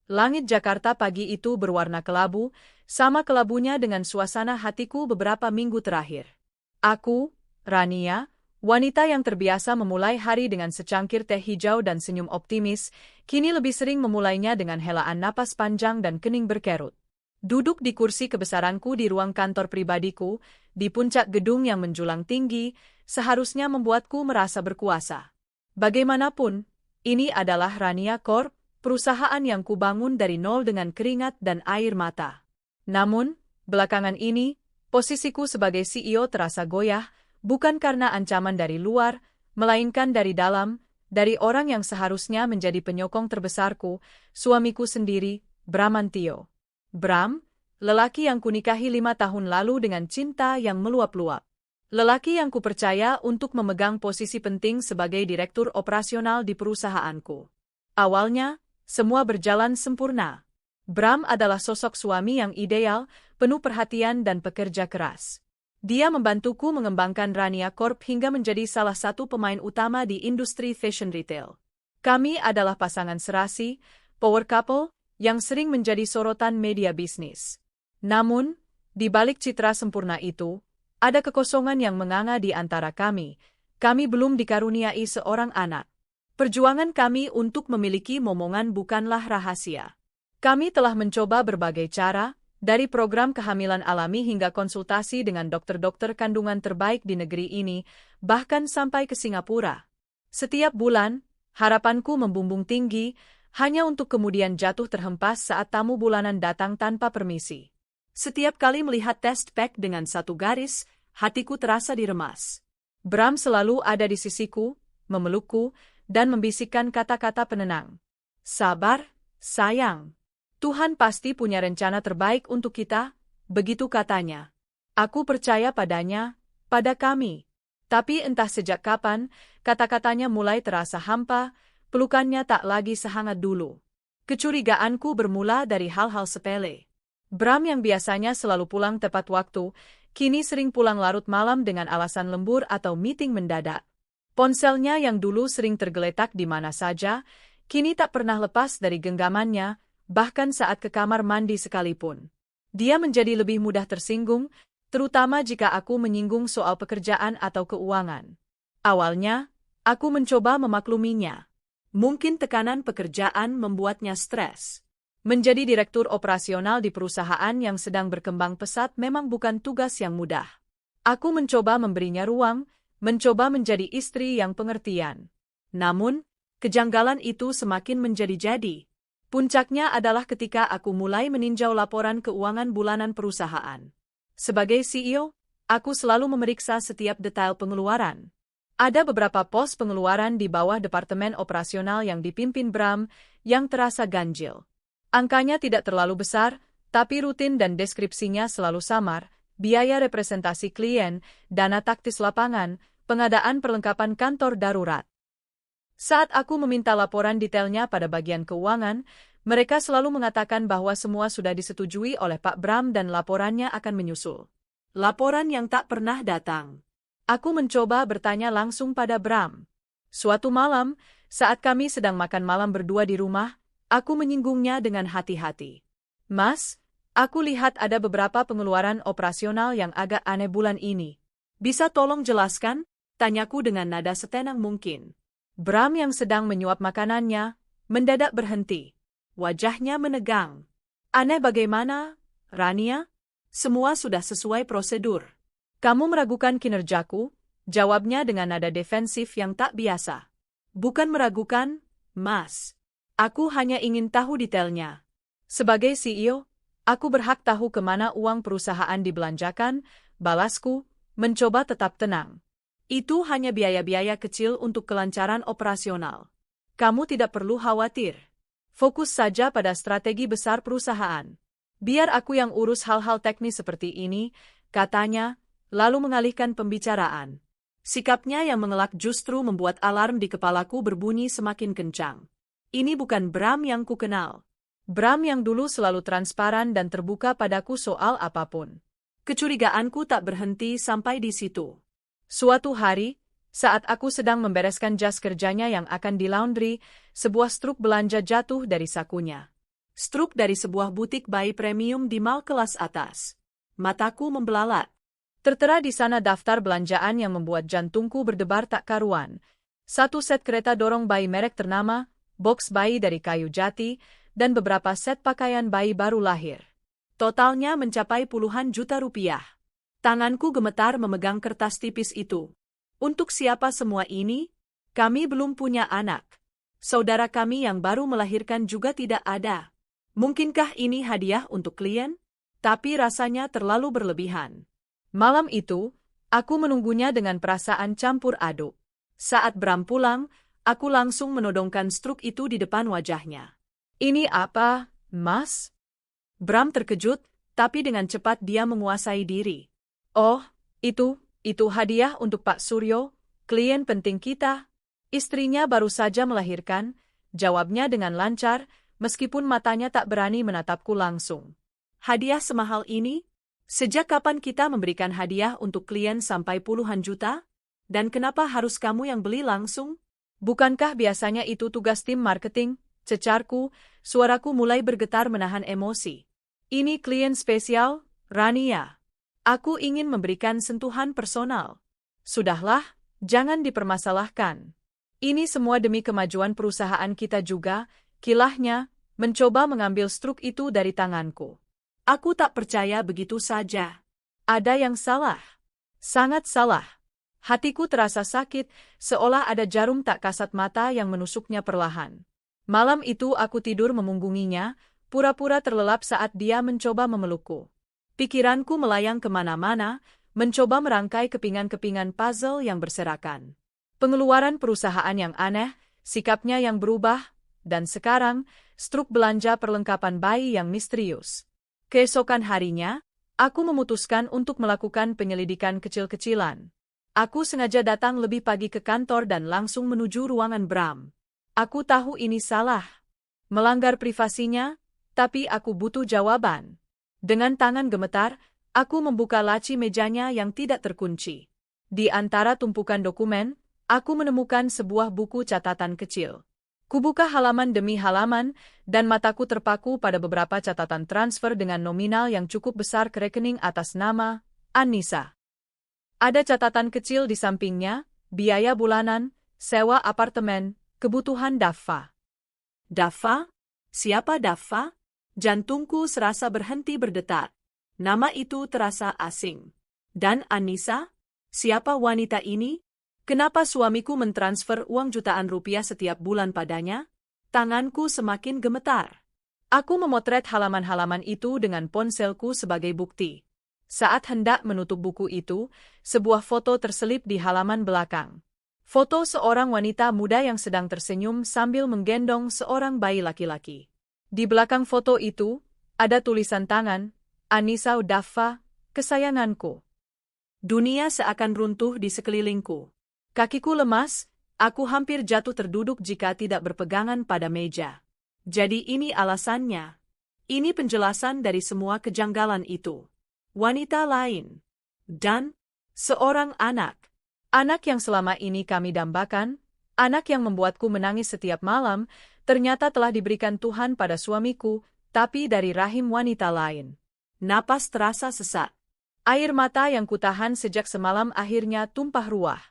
Langit Jakarta pagi itu berwarna kelabu, sama kelabunya dengan suasana hatiku beberapa minggu terakhir. Aku, Rania, wanita yang terbiasa memulai hari dengan secangkir teh hijau dan senyum optimis, kini lebih sering memulainya dengan helaan napas panjang dan kening berkerut. Duduk di kursi kebesaranku di ruang kantor pribadiku, di puncak gedung yang menjulang tinggi, seharusnya membuatku merasa berkuasa. Bagaimanapun, ini adalah Rania Corp, perusahaan yang kubangun dari nol dengan keringat dan air mata. Namun, belakangan ini, posisiku sebagai CEO terasa goyah, bukan karena ancaman dari luar, melainkan dari dalam, dari orang yang seharusnya menjadi penyokong terbesarku, suamiku sendiri, Bramantio. Bram, lelaki yang kunikahi 5 tahun lalu dengan cinta yang meluap-luap. Lelaki yang kupercaya untuk memegang posisi penting sebagai direktur operasional di perusahaanku. Awalnya, semua berjalan sempurna. Bram adalah sosok suami yang ideal, penuh perhatian dan pekerja keras. Dia membantuku mengembangkan Rania Corp hingga menjadi salah satu pemain utama di industri fashion retail. Kami adalah pasangan serasi, power couple, yang sering menjadi sorotan media bisnis. Namun, di balik citra sempurna itu, ada kekosongan yang menganga di antara kami. Kami belum dikaruniai seorang anak. Perjuangan kami untuk memiliki momongan bukanlah rahasia. Kami telah mencoba berbagai cara, dari program kehamilan alami hingga konsultasi dengan dokter-dokter kandungan terbaik di negeri ini, bahkan sampai ke Singapura. Setiap bulan, harapanku membumbung tinggi, hanya untuk kemudian jatuh terhempas saat tamu bulanan datang tanpa permisi. Setiap kali melihat test pack dengan satu garis, hatiku terasa diremas. Bram selalu ada di sisiku, memelukku, dan membisikkan kata-kata penenang. Sabar, sayang. Tuhan pasti punya rencana terbaik untuk kita, begitu katanya. Aku percaya padanya, pada kami. Tapi entah sejak kapan, kata-katanya mulai terasa hampa, pelukannya tak lagi sehangat dulu. Kecurigaanku bermula dari hal-hal sepele. Bram yang biasanya selalu pulang tepat waktu, kini sering pulang larut malam dengan alasan lembur atau meeting mendadak. Ponselnya yang dulu sering tergeletak di mana saja, kini tak pernah lepas dari genggamannya, bahkan saat ke kamar mandi sekalipun. Dia menjadi lebih mudah tersinggung, terutama jika aku menyinggung soal pekerjaan atau keuangan. Awalnya, aku mencoba memakluminya. Mungkin tekanan pekerjaan membuatnya stres. Menjadi direktur operasional di perusahaan yang sedang berkembang pesat memang bukan tugas yang mudah. Aku mencoba memberinya ruang, mencoba menjadi istri yang pengertian. Namun, kejanggalan itu semakin menjadi-jadi. Puncaknya adalah ketika aku mulai meninjau laporan keuangan bulanan perusahaan. Sebagai CEO, aku selalu memeriksa setiap detail pengeluaran. Ada beberapa pos pengeluaran di bawah departemen operasional yang dipimpin Bram, yang terasa ganjil. Angkanya tidak terlalu besar, tapi rutin dan deskripsinya selalu samar, biaya representasi klien, dana taktis lapangan, pengadaan perlengkapan kantor darurat. Saat aku meminta laporan detailnya pada bagian keuangan, mereka selalu mengatakan bahwa semua sudah disetujui oleh Pak Bram dan laporannya akan menyusul. Laporan yang tak pernah datang. Aku mencoba bertanya langsung pada Bram. Suatu malam, saat kami sedang makan malam berdua di rumah, aku menyinggungnya dengan hati-hati. Mas, aku lihat ada beberapa pengeluaran operasional yang agak aneh bulan ini. Bisa tolong jelaskan? Tanyaku dengan nada setenang mungkin. Bram yang sedang menyuap makanannya, mendadak berhenti. Wajahnya menegang. Aneh bagaimana, Rania? Semua sudah sesuai prosedur. Kamu meragukan kinerjaku? Jawabnya dengan nada defensif yang tak biasa. Bukan meragukan, Mas. Aku hanya ingin tahu detailnya. Sebagai CEO, aku berhak tahu kemana uang perusahaan dibelanjakan, balasku, mencoba tetap tenang. Itu hanya biaya-biaya kecil untuk kelancaran operasional. Kamu tidak perlu khawatir. Fokus saja pada strategi besar perusahaan. Biar aku yang urus hal-hal teknis seperti ini, katanya, lalu mengalihkan pembicaraan. Sikapnya yang mengelak justru membuat alarm di kepalaku berbunyi semakin kencang. Ini bukan Bram yang kukenal. Bram yang dulu selalu transparan dan terbuka padaku soal apapun. Kecurigaanku tak berhenti sampai di situ. Suatu hari, saat aku sedang membereskan jas kerjanya yang akan dilaundry, sebuah struk belanja jatuh dari sakunya. Struk dari sebuah butik bayi premium di mall kelas atas. Mataku membelalak. Tertera di sana daftar belanjaan yang membuat jantungku berdebar tak karuan. 1 set kereta dorong bayi merek ternama, box bayi dari kayu jati, dan beberapa set pakaian bayi baru lahir. Totalnya mencapai puluhan juta rupiah. Tanganku gemetar memegang kertas tipis itu. Untuk siapa semua ini? Kami belum punya anak. Saudara kami yang baru melahirkan juga tidak ada. Mungkinkah ini hadiah untuk klien? Tapi rasanya terlalu berlebihan. Malam itu, aku menunggunya dengan perasaan campur aduk. Saat Bram pulang, aku langsung menodongkan struk itu di depan wajahnya. Ini apa, Mas? Bram terkejut, tapi dengan cepat dia menguasai diri. Oh, itu hadiah untuk Pak Suryo, klien penting kita. Istrinya baru saja melahirkan, jawabnya dengan lancar, meskipun matanya tak berani menatapku langsung. Hadiah semahal ini? Sejak kapan kita memberikan hadiah untuk klien sampai puluhan juta? Dan kenapa harus kamu yang beli langsung? Bukankah biasanya itu tugas tim marketing? Cecarku, suaraku mulai bergetar menahan emosi. Ini klien spesial, Rania. Aku ingin memberikan sentuhan personal. Sudahlah, jangan dipermasalahkan. Ini semua demi kemajuan perusahaan kita juga, kilahnya, mencoba mengambil struk itu dari tanganku. Aku tak percaya begitu saja. Ada yang salah. Sangat salah. Hatiku terasa sakit, seolah ada jarum tak kasat mata yang menusuknya perlahan. Malam itu aku tidur memunggunginya, pura-pura terlelap saat dia mencoba memelukku. Pikiranku melayang kemana-mana, mencoba merangkai kepingan-kepingan puzzle yang berserakan. Pengeluaran perusahaan yang aneh, sikapnya yang berubah, dan sekarang, struk belanja perlengkapan bayi yang misterius. Keesokan harinya, aku memutuskan untuk melakukan penyelidikan kecil-kecilan. Aku sengaja datang lebih pagi ke kantor dan langsung menuju ruangan Bram. Aku tahu ini salah, melanggar privasinya, tapi aku butuh jawaban. Dengan tangan gemetar, aku membuka laci mejanya yang tidak terkunci. Di antara tumpukan dokumen, aku menemukan sebuah buku catatan kecil. Kubuka halaman demi halaman, dan mataku terpaku pada beberapa catatan transfer dengan nominal yang cukup besar ke rekening atas nama Anissa. Ada catatan kecil di sampingnya, biaya bulanan, sewa apartemen, kebutuhan Daffa. Daffa? Siapa Daffa? Jantungku serasa berhenti berdetak. Nama itu terasa asing. Dan Anissa? Siapa wanita ini? Kenapa suamiku mentransfer uang jutaan rupiah setiap bulan padanya? Tanganku semakin gemetar. Aku memotret halaman-halaman itu dengan ponselku sebagai bukti. Saat hendak menutup buku itu, sebuah foto terselip di halaman belakang. Foto seorang wanita muda yang sedang tersenyum sambil menggendong seorang bayi laki-laki. Di belakang foto itu, ada tulisan tangan, Anissa Daffa, kesayanganku. Dunia seakan runtuh di sekelilingku. Kakiku lemas, aku hampir jatuh terduduk jika tidak berpegangan pada meja. Jadi ini alasannya. Ini penjelasan dari semua kejanggalan itu. Wanita lain. Dan seorang anak. Anak yang selama ini kami dambakan, anak yang membuatku menangis setiap malam, ternyata telah diberikan Tuhan pada suamiku, tapi dari rahim wanita lain. Napas terasa sesak. Air mata yang kutahan sejak semalam akhirnya tumpah ruah.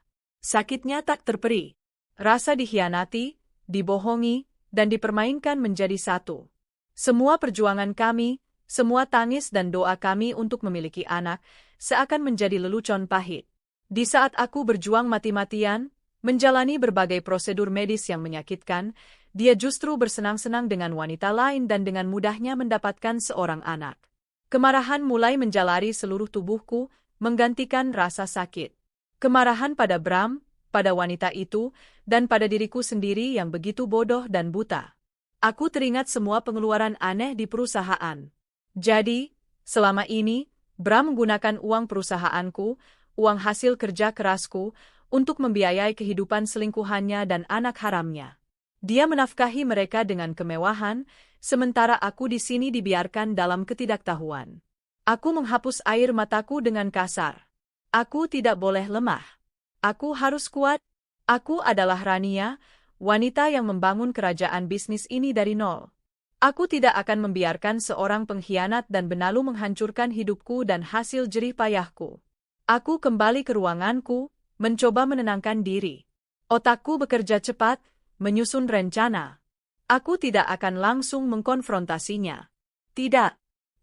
Sakitnya tak terperi. Rasa dikhianati, dibohongi, dan dipermainkan menjadi satu. Semua perjuangan kami, semua tangis dan doa kami untuk memiliki anak, seakan menjadi lelucon pahit. Di saat aku berjuang mati-matian, menjalani berbagai prosedur medis yang menyakitkan, dia justru bersenang-senang dengan wanita lain dan dengan mudahnya mendapatkan seorang anak. Kemarahan mulai menjalari seluruh tubuhku, menggantikan rasa sakit. Kemarahan pada Bram, pada wanita itu, dan pada diriku sendiri yang begitu bodoh dan buta. Aku teringat semua pengeluaran aneh di perusahaan. Jadi, selama ini, Bram menggunakan uang perusahaanku, uang hasil kerja kerasku, untuk membiayai kehidupan selingkuhannya dan anak haramnya. Dia menafkahi mereka dengan kemewahan, sementara aku di sini dibiarkan dalam ketidaktahuan. Aku menghapus air mataku dengan kasar. Aku tidak boleh lemah. Aku harus kuat. Aku adalah Rania, wanita yang membangun kerajaan bisnis ini dari nol. Aku tidak akan membiarkan seorang pengkhianat dan benalu menghancurkan hidupku dan hasil jerih payahku. Aku kembali ke ruanganku, mencoba menenangkan diri. Otakku bekerja cepat, menyusun rencana. Aku tidak akan langsung mengkonfrontasinya. Tidak,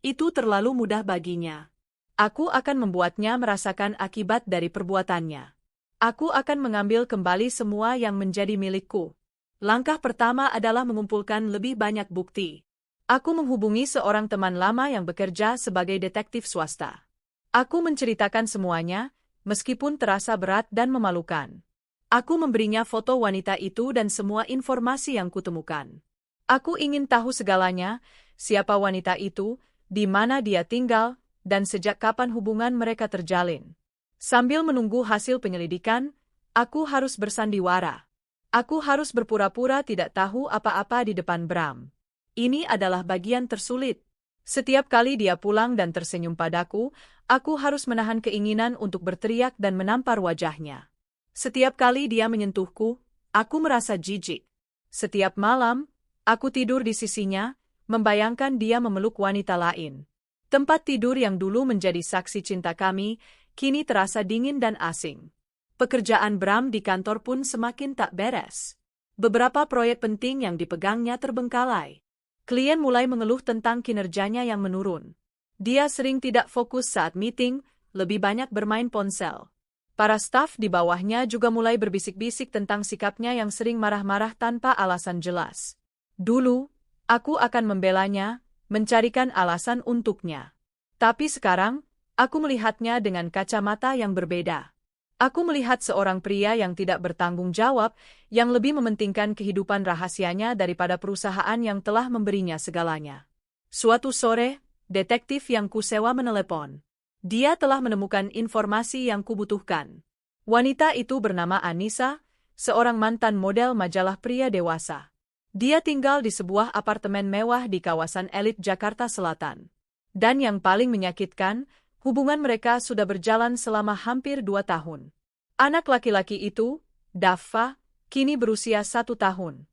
itu terlalu mudah baginya. Aku akan membuatnya merasakan akibat dari perbuatannya. Aku akan mengambil kembali semua yang menjadi milikku. Langkah pertama adalah mengumpulkan lebih banyak bukti. Aku menghubungi seorang teman lama yang bekerja sebagai detektif swasta. Aku menceritakan semuanya, meskipun terasa berat dan memalukan. Aku memberinya foto wanita itu dan semua informasi yang kutemukan. Aku ingin tahu segalanya, siapa wanita itu, di mana dia tinggal, dan sejak kapan hubungan mereka terjalin. Sambil menunggu hasil penyelidikan, aku harus bersandiwara. Aku harus berpura-pura tidak tahu apa-apa di depan Bram. Ini adalah bagian tersulit. Setiap kali dia pulang dan tersenyum padaku, aku harus menahan keinginan untuk berteriak dan menampar wajahnya. Setiap kali dia menyentuhku, aku merasa jijik. Setiap malam, aku tidur di sisinya, membayangkan dia memeluk wanita lain. Tempat tidur yang dulu menjadi saksi cinta kami, kini terasa dingin dan asing. Pekerjaan Bram di kantor pun semakin tak beres. Beberapa proyek penting yang dipegangnya terbengkalai. Klien mulai mengeluh tentang kinerjanya yang menurun. Dia sering tidak fokus saat meeting, lebih banyak bermain ponsel. Para staf di bawahnya juga mulai berbisik-bisik tentang sikapnya yang sering marah-marah tanpa alasan jelas. Dulu, aku akan membelanya, mencarikan alasan untuknya. Tapi sekarang, aku melihatnya dengan kacamata yang berbeda. Aku melihat seorang pria yang tidak bertanggung jawab, yang lebih mementingkan kehidupan rahasianya daripada perusahaan yang telah memberinya segalanya. Suatu sore, detektif yang kusewa menelepon. Dia telah menemukan informasi yang kubutuhkan. Wanita itu bernama Anissa, seorang mantan model majalah pria dewasa. Dia tinggal di sebuah apartemen mewah di kawasan elit Jakarta Selatan. Dan yang paling menyakitkan, hubungan mereka sudah berjalan selama hampir 2 tahun. Anak laki-laki itu, Daffa, kini berusia 1 tahun.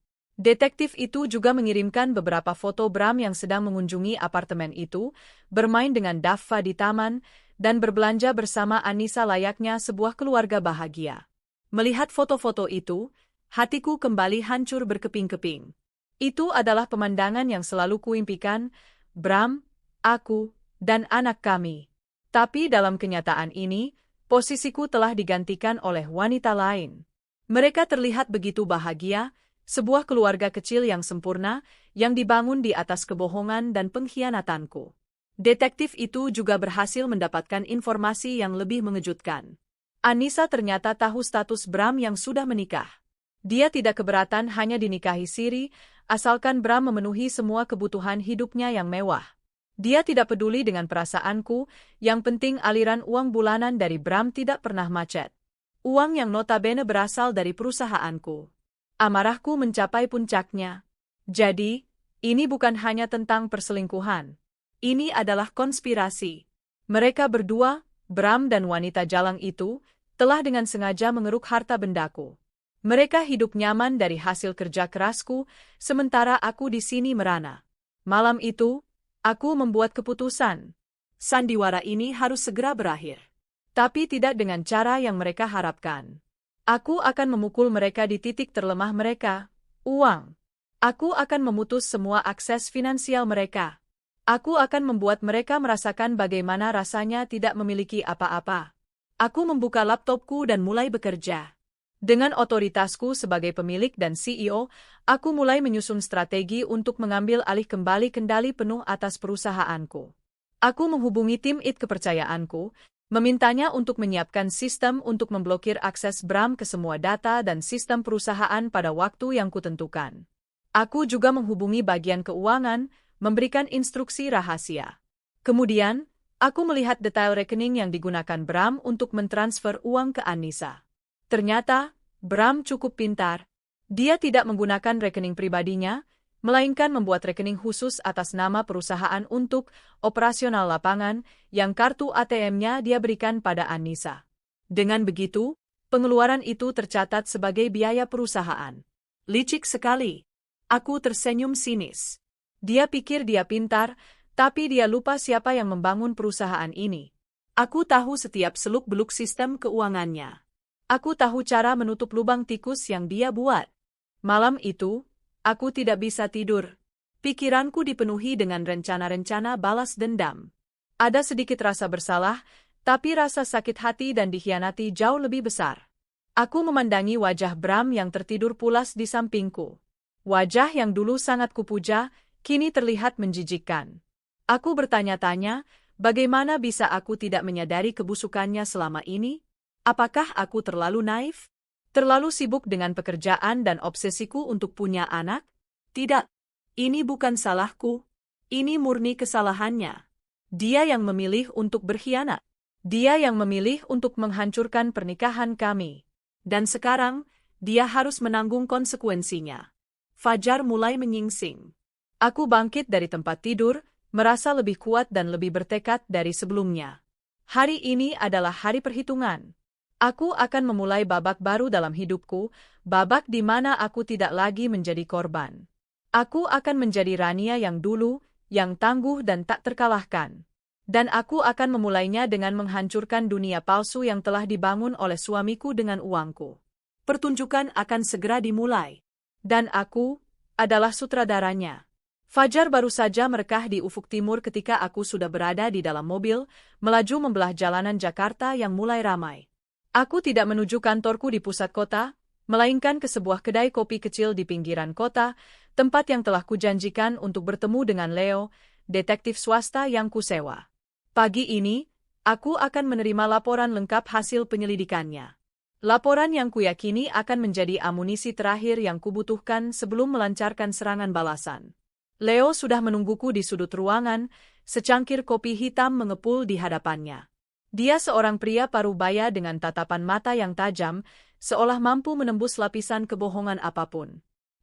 Detektif itu juga mengirimkan beberapa foto Bram yang sedang mengunjungi apartemen itu, bermain dengan Daffa di taman, dan berbelanja bersama Anissa layaknya sebuah keluarga bahagia. Melihat foto-foto itu, hatiku kembali hancur berkeping-keping. Itu adalah pemandangan yang selalu kuimpikan, Bram, aku, dan anak kami. Tapi dalam kenyataan ini, posisiku telah digantikan oleh wanita lain. Mereka terlihat begitu bahagia, sebuah keluarga kecil yang sempurna, yang dibangun di atas kebohongan dan pengkhianatanku. Detektif itu juga berhasil mendapatkan informasi yang lebih mengejutkan. Anissa ternyata tahu status Bram yang sudah menikah. Dia tidak keberatan hanya dinikahi siri, asalkan Bram memenuhi semua kebutuhan hidupnya yang mewah. Dia tidak peduli dengan perasaanku, yang penting aliran uang bulanan dari Bram tidak pernah macet. Uang yang notabene berasal dari perusahaanku. Amarahku mencapai puncaknya. Jadi, ini bukan hanya tentang perselingkuhan. Ini adalah konspirasi. Mereka berdua, Bram dan wanita jalang itu, telah dengan sengaja mengeruk harta bendaku. Mereka hidup nyaman dari hasil kerja kerasku, sementara aku di sini merana. Malam itu, aku membuat keputusan. Sandiwara ini harus segera berakhir. Tapi tidak dengan cara yang mereka harapkan. Aku akan memukul mereka di titik terlemah mereka, uang. Aku akan memutus semua akses finansial mereka. Aku akan membuat mereka merasakan bagaimana rasanya tidak memiliki apa-apa. Aku membuka laptopku dan mulai bekerja. Dengan otoritasku sebagai pemilik dan CEO, aku mulai menyusun strategi untuk mengambil alih kembali kendali penuh atas perusahaanku. Aku menghubungi tim IT kepercayaanku, memintanya untuk menyiapkan sistem untuk memblokir akses Bram ke semua data dan sistem perusahaan pada waktu yang kutentukan. Aku juga menghubungi bagian keuangan, memberikan instruksi rahasia. Kemudian, aku melihat detail rekening yang digunakan Bram untuk mentransfer uang ke Anissa. Ternyata, Bram cukup pintar. Dia tidak menggunakan rekening pribadinya, melainkan membuat rekening khusus atas nama perusahaan untuk operasional lapangan, yang kartu ATM-nya dia berikan pada Anissa. Dengan begitu, pengeluaran itu tercatat sebagai biaya perusahaan. Licik sekali. Aku tersenyum sinis. Dia pikir dia pintar, tapi dia lupa siapa yang membangun perusahaan ini. Aku tahu setiap seluk-beluk sistem keuangannya. Aku tahu cara menutup lubang tikus yang dia buat. Malam itu, aku tidak bisa tidur. Pikiranku dipenuhi dengan rencana-rencana balas dendam. Ada sedikit rasa bersalah, tapi rasa sakit hati dan dikhianati jauh lebih besar. Aku memandangi wajah Bram yang tertidur pulas di sampingku. Wajah yang dulu sangat kupuja, kini terlihat menjijikkan. Aku bertanya-tanya, bagaimana bisa aku tidak menyadari kebusukannya selama ini? Apakah aku terlalu naif? Terlalu sibuk dengan pekerjaan dan obsesiku untuk punya anak? Tidak, ini bukan salahku. Ini murni kesalahannya. Dia yang memilih untuk berkhianat. Dia yang memilih untuk menghancurkan pernikahan kami. Dan sekarang, dia harus menanggung konsekuensinya. Fajar mulai menyingsing. Aku bangkit dari tempat tidur, merasa lebih kuat dan lebih bertekad dari sebelumnya. Hari ini adalah hari perhitungan. Aku akan memulai babak baru dalam hidupku, babak di mana aku tidak lagi menjadi korban. Aku akan menjadi Rania yang dulu, yang tangguh dan tak terkalahkan. Dan aku akan memulainya dengan menghancurkan dunia palsu yang telah dibangun oleh suamiku dengan uangku. Pertunjukan akan segera dimulai. Dan aku adalah sutradaranya. Fajar baru saja merekah di ufuk timur ketika aku sudah berada di dalam mobil, melaju membelah jalanan Jakarta yang mulai ramai. Aku tidak menuju kantorku di pusat kota, melainkan ke sebuah kedai kopi kecil di pinggiran kota, tempat yang telah kujanjikan untuk bertemu dengan Leo, detektif swasta yang kusewa. Pagi ini, aku akan menerima laporan lengkap hasil penyelidikannya. Laporan yang kuyakini akan menjadi amunisi terakhir yang kubutuhkan sebelum melancarkan serangan balasan. Leo sudah menungguku di sudut ruangan, secangkir kopi hitam mengepul di hadapannya. Dia seorang pria parubaya dengan tatapan mata yang tajam, seolah mampu menembus lapisan kebohongan apapun.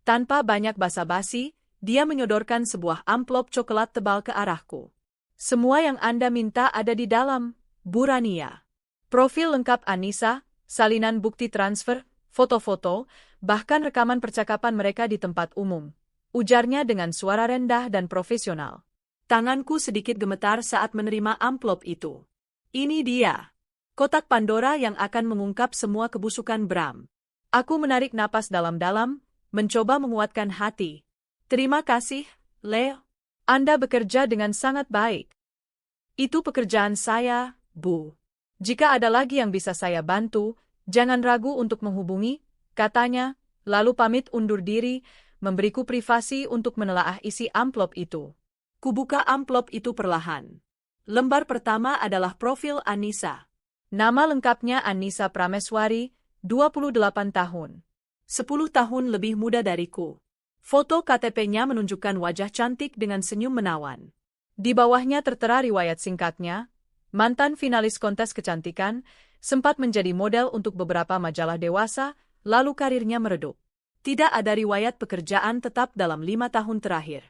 Tanpa banyak basa-basi, dia menyodorkan sebuah amplop coklat tebal ke arahku. Semua yang Anda minta ada di dalam, Bu Rania. Profil lengkap Anissa, salinan bukti transfer, foto-foto, bahkan rekaman percakapan mereka di tempat umum. Ujarnya dengan suara rendah dan profesional. Tanganku sedikit gemetar saat menerima amplop itu. Ini dia. Kotak Pandora yang akan mengungkap semua kebusukan Bram. Aku menarik napas dalam-dalam, mencoba menguatkan hati. Terima kasih, Leo. Anda bekerja dengan sangat baik. Itu pekerjaan saya, Bu. Jika ada lagi yang bisa saya bantu, jangan ragu untuk menghubungi, katanya, lalu pamit undur diri, memberiku privasi untuk menelaah isi amplop itu. Kubuka amplop itu perlahan. Lembar pertama adalah profil Anissa. Nama lengkapnya Anissa Prameswari, 28 tahun. 10 tahun lebih muda dariku. Foto KTP-nya menunjukkan wajah cantik dengan senyum menawan. Di bawahnya tertera riwayat singkatnya, mantan finalis kontes kecantikan, sempat menjadi model untuk beberapa majalah dewasa, lalu karirnya meredup. Tidak ada riwayat pekerjaan tetap dalam 5 tahun terakhir.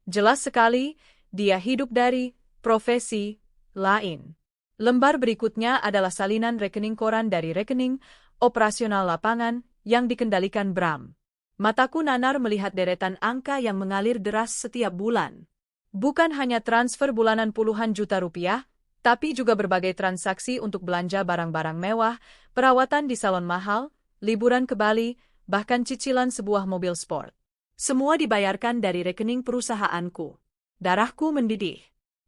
Jelas sekali, dia hidup dari profesi lain. Lembar berikutnya adalah salinan rekening koran dari rekening operasional lapangan yang dikendalikan Bram. Mataku nanar melihat deretan angka yang mengalir deras setiap bulan. Bukan hanya transfer bulanan puluhan juta rupiah, tapi juga berbagai transaksi untuk belanja barang-barang mewah, perawatan di salon mahal, liburan ke Bali, bahkan cicilan sebuah mobil sport. Semua dibayarkan dari rekening perusahaanku. Darahku mendidih.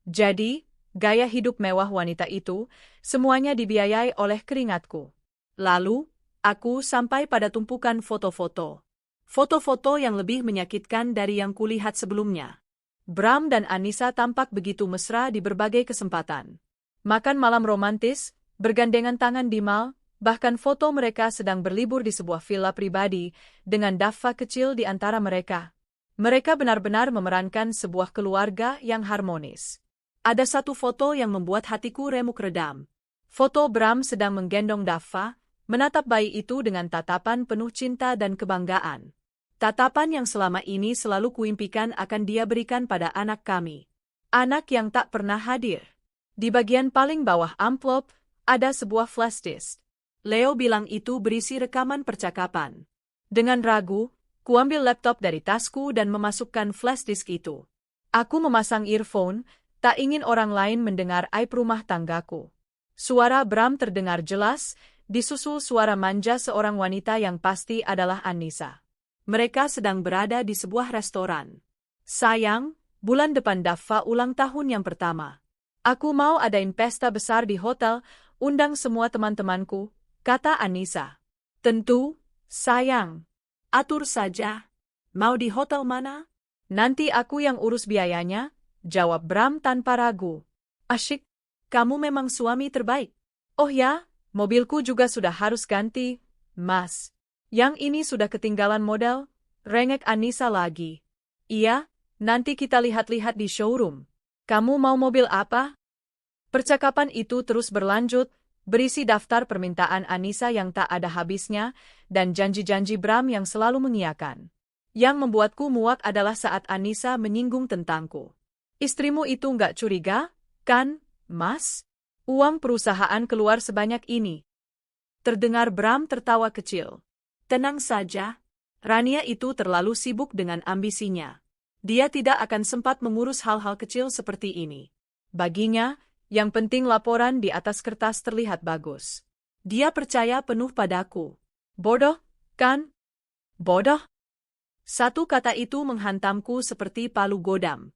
Jadi, gaya hidup mewah wanita itu, semuanya dibiayai oleh keringatku. Lalu, aku sampai pada tumpukan foto-foto. Foto-foto yang lebih menyakitkan dari yang kulihat sebelumnya. Bram dan Anissa tampak begitu mesra di berbagai kesempatan. Makan malam romantis, bergandengan tangan di mal, bahkan foto mereka sedang berlibur di sebuah villa pribadi, dengan Daffa kecil di antara mereka. Mereka benar-benar memerankan sebuah keluarga yang harmonis. Ada satu foto yang membuat hatiku remuk redam. Foto Bram sedang menggendong Daffa, menatap bayi itu dengan tatapan penuh cinta dan kebanggaan. Tatapan yang selama ini selalu kuimpikan akan dia berikan pada anak kami. Anak yang tak pernah hadir. Di bagian paling bawah amplop, ada sebuah flash disk. Leo bilang itu berisi rekaman percakapan. Dengan ragu, kuambil laptop dari tasku dan memasukkan flash disk itu. Aku memasang earphone, tak ingin orang lain mendengar aib rumah tanggaku. Suara Bram terdengar jelas, disusul suara manja seorang wanita yang pasti adalah Anissa. Mereka sedang berada di sebuah restoran. Sayang, bulan depan Daffa ulang tahun yang pertama. Aku mau adain pesta besar di hotel, undang semua teman-temanku, kata Anissa. Tentu, sayang. Atur saja. Mau di hotel mana? Nanti aku yang urus biayanya, jawab Bram tanpa ragu. Asyik, kamu memang suami terbaik. Oh ya, mobilku juga sudah harus ganti, Mas. Yang ini sudah ketinggalan model, rengek Anissa lagi. Iya, nanti kita lihat-lihat di showroom. Kamu mau mobil apa? Percakapan itu terus berlanjut, berisi daftar permintaan Anissa yang tak ada habisnya, dan janji-janji Bram yang selalu mengiyakan. Yang membuatku muak adalah saat Anissa menyinggung tentangku. Istrimu itu nggak curiga, kan, Mas? Uang perusahaan keluar sebanyak ini. Terdengar Bram tertawa kecil. Tenang saja, Rania itu terlalu sibuk dengan ambisinya. Dia tidak akan sempat mengurus hal-hal kecil seperti ini. Baginya, yang penting laporan di atas kertas terlihat bagus. Dia percaya penuh padaku. Bodoh, kan? Bodoh? Satu kata itu menghantamku seperti palu godam.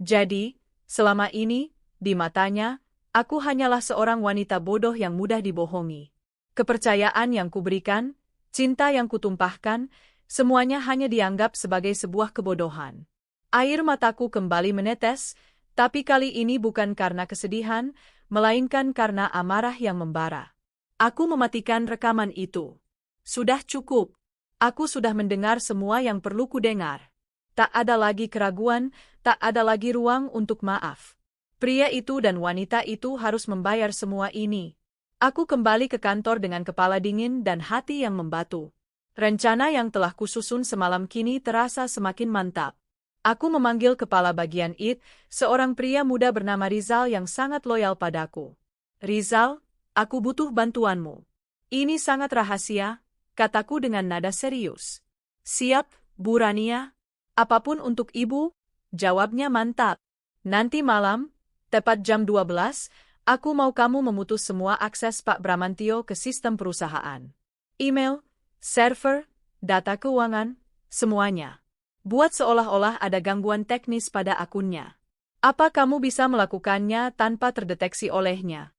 Jadi, selama ini, di matanya, aku hanyalah seorang wanita bodoh yang mudah dibohongi. Kepercayaan yang kuberikan, cinta yang kutumpahkan, semuanya hanya dianggap sebagai sebuah kebodohan. Air mataku kembali menetes, tapi kali ini bukan karena kesedihan, melainkan karena amarah yang membara. Aku mematikan rekaman itu. Sudah cukup. Aku sudah mendengar semua yang perlu kudengar. Tak ada lagi keraguan, tak ada lagi ruang untuk maaf. Pria itu dan wanita itu harus membayar semua ini. Aku kembali ke kantor dengan kepala dingin dan hati yang membatu. Rencana yang telah kususun semalam kini terasa semakin mantap. Aku memanggil kepala bagian IT, seorang pria muda bernama Rizal yang sangat loyal padaku. Rizal, aku butuh bantuanmu. Ini sangat rahasia, kataku dengan nada serius. Siap, Bu Rania. Apapun untuk ibu, jawabnya mantap. Nanti malam, tepat jam 12, aku mau kamu memutus semua akses Pak Bramantio ke sistem perusahaan. Email, server, data keuangan, semuanya. Buat seolah-olah ada gangguan teknis pada akunnya. Apa kamu bisa melakukannya tanpa terdeteksi olehnya?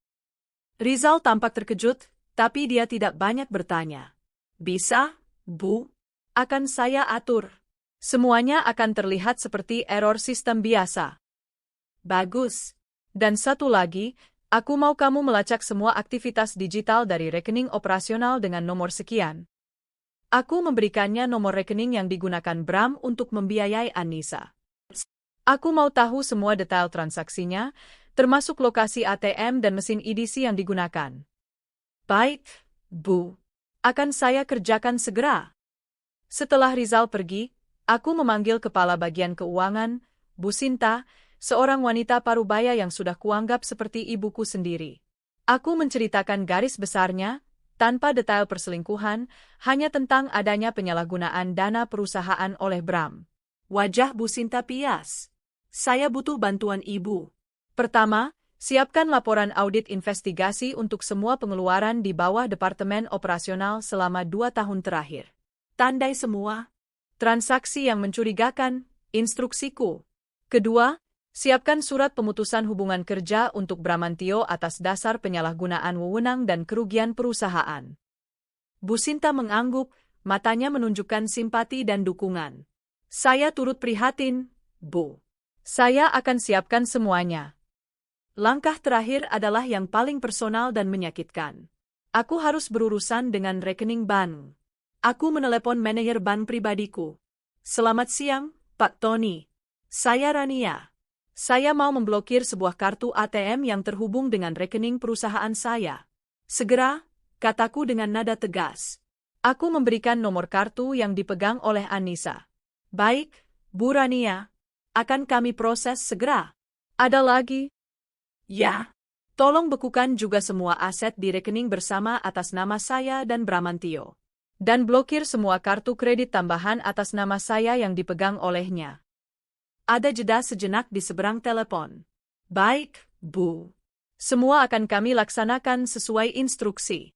Rizal tampak terkejut, tapi dia tidak banyak bertanya. Bisa, Bu? Akan saya atur. Semuanya akan terlihat seperti error sistem biasa. Bagus. Dan satu lagi, aku mau kamu melacak semua aktivitas digital dari rekening operasional dengan nomor sekian. Aku memberikannya nomor rekening yang digunakan Bram untuk membiayai Anissa. Aku mau tahu semua detail transaksinya, termasuk lokasi ATM dan mesin EDC yang digunakan. Baik, Bu. Akan saya kerjakan segera. Setelah Rizal pergi, aku memanggil kepala bagian keuangan, Bu Sinta, seorang wanita parubaya yang sudah kuanggap seperti ibuku sendiri. Aku menceritakan garis besarnya, tanpa detail perselingkuhan, hanya tentang adanya penyalahgunaan dana perusahaan oleh Bram. Wajah Bu Sinta pias. Saya butuh bantuan Ibu. Pertama, siapkan laporan audit investigasi untuk semua pengeluaran di bawah Departemen Operasional selama 2 tahun terakhir. Tandai semua transaksi yang mencurigakan, instruksiku. Kedua, siapkan surat pemutusan hubungan kerja untuk Bramantio atas dasar penyalahgunaan wewenang dan kerugian perusahaan. Bu Sinta mengangguk, matanya menunjukkan simpati dan dukungan. Saya turut prihatin, Bu. Saya akan siapkan semuanya. Langkah terakhir adalah yang paling personal dan menyakitkan. Aku harus berurusan dengan rekening bank. Aku menelepon manajer bank pribadiku. Selamat siang, Pak Tony. Saya Rania. Saya mau memblokir sebuah kartu ATM yang terhubung dengan rekening perusahaan saya. Segera, kataku dengan nada tegas. Aku memberikan nomor kartu yang dipegang oleh Anissa. Baik, Bu Rania. Akan kami proses segera. Ada lagi? Ya. Tolong bekukan juga semua aset di rekening bersama atas nama saya dan Bramantio. Dan blokir semua kartu kredit tambahan atas nama saya yang dipegang olehnya. Ada jeda sejenak di seberang telepon. Baik, Bu. Semua akan kami laksanakan sesuai instruksi.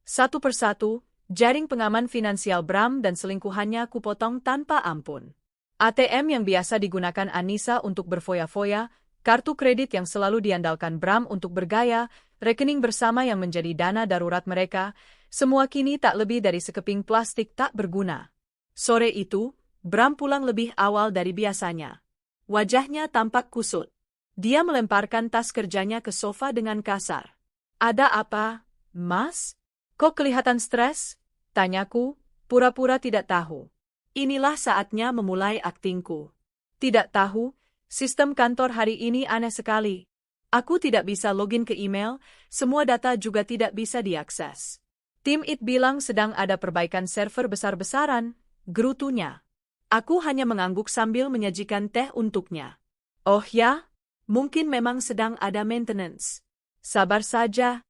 Satu persatu, jaring pengaman finansial Bram dan selingkuhannya kupotong tanpa ampun. ATM yang biasa digunakan Anissa untuk berfoya-foya, kartu kredit yang selalu diandalkan Bram untuk bergaya, rekening bersama yang menjadi dana darurat mereka, semua kini tak lebih dari sekeping plastik tak berguna. Sore itu, Bram pulang lebih awal dari biasanya. Wajahnya tampak kusut. Dia melemparkan tas kerjanya ke sofa dengan kasar. Ada apa, Mas? Kok kelihatan stres? Tanyaku, pura-pura tidak tahu. Inilah saatnya memulai aktingku. Tidak tahu, sistem kantor hari ini aneh sekali. Aku tidak bisa login ke email, semua data juga tidak bisa diakses. Tim IT bilang sedang ada perbaikan server besar-besaran, gerutunya. Aku hanya mengangguk sambil menyajikan teh untuknya. Oh ya? Mungkin memang sedang ada maintenance. Sabar saja.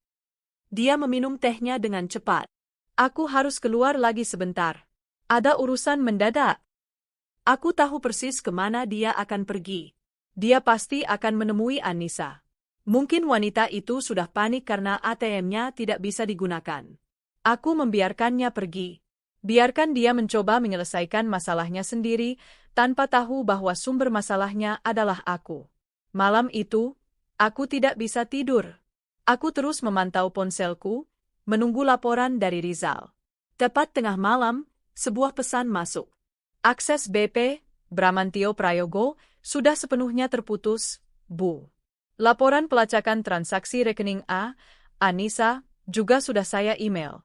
Dia meminum tehnya dengan cepat. Aku harus keluar lagi sebentar. Ada urusan mendadak. Aku tahu persis kemana dia akan pergi. Dia pasti akan menemui Anissa. Mungkin wanita itu sudah panik karena ATM-nya tidak bisa digunakan. Aku membiarkannya pergi. Biarkan dia mencoba menyelesaikan masalahnya sendiri, tanpa tahu bahwa sumber masalahnya adalah aku. Malam itu, aku tidak bisa tidur. Aku terus memantau ponselku, menunggu laporan dari Rizal. Tepat tengah malam, sebuah pesan masuk. Akses BP, Bramantio Prayogo, sudah sepenuhnya terputus, Bu. Laporan pelacakan transaksi rekening A, Anissa, juga sudah saya email.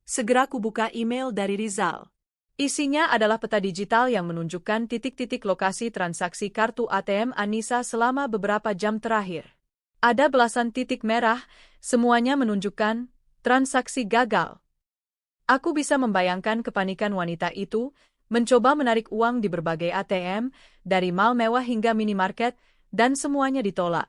Segera kubuka email dari Rizal. Isinya adalah peta digital yang menunjukkan titik-titik lokasi transaksi kartu ATM Anissa selama beberapa jam terakhir. Ada belasan titik merah, semuanya menunjukkan transaksi gagal. Aku bisa membayangkan kepanikan wanita itu, mencoba menarik uang di berbagai ATM, dari mal mewah hingga minimarket, dan semuanya ditolak.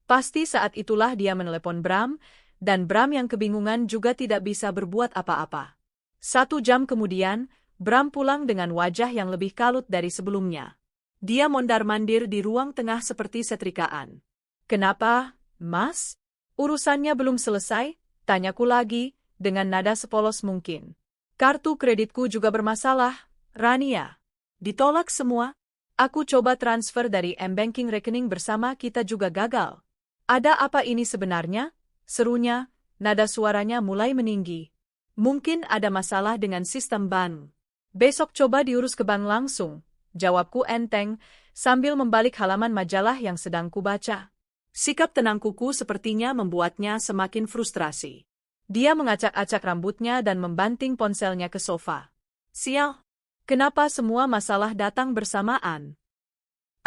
Pasti saat itulah dia menelepon Bram, dan Bram yang kebingungan juga tidak bisa berbuat apa-apa. 1 jam kemudian, Bram pulang dengan wajah yang lebih kalut dari sebelumnya. Dia mondar-mandir di ruang tengah seperti setrikaan. Kenapa, Mas? Urusannya belum selesai? Tanyaku lagi, dengan nada sepolos mungkin. Kartu kreditku juga bermasalah, Rania. Ditolak semua? Aku coba transfer dari M-Banking rekening bersama kita juga gagal. Ada apa ini sebenarnya? Serunya, nada suaranya mulai meninggi. Mungkin ada masalah dengan sistem bank. Besok coba diurus ke bank langsung, jawabku enteng, sambil membalik halaman majalah yang sedang kubaca. Sikap tenang kuku sepertinya membuatnya semakin frustrasi. Dia mengacak-acak rambutnya dan membanting ponselnya ke sofa. Sial, kenapa semua masalah datang bersamaan?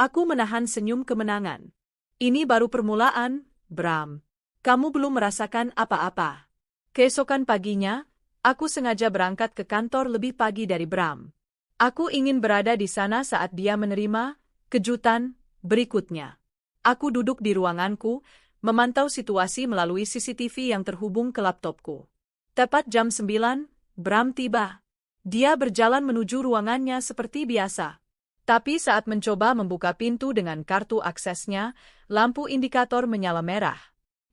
Aku menahan senyum kemenangan. Ini baru permulaan, Bram. Kamu belum merasakan apa-apa. Keesokan paginya, aku sengaja berangkat ke kantor lebih pagi dari Bram. Aku ingin berada di sana saat dia menerima kejutan berikutnya. Aku duduk di ruanganku, memantau situasi melalui CCTV yang terhubung ke laptopku. Tepat jam 9, Bram tiba. Dia berjalan menuju ruangannya seperti biasa. Tapi saat mencoba membuka pintu dengan kartu aksesnya, lampu indikator menyala merah.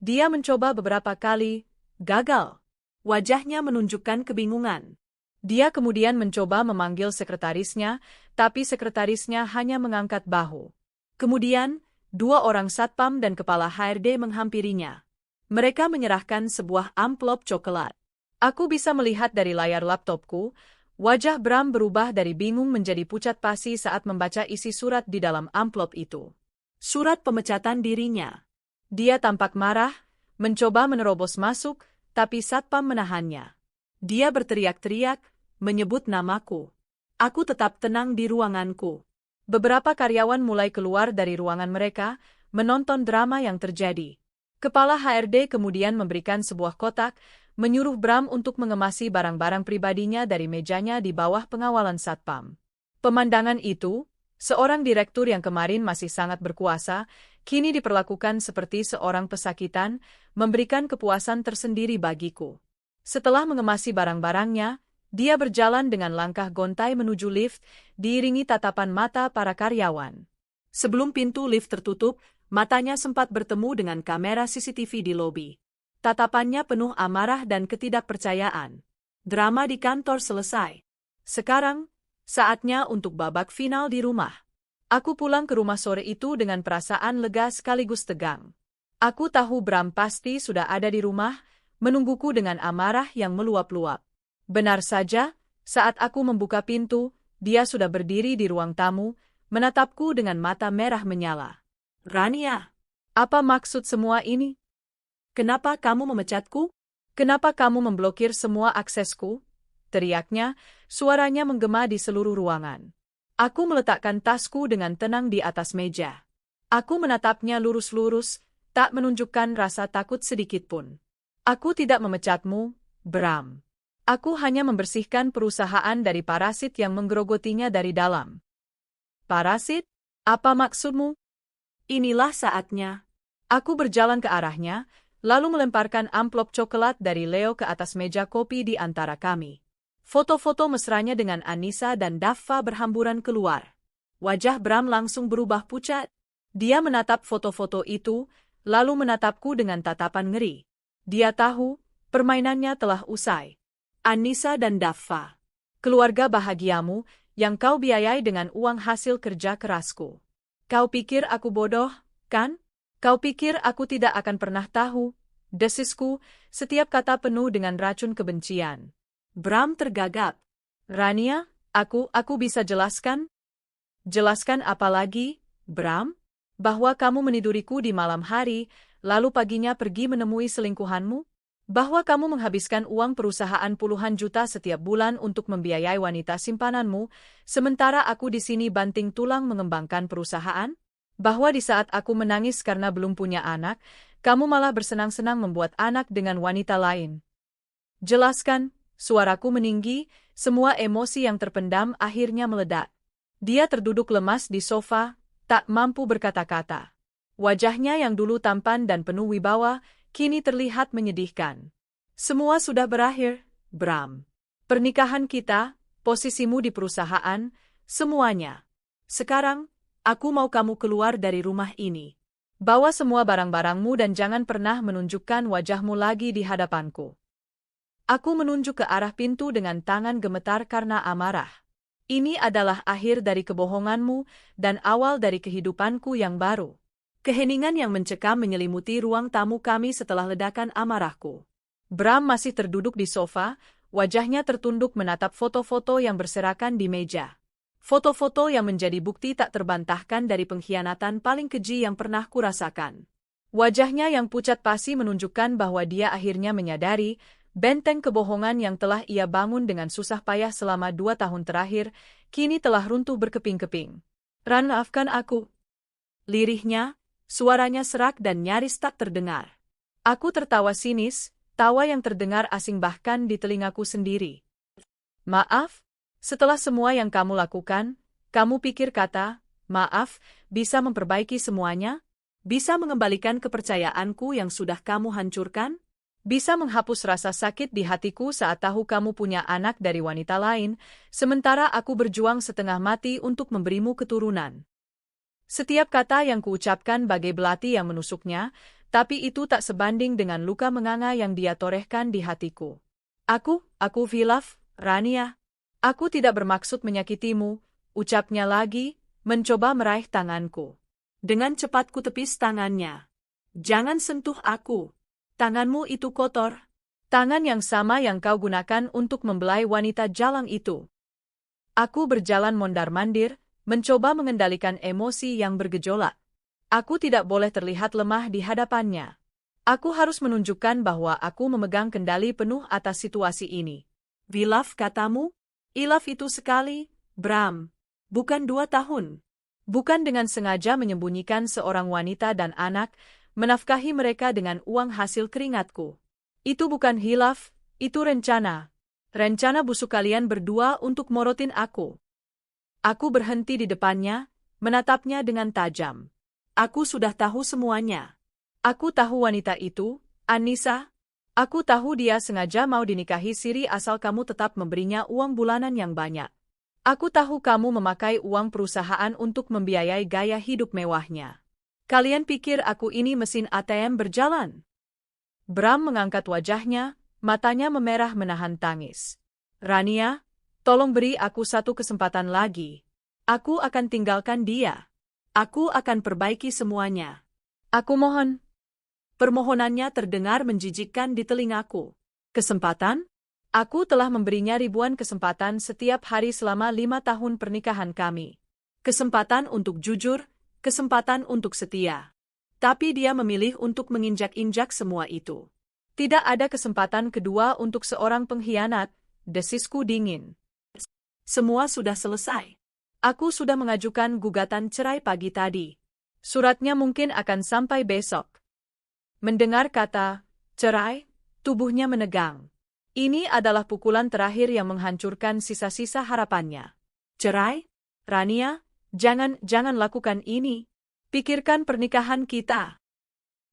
Dia mencoba beberapa kali, gagal. Wajahnya menunjukkan kebingungan. Dia kemudian mencoba memanggil sekretarisnya, tapi sekretarisnya hanya mengangkat bahu. Kemudian, 2 orang satpam dan kepala HRD menghampirinya. Mereka menyerahkan sebuah amplop coklat. Aku bisa melihat dari layar laptopku, wajah Bram berubah dari bingung menjadi pucat pasi saat membaca isi surat di dalam amplop itu. Surat pemecatan dirinya. Dia tampak marah, mencoba menerobos masuk, tapi satpam menahannya. Dia berteriak-teriak, menyebut namaku. Aku tetap tenang di ruanganku. Beberapa karyawan mulai keluar dari ruangan mereka, menonton drama yang terjadi. Kepala HRD kemudian memberikan sebuah kotak, menyuruh Bram untuk mengemasi barang-barang pribadinya dari mejanya di bawah pengawalan satpam. Pemandangan itu, seorang direktur yang kemarin masih sangat berkuasa, kini diperlakukan seperti seorang pesakitan, memberikan kepuasan tersendiri bagiku. Setelah mengemasi barang-barangnya, Dia berjalan dengan langkah gontai menuju lift, diiringi tatapan mata para karyawan. Sebelum pintu lift tertutup, matanya sempat bertemu dengan kamera CCTV di lobi. Tatapannya penuh amarah dan ketidakpercayaan. Drama di kantor selesai. Sekarang, saatnya untuk babak final di rumah. Aku pulang ke rumah sore itu dengan perasaan lega sekaligus tegang. Aku tahu Bram pasti sudah ada di rumah, menungguku dengan amarah yang meluap-luap. Benar saja, saat aku membuka pintu, dia sudah berdiri di ruang tamu, menatapku dengan mata merah menyala. Rania, Apa maksud semua ini? kenapa kamu memecatku? Kenapa kamu memblokir semua aksesku? Teriaknya, suaranya menggema di seluruh ruangan. Aku meletakkan tasku dengan tenang di atas meja. Aku menatapnya lurus-lurus, tak menunjukkan rasa takut sedikitpun. Aku tidak memecatmu, Bram. Aku hanya membersihkan perusahaan dari parasit yang menggerogotinya dari dalam. Parasit? Apa maksudmu? Inilah saatnya. Aku berjalan ke arahnya, lalu melemparkan amplop coklat dari Leo ke atas meja kopi di antara kami. Foto-foto mesranya dengan Anissa dan Daffa berhamburan keluar. Wajah Bram langsung berubah pucat. Dia menatap foto-foto itu, lalu menatapku dengan tatapan ngeri. Dia tahu, permainannya telah usai. Anissa dan Daffa. Keluarga bahagiamu, yang kau biayai dengan uang hasil kerja kerasku. Kau pikir aku bodoh, kan? Kau pikir aku tidak akan pernah tahu, desisku, setiap kata penuh dengan racun kebencian. Bram tergagap. Rania, aku bisa jelaskan? Jelaskan apa lagi, Bram? Bahwa kamu meniduriku di malam hari, lalu paginya pergi menemui selingkuhanmu? Bahwa kamu menghabiskan uang perusahaan puluhan juta setiap bulan untuk membiayai wanita simpananmu, sementara aku di sini banting tulang mengembangkan perusahaan? Bahwa di saat aku menangis karena belum punya anak, kamu malah bersenang-senang membuat anak dengan wanita lain. Jelaskan, suaraku meninggi, semua emosi yang terpendam akhirnya meledak. Dia terduduk lemas di sofa, tak mampu berkata-kata. Wajahnya yang dulu tampan dan penuh wibawa, kini terlihat menyedihkan. Semua sudah berakhir, Bram. Pernikahan kita, posisimu di perusahaan, semuanya. Sekarang, aku mau kamu keluar dari rumah ini. Bawa semua barang-barangmu dan jangan pernah menunjukkan wajahmu lagi di hadapanku. Aku menunjuk ke arah pintu dengan tangan gemetar karena amarah. Ini adalah akhir dari kebohonganmu dan awal dari kehidupanku yang baru. Keheningan yang mencekam menyelimuti ruang tamu kami setelah ledakan amarahku. Bram masih terduduk di sofa, wajahnya tertunduk menatap foto-foto yang berserakan di meja. Foto-foto yang menjadi bukti tak terbantahkan dari pengkhianatan paling keji yang pernah kurasakan. Wajahnya yang pucat pasi menunjukkan bahwa dia akhirnya menyadari benteng kebohongan yang telah ia bangun dengan susah payah selama 2 tahun terakhir, kini telah runtuh berkeping-keping. Ran, maafkan aku. Lirihnya, suaranya serak dan nyaris tak terdengar. Aku tertawa sinis, tawa yang terdengar asing bahkan di telingaku sendiri. Maaf? Setelah semua yang kamu lakukan, kamu pikir kata, maaf, bisa memperbaiki semuanya? Bisa mengembalikan kepercayaanku yang sudah kamu hancurkan? Bisa menghapus rasa sakit di hatiku saat tahu kamu punya anak dari wanita lain, sementara aku berjuang setengah mati untuk memberimu keturunan. Setiap kata yang kuucapkan bagai belati yang menusuknya, tapi itu tak sebanding dengan luka menganga yang dia torehkan di hatiku. Aku hilaf, Rania. Aku tidak bermaksud menyakitimu, ucapnya lagi, mencoba meraih tanganku. Dengan cepat ku tepis tangannya. Jangan sentuh aku. Tanganmu itu kotor. Tangan yang sama yang kau gunakan untuk membelai wanita jalang itu. Aku berjalan mondar-mandir, mencoba mengendalikan emosi yang bergejolak. Aku tidak boleh terlihat lemah di hadapannya. Aku harus menunjukkan bahwa aku memegang kendali penuh atas situasi ini. Hilaf katamu? Hilaf itu sekali, Bram. Bukan 2 tahun. Bukan dengan sengaja menyembunyikan seorang wanita dan anak, menafkahi mereka dengan uang hasil keringatku. Itu bukan hilaf, itu rencana. Rencana busuk kalian berdua untuk morotin aku. Aku berhenti di depannya, menatapnya dengan tajam. Aku sudah tahu semuanya. Aku tahu wanita itu, Anissa. Aku tahu dia sengaja mau dinikahi Siri asal kamu tetap memberinya uang bulanan yang banyak. Aku tahu kamu memakai uang perusahaan untuk membiayai gaya hidup mewahnya. Kalian pikir aku ini mesin ATM berjalan? Bram mengangkat wajahnya, matanya memerah menahan tangis. Rania, tolong beri aku satu kesempatan lagi. Aku akan tinggalkan dia. Aku akan perbaiki semuanya. Aku mohon. Permohonannya terdengar menjijikkan di telingaku. Kesempatan? Aku telah memberinya ribuan kesempatan setiap hari selama 5 tahun pernikahan kami. Kesempatan untuk jujur, kesempatan untuk setia. Tapi dia memilih untuk menginjak-injak semua itu. Tidak ada kesempatan kedua untuk seorang pengkhianat, desisku dingin. Semua sudah selesai. Aku sudah mengajukan gugatan cerai pagi tadi. Suratnya mungkin akan sampai besok. Mendengar kata cerai, tubuhnya menegang. Ini adalah pukulan terakhir yang menghancurkan sisa-sisa harapannya. Cerai? Rania, jangan lakukan ini. Pikirkan pernikahan kita.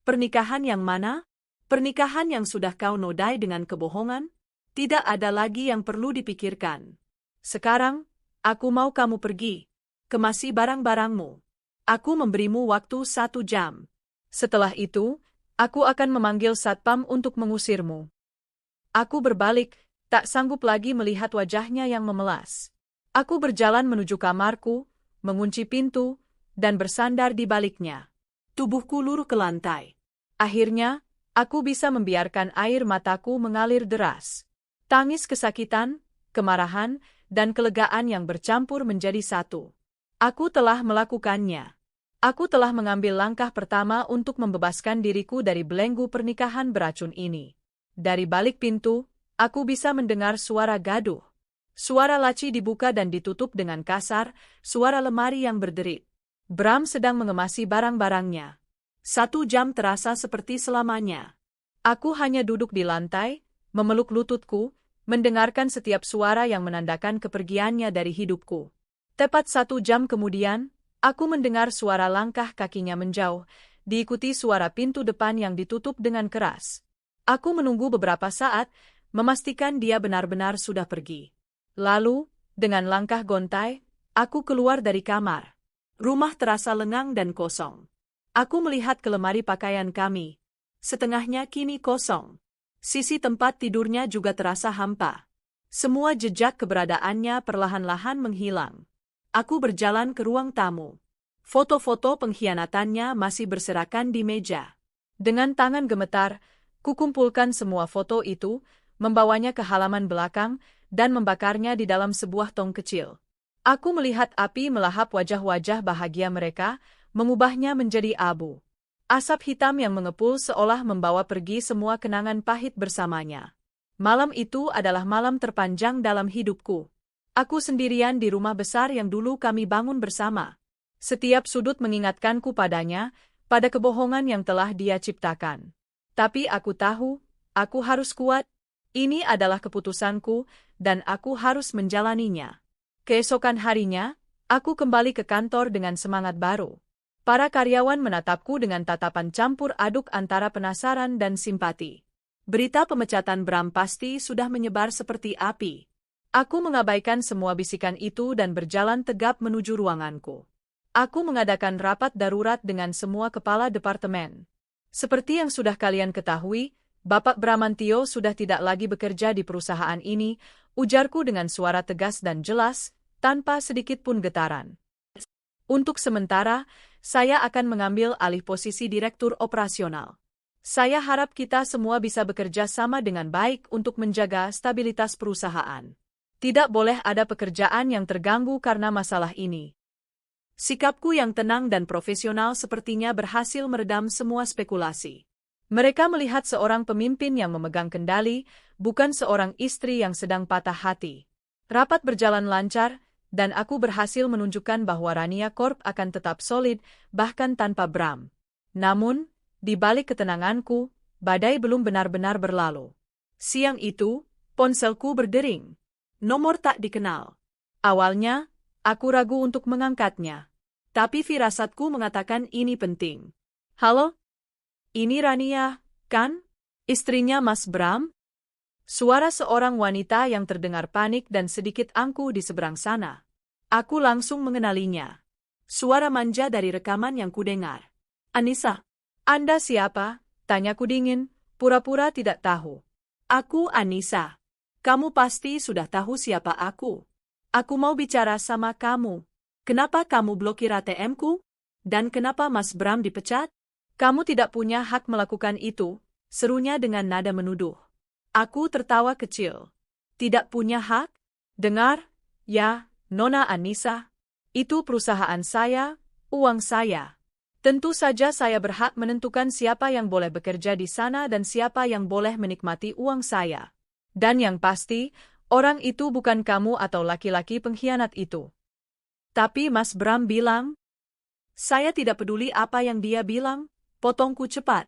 Pernikahan yang mana? Pernikahan yang sudah kau nodai dengan kebohongan? Tidak ada lagi yang perlu dipikirkan. Sekarang, aku mau kamu pergi. Kemasi barang-barangmu. Aku memberimu waktu 1 jam. Setelah itu, aku akan memanggil satpam untuk mengusirmu. Aku berbalik, tak sanggup lagi melihat wajahnya yang memelas. Aku berjalan menuju kamarku, mengunci pintu, dan bersandar di baliknya. Tubuhku luruh ke lantai. Akhirnya, aku bisa membiarkan air mataku mengalir deras. Tangis kesakitan, kemarahan, dan kelegaan yang bercampur menjadi satu. Aku telah melakukannya. Aku telah mengambil langkah pertama untuk membebaskan diriku dari belenggu pernikahan beracun ini. Dari balik pintu, aku bisa mendengar suara gaduh. Suara laci dibuka dan ditutup dengan kasar, suara lemari yang berderit. Bram sedang mengemasi barang-barangnya. 1 jam terasa seperti selamanya. Aku hanya duduk di lantai, memeluk lututku, mendengarkan setiap suara yang menandakan kepergiannya dari hidupku. Tepat 1 jam kemudian, aku mendengar suara langkah kakinya menjauh, diikuti suara pintu depan yang ditutup dengan keras. Aku menunggu beberapa saat, memastikan dia benar-benar sudah pergi. Lalu, dengan langkah gontai, aku keluar dari kamar. Rumah terasa lengang dan kosong. Aku melihat ke lemari pakaian kami. Setengahnya kini kosong. Sisi tempat tidurnya juga terasa hampa. Semua jejak keberadaannya perlahan-lahan menghilang. Aku berjalan ke ruang tamu. Foto-foto pengkhianatannya masih berserakan di meja. Dengan tangan gemetar, kukumpulkan semua foto itu, membawanya ke halaman belakang, dan membakarnya di dalam sebuah tong kecil. Aku melihat api melahap wajah-wajah bahagia mereka, mengubahnya menjadi abu. Asap hitam yang mengepul seolah membawa pergi semua kenangan pahit bersamanya. Malam itu adalah malam terpanjang dalam hidupku. Aku sendirian di rumah besar yang dulu kami bangun bersama. Setiap sudut mengingatkanku padanya, pada kebohongan yang telah dia ciptakan. Tapi aku tahu, aku harus kuat. Ini adalah keputusanku, dan aku harus menjalaninya. Keesokan harinya, aku kembali ke kantor dengan semangat baru. Para karyawan menatapku dengan tatapan campur aduk antara penasaran dan simpati. Berita pemecatan Bram pasti sudah menyebar seperti api. Aku mengabaikan semua bisikan itu dan berjalan tegap menuju ruanganku. Aku mengadakan rapat darurat dengan semua kepala departemen. Seperti yang sudah kalian ketahui, Bapak Bramantio sudah tidak lagi bekerja di perusahaan ini, ujarku dengan suara tegas dan jelas, tanpa sedikit pun getaran. Untuk sementara, saya akan mengambil alih posisi direktur operasional. Saya harap kita semua bisa bekerja sama dengan baik untuk menjaga stabilitas perusahaan. Tidak boleh ada pekerjaan yang terganggu karena masalah ini. Sikapku yang tenang dan profesional sepertinya berhasil meredam semua spekulasi. Mereka melihat seorang pemimpin yang memegang kendali, bukan seorang istri yang sedang patah hati. Rapat berjalan lancar, dan aku berhasil menunjukkan bahwa Rania Corp akan tetap solid, bahkan tanpa Bram. Namun, di balik ketenanganku, badai belum benar-benar berlalu. Siang itu, ponselku berdering. Nomor tak dikenal. Awalnya, aku ragu untuk mengangkatnya. Tapi firasatku mengatakan ini penting. Halo? Ini Rania, kan? Istrinya Mas Bram? Suara seorang wanita yang terdengar panik dan sedikit angkuh di seberang sana. Aku langsung mengenalinya. Suara manja dari rekaman yang kudengar. Anissa. Anda siapa? Tanyaku dingin, pura-pura tidak tahu. Aku Anissa. Kamu pasti sudah tahu siapa aku. Aku mau bicara sama kamu. Kenapa kamu blokir ATM-ku? Dan kenapa Mas Bram dipecat? Kamu tidak punya hak melakukan itu, serunya dengan nada menuduh. Aku tertawa kecil. Tidak punya hak? Dengar, ya, Nona Anissa. Itu perusahaan saya, uang saya. Tentu saja saya berhak menentukan siapa yang boleh bekerja di sana dan siapa yang boleh menikmati uang saya. Dan yang pasti, orang itu bukan kamu atau laki-laki pengkhianat itu. Tapi Mas Bram bilang, saya tidak peduli apa yang dia bilang, potongku cepat.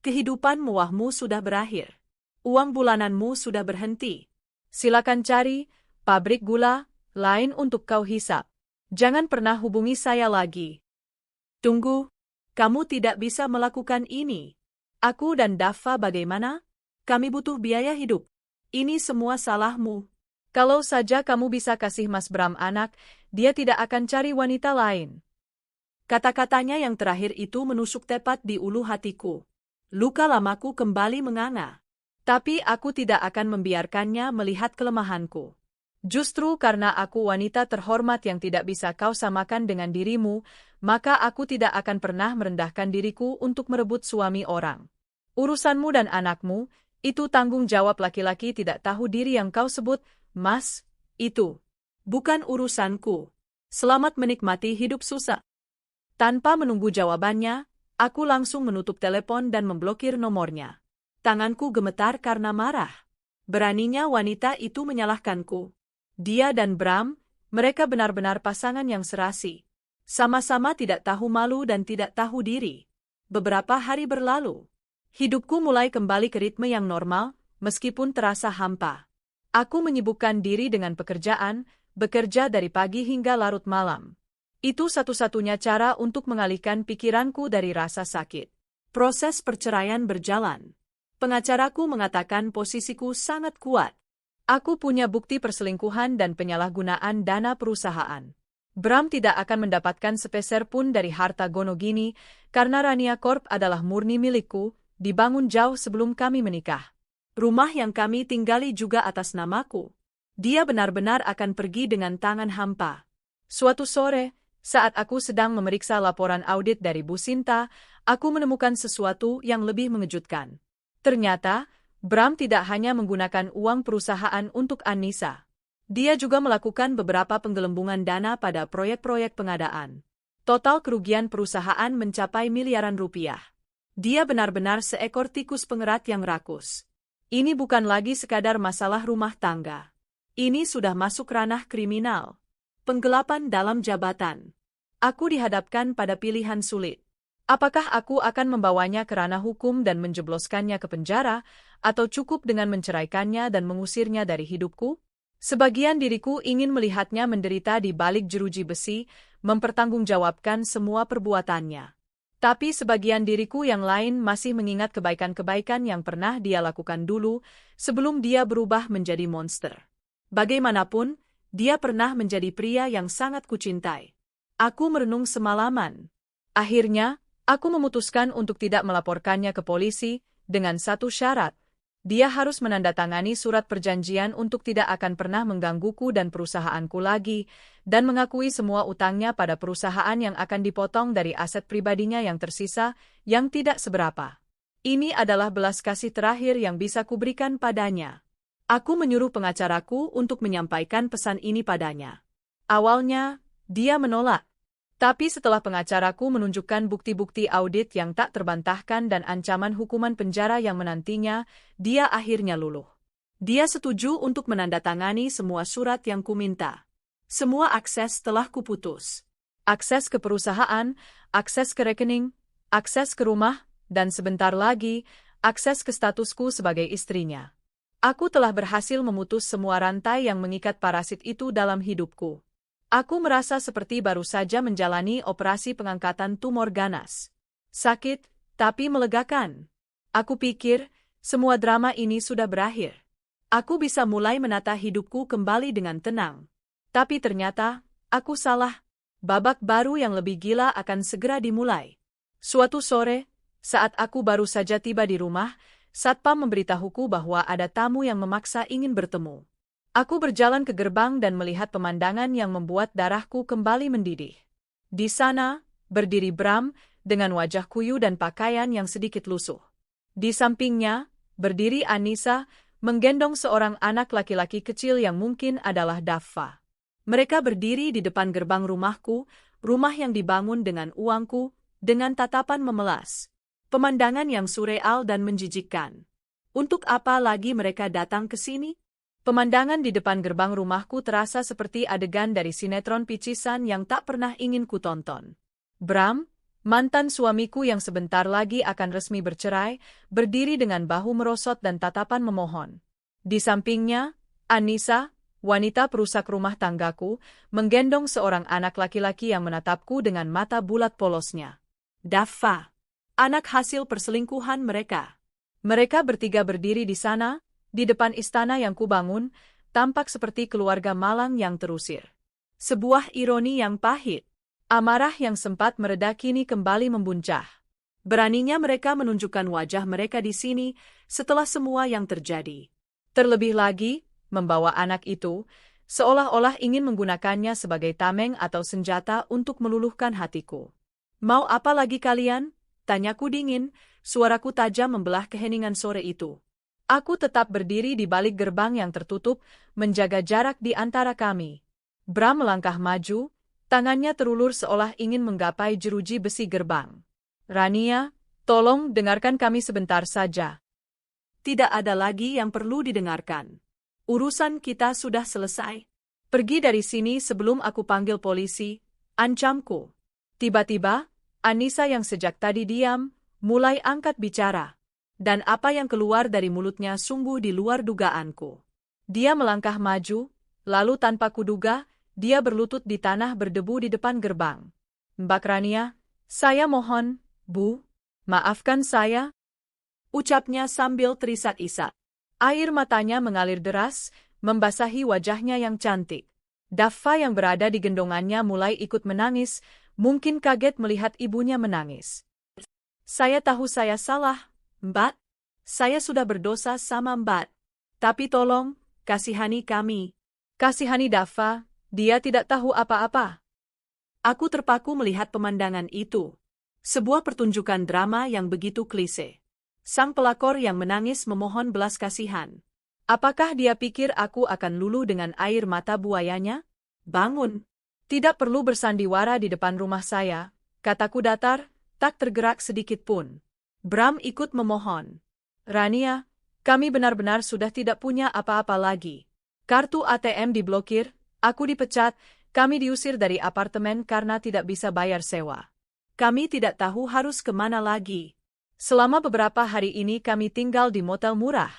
Kehidupan mewahmu sudah berakhir. Uang bulananmu sudah berhenti. Silakan cari pabrik gula lain untuk kau hisap. Jangan pernah hubungi saya lagi. Tunggu, kamu tidak bisa melakukan ini. Aku dan Dava bagaimana? Kami butuh biaya hidup. Ini semua salahmu. Kalau saja kamu bisa kasih Mas Bram anak, dia tidak akan cari wanita lain. Kata-katanya yang terakhir itu menusuk tepat di ulu hatiku. Luka lamaku kembali menganga. Tapi aku tidak akan membiarkannya melihat kelemahanku. Justru karena aku wanita terhormat yang tidak bisa kau samakan dengan dirimu, maka aku tidak akan pernah merendahkan diriku untuk merebut suami orang. Urusanmu dan anakmu, itu tanggung jawab laki-laki tidak tahu diri yang kau sebut, Mas, itu. Bukan urusanku. Selamat menikmati hidup susah. Tanpa menunggu jawabannya, aku langsung menutup telepon dan memblokir nomornya. Tanganku gemetar karena marah. Beraninya wanita itu menyalahkanku. Dia dan Bram, mereka benar-benar pasangan yang serasi. Sama-sama tidak tahu malu dan tidak tahu diri. Beberapa hari berlalu. Hidupku mulai kembali ke ritme yang normal, meskipun terasa hampa. Aku menyibukkan diri dengan pekerjaan, bekerja dari pagi hingga larut malam. Itu satu-satunya cara untuk mengalihkan pikiranku dari rasa sakit. Proses perceraian berjalan. Pengacaraku mengatakan posisiku sangat kuat. Aku punya bukti perselingkuhan dan penyalahgunaan dana perusahaan. Bram tidak akan mendapatkan sepeser pun dari harta Gonogini karena Rania Corp adalah murni milikku, dibangun jauh sebelum kami menikah. Rumah yang kami tinggali juga atas namaku. Dia benar-benar akan pergi dengan tangan hampa. Suatu sore, saat aku sedang memeriksa laporan audit dari Bu Sinta, aku menemukan sesuatu yang lebih mengejutkan. Ternyata, Bram tidak hanya menggunakan uang perusahaan untuk Anissa. Dia juga melakukan beberapa penggelembungan dana pada proyek-proyek pengadaan. Total kerugian perusahaan mencapai miliaran rupiah. Dia benar-benar seekor tikus pengerat yang rakus. Ini bukan lagi sekadar masalah rumah tangga. Ini sudah masuk ranah kriminal. Penggelapan dalam jabatan. Aku dihadapkan pada pilihan sulit. Apakah aku akan membawanya ke ranah hukum dan menjebloskannya ke penjara, atau cukup dengan menceraikannya dan mengusirnya dari hidupku? Sebagian diriku ingin melihatnya menderita di balik jeruji besi, mempertanggungjawabkan semua perbuatannya. Tapi sebagian diriku yang lain masih mengingat kebaikan-kebaikan yang pernah dia lakukan dulu, sebelum dia berubah menjadi monster. Bagaimanapun, dia pernah menjadi pria yang sangat kucintai. Aku merenung semalaman. Akhirnya, aku memutuskan untuk tidak melaporkannya ke polisi, dengan satu syarat. Dia harus menandatangani surat perjanjian untuk tidak akan pernah menggangguku dan perusahaanku lagi, dan mengakui semua utangnya pada perusahaan yang akan dipotong dari aset pribadinya yang tersisa, yang tidak seberapa. Ini adalah belas kasih terakhir yang bisa kuberikan padanya. Aku menyuruh pengacaraku untuk menyampaikan pesan ini padanya. Awalnya, dia menolak. Tapi setelah pengacaraku menunjukkan bukti-bukti audit yang tak terbantahkan dan ancaman hukuman penjara yang menantinya, dia akhirnya luluh. Dia setuju untuk menandatangani semua surat yang kuminta. Semua akses telah kuputus. Akses ke perusahaan, akses ke rekening, akses ke rumah, dan sebentar lagi, akses ke statusku sebagai istrinya. Aku telah berhasil memutus semua rantai yang mengikat parasit itu dalam hidupku. Aku merasa seperti baru saja menjalani operasi pengangkatan tumor ganas. Sakit, tapi melegakan. Aku pikir, Semua drama ini sudah berakhir. Aku bisa mulai menata hidupku kembali dengan tenang. Tapi ternyata, aku salah. Babak baru yang lebih gila akan segera dimulai. Suatu sore, saat aku baru saja tiba di rumah, Satpam memberitahuku bahwa ada tamu yang memaksa ingin bertemu. Aku berjalan ke gerbang dan melihat pemandangan yang membuat darahku kembali mendidih. Di sana, berdiri Bram, dengan wajah kuyu dan pakaian yang sedikit lusuh. Di sampingnya, berdiri Anissa, menggendong seorang anak laki-laki kecil yang mungkin adalah Daffa. Mereka berdiri di depan gerbang rumahku, rumah yang dibangun dengan uangku, dengan tatapan memelas. Pemandangan yang surreal dan menjijikkan. Untuk apa lagi mereka datang ke sini? Pemandangan di depan gerbang rumahku terasa seperti adegan dari sinetron picisan yang tak pernah ingin kutonton. Bram, mantan suamiku yang sebentar lagi akan resmi bercerai, berdiri dengan bahu merosot dan tatapan memohon. Di sampingnya, Anissa, wanita perusak rumah tanggaku, menggendong seorang anak laki-laki yang menatapku dengan mata bulat polosnya. Daffa, anak hasil perselingkuhan mereka. Mereka bertiga berdiri di sana, di depan istana yang kubangun, tampak seperti keluarga malang yang terusir. Sebuah ironi yang pahit. Amarah yang sempat mereda kini kembali membuncah. Beraninya mereka menunjukkan wajah mereka di sini setelah semua yang terjadi. Terlebih lagi, membawa anak itu, seolah-olah ingin menggunakannya sebagai tameng atau senjata untuk meluluhkan hatiku. Mau apa lagi kalian? Tanyaku dingin, suaraku tajam membelah keheningan sore itu. Aku tetap berdiri di balik gerbang yang tertutup, menjaga jarak di antara kami. Bram melangkah maju, tangannya terulur seolah ingin menggapai jeruji besi gerbang. Rania, tolong dengarkan kami sebentar saja. Tidak ada lagi yang perlu didengarkan. Urusan kita sudah selesai. Pergi dari sini sebelum aku panggil polisi, ancamku. Tiba-tiba, Anissa yang sejak tadi diam, mulai angkat bicara. Dan apa yang keluar dari mulutnya sungguh di luar dugaanku. Dia melangkah maju, lalu tanpa kuduga, dia berlutut di tanah berdebu di depan gerbang. Mbak Rania, saya mohon, Bu, maafkan saya. Ucapnya sambil terisak-isak. Air matanya mengalir deras, membasahi wajahnya yang cantik. Daffa yang berada di gendongannya mulai ikut menangis, mungkin kaget melihat ibunya menangis. Saya tahu saya salah, Mbak. Saya sudah berdosa sama Mbak. Tapi tolong, kasihani kami. Kasihani Daffa. Dia tidak tahu apa-apa. Aku terpaku melihat pemandangan itu. Sebuah pertunjukan drama yang begitu klise. Sang pelakor yang menangis memohon belas kasihan. Apakah dia pikir aku akan luluh dengan air mata buayanya? Bangun. Tidak perlu bersandiwara di depan rumah saya, kataku datar, tak tergerak sedikit pun. Bram ikut memohon. Rania, kami benar-benar sudah tidak punya apa-apa lagi. Kartu ATM diblokir. Aku dipecat, kami diusir dari apartemen karena tidak bisa bayar sewa. Kami tidak tahu harus kemana lagi. Selama beberapa hari ini kami tinggal di motel murah.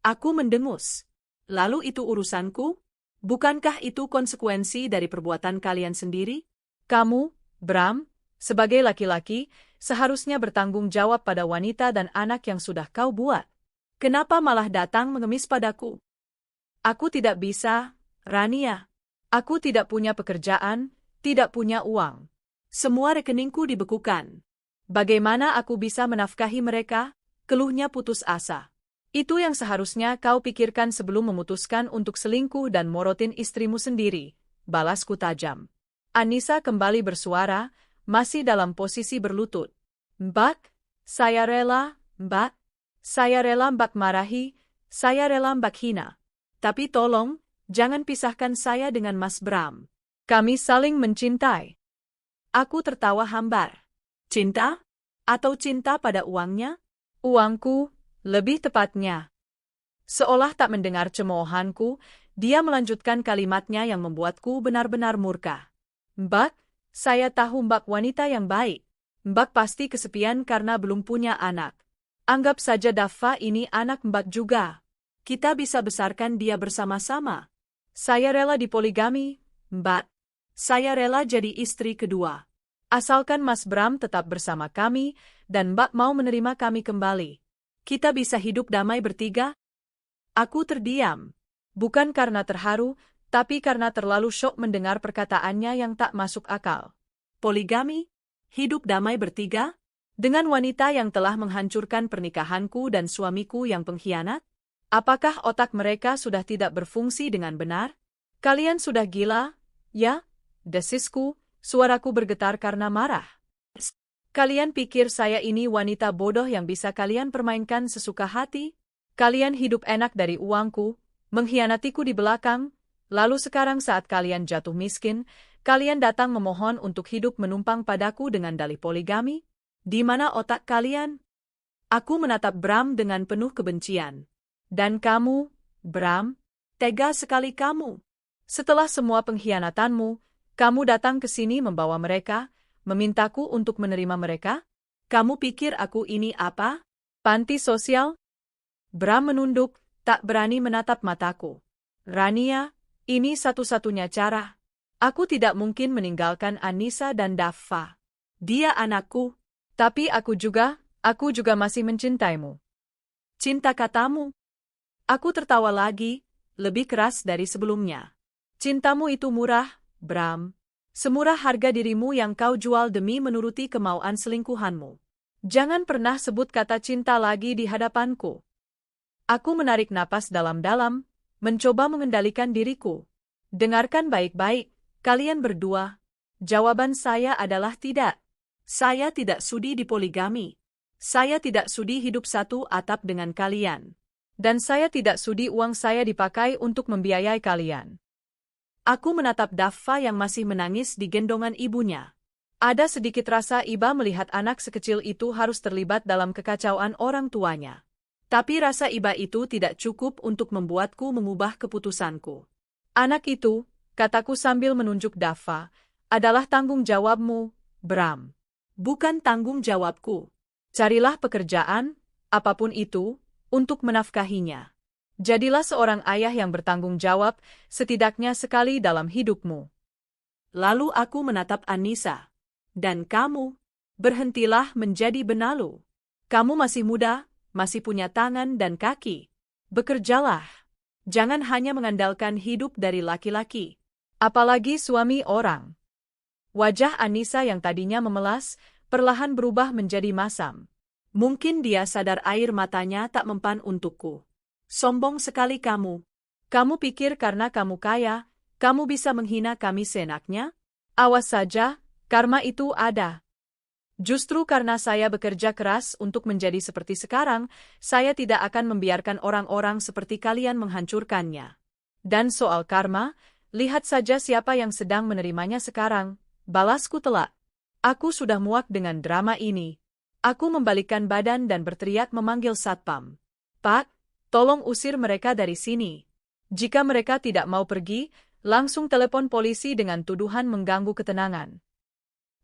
Aku mendengus. Lalu itu urusanku? Bukankah itu konsekuensi dari perbuatan kalian sendiri? Kamu, Bram, sebagai laki-laki, seharusnya bertanggung jawab pada wanita dan anak yang sudah kau buat. Kenapa malah datang mengemis padaku? Aku tidak bisa, Rania. Aku tidak punya pekerjaan, tidak punya uang. Semua rekeningku dibekukan. Bagaimana aku bisa menafkahi mereka? Keluhnya putus asa. Itu yang seharusnya kau pikirkan sebelum memutuskan untuk selingkuh dan morotin istrimu sendiri, balasku tajam. Anissa kembali bersuara, masih dalam posisi berlutut. Mbak, saya rela, Mbak. Saya rela Mbak marahi, saya rela Mbak hina. Tapi tolong, jangan pisahkan saya dengan Mas Bram. Kami saling mencintai. Aku tertawa hambar. Cinta? Atau cinta pada uangnya? Uangku, lebih tepatnya. Seolah tak mendengar cemoohanku, dia melanjutkan kalimatnya yang membuatku benar-benar murka. Mbak, saya tahu Mbak wanita yang baik. Mbak pasti kesepian karena belum punya anak. Anggap saja Daffa ini anak Mbak juga. Kita bisa besarkan dia bersama-sama. Saya rela dipoligami, Mbak. Saya rela jadi istri kedua. Asalkan Mas Bram tetap bersama kami, dan Mbak mau menerima kami kembali. Kita bisa hidup damai bertiga? Aku terdiam. Bukan karena terharu, tapi karena terlalu syok mendengar perkataannya yang tak masuk akal. Poligami? Hidup damai bertiga? Dengan wanita yang telah menghancurkan pernikahanku dan suamiku yang pengkhianat? Apakah otak mereka sudah tidak berfungsi dengan benar? Kalian sudah gila, ya? Desisku, suaraku bergetar karena marah. Kalian pikir saya ini wanita bodoh yang bisa kalian permainkan sesuka hati? Kalian hidup enak dari uangku, mengkhianatiku di belakang, lalu sekarang saat kalian jatuh miskin, kalian datang memohon untuk hidup menumpang padaku dengan dalih poligami? Di mana otak kalian? Aku menatap Bram dengan penuh kebencian. Dan kamu, Bram, tega sekali kamu. Setelah semua pengkhianatanmu, kamu datang ke sini membawa mereka, memintaku untuk menerima mereka? Kamu pikir aku ini apa? Panti sosial? Bram menunduk, tak berani menatap mataku. Rania, ini satu-satunya cara. Aku tidak mungkin meninggalkan Anissa dan Daffa. Dia anakku. Tapi aku juga masih mencintaimu. Cinta katamu? Aku tertawa lagi, lebih keras dari sebelumnya. Cintamu itu murah, Bram. Semurah harga dirimu yang kau jual demi menuruti kemauan selingkuhanmu. Jangan pernah sebut kata cinta lagi di hadapanku. Aku menarik napas dalam-dalam, mencoba mengendalikan diriku. Dengarkan baik-baik, kalian berdua. Jawaban saya adalah tidak. Saya tidak sudi dipoligami. Saya tidak sudi hidup satu atap dengan kalian. Dan saya tidak sudi uang saya dipakai untuk membiayai kalian. Aku menatap Daffa yang masih menangis di gendongan ibunya. Ada sedikit rasa iba melihat anak sekecil itu harus terlibat dalam kekacauan orang tuanya. Tapi rasa iba itu tidak cukup untuk membuatku mengubah keputusanku. Anak itu, kataku sambil menunjuk Daffa, adalah tanggung jawabmu, Bram. Bukan tanggung jawabku. Carilah pekerjaan, apapun itu, untuk menafkahinya. Jadilah seorang ayah yang bertanggung jawab, setidaknya sekali dalam hidupmu. Lalu aku menatap Anissa. Dan kamu, berhentilah menjadi benalu. Kamu masih muda, masih punya tangan dan kaki. Bekerjalah. Jangan hanya mengandalkan hidup dari laki-laki. Apalagi suami orang. Wajah Anissa yang tadinya memelas, perlahan berubah menjadi masam. Mungkin dia sadar air matanya tak mempan untukku. Sombong sekali kamu. Kamu pikir karena kamu kaya, kamu bisa menghina kami seenaknya? Awas saja, karma itu ada. Justru karena saya bekerja keras untuk menjadi seperti sekarang, saya tidak akan membiarkan orang-orang seperti kalian menghancurkannya. Dan soal karma, lihat saja siapa yang sedang menerimanya sekarang. Balasku telak. Aku sudah muak dengan drama ini. Aku membalikkan badan dan berteriak memanggil Satpam. Pak, tolong usir mereka dari sini. Jika mereka tidak mau pergi, langsung telepon polisi dengan tuduhan mengganggu ketenangan.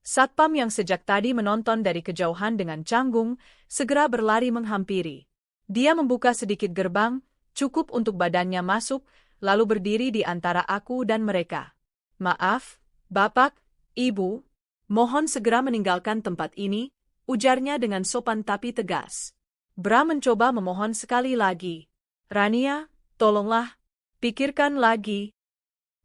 Satpam yang sejak tadi menonton dari kejauhan dengan canggung, segera berlari menghampiri. Dia membuka sedikit gerbang, cukup untuk badannya masuk, lalu berdiri di antara aku dan mereka. Maaf, Bapak, Ibu, mohon segera meninggalkan tempat ini, ujarnya dengan sopan tapi tegas. Bram mencoba memohon sekali lagi. Rania, tolonglah, pikirkan lagi.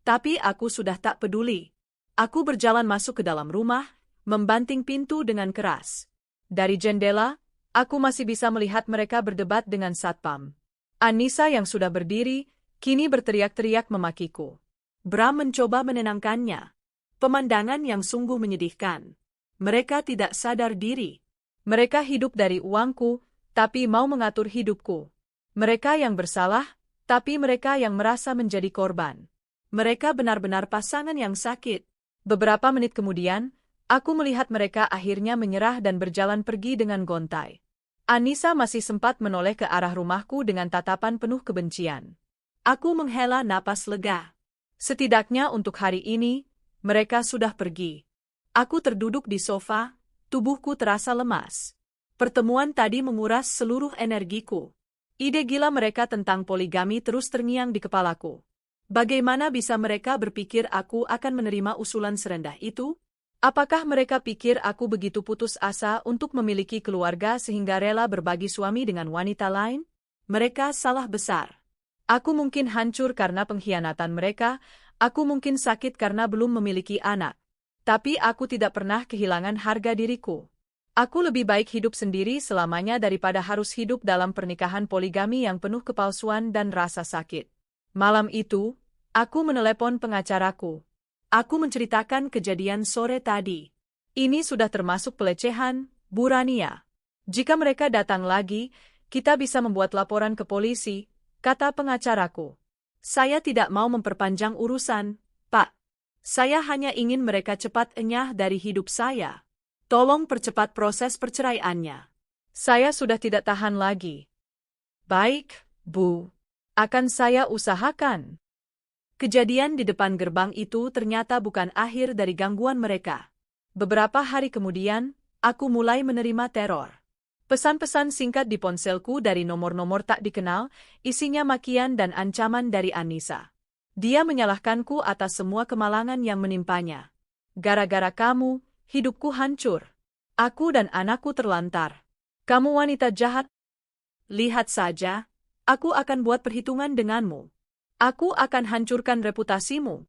Tapi aku sudah tak peduli. Aku berjalan masuk ke dalam rumah, membanting pintu dengan keras. Dari jendela, aku masih bisa melihat mereka berdebat dengan Satpam. Anissa yang sudah berdiri, kini berteriak-teriak memakiku. Bram mencoba menenangkannya. Pemandangan yang sungguh menyedihkan. Mereka tidak sadar diri. Mereka hidup dari uangku, tapi mau mengatur hidupku. Mereka yang bersalah, tapi mereka yang merasa menjadi korban. Mereka benar-benar pasangan yang sakit. Beberapa menit kemudian, aku melihat mereka akhirnya menyerah dan berjalan pergi dengan gontai. Anissa masih sempat menoleh ke arah rumahku dengan tatapan penuh kebencian. Aku menghela napas lega. Setidaknya untuk hari ini, mereka sudah pergi. Aku terduduk di sofa, tubuhku terasa lemas. Pertemuan tadi menguras seluruh energiku. Ide gila mereka tentang poligami terus terngiang di kepalaku. Bagaimana bisa mereka berpikir aku akan menerima usulan serendah itu? Apakah mereka pikir aku begitu putus asa untuk memiliki keluarga sehingga rela berbagi suami dengan wanita lain? Mereka salah besar. Aku mungkin hancur karena pengkhianatan mereka, aku mungkin sakit karena belum memiliki anak. Tapi aku tidak pernah kehilangan harga diriku. Aku lebih baik hidup sendiri selamanya daripada harus hidup dalam pernikahan poligami yang penuh kepalsuan dan rasa sakit. Malam itu, aku menelepon pengacaraku. Aku menceritakan kejadian sore tadi. Ini sudah termasuk pelecehan, Bu Rania. Jika mereka datang lagi, kita bisa membuat laporan ke polisi, kata pengacaraku. Saya tidak mau memperpanjang urusan, Pak. Saya hanya ingin mereka cepat enyah dari hidup saya. Tolong percepat proses perceraiannya. Saya sudah tidak tahan lagi. Baik, Bu. Akan saya usahakan. Kejadian di depan gerbang itu ternyata bukan akhir dari gangguan mereka. Beberapa hari kemudian, aku mulai menerima teror. Pesan-pesan singkat di ponselku dari nomor-nomor tak dikenal, isinya makian dan ancaman dari Anissa. Dia menyalahkanku atas semua kemalangan yang menimpanya. Gara-gara kamu, hidupku hancur. Aku dan anakku terlantar. Kamu wanita jahat. Lihat saja, aku akan buat perhitungan denganmu. Aku akan hancurkan reputasimu.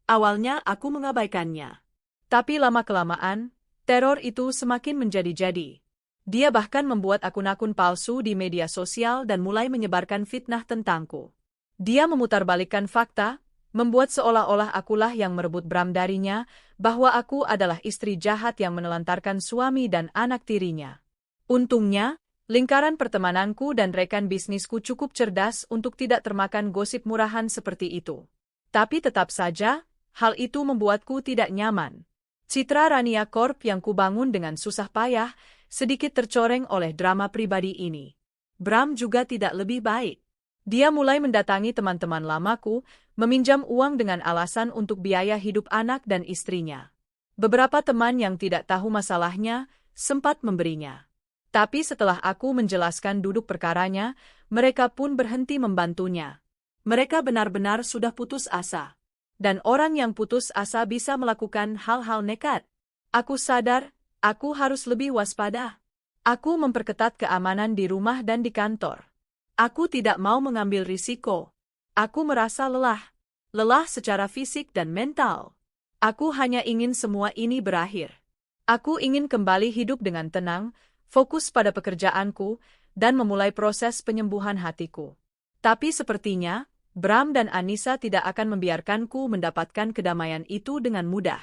Awalnya aku mengabaikannya. Tapi lama-kelamaan, teror itu semakin menjadi-jadi. Dia bahkan membuat akun-akun palsu di media sosial dan mulai menyebarkan fitnah tentangku. Dia memutarbalikkan fakta, membuat seolah-olah akulah yang merebut Bram darinya, bahwa aku adalah istri jahat yang menelantarkan suami dan anak tirinya. Untungnya, lingkaran pertemananku dan rekan bisnisku cukup cerdas untuk tidak termakan gosip murahan seperti itu. Tapi tetap saja, hal itu membuatku tidak nyaman. Citra Rania Corp yang kubangun dengan susah payah, sedikit tercoreng oleh drama pribadi ini. Bram juga tidak lebih baik. Dia mulai mendatangi teman-teman lamaku, meminjam uang dengan alasan untuk biaya hidup anak dan istrinya. Beberapa teman yang tidak tahu masalahnya, sempat memberinya. Tapi setelah aku menjelaskan duduk perkaranya, mereka pun berhenti membantunya. Mereka benar-benar sudah putus asa. Dan orang yang putus asa bisa melakukan hal-hal nekat. Aku sadar, aku harus lebih waspada. Aku memperketat keamanan di rumah dan di kantor. Aku tidak mau mengambil risiko. Aku merasa lelah. Lelah secara fisik dan mental. Aku hanya ingin semua ini berakhir. Aku ingin kembali hidup dengan tenang, fokus pada pekerjaanku, dan memulai proses penyembuhan hatiku. Tapi sepertinya, Bram dan Anissa tidak akan membiarkanku mendapatkan kedamaian itu dengan mudah.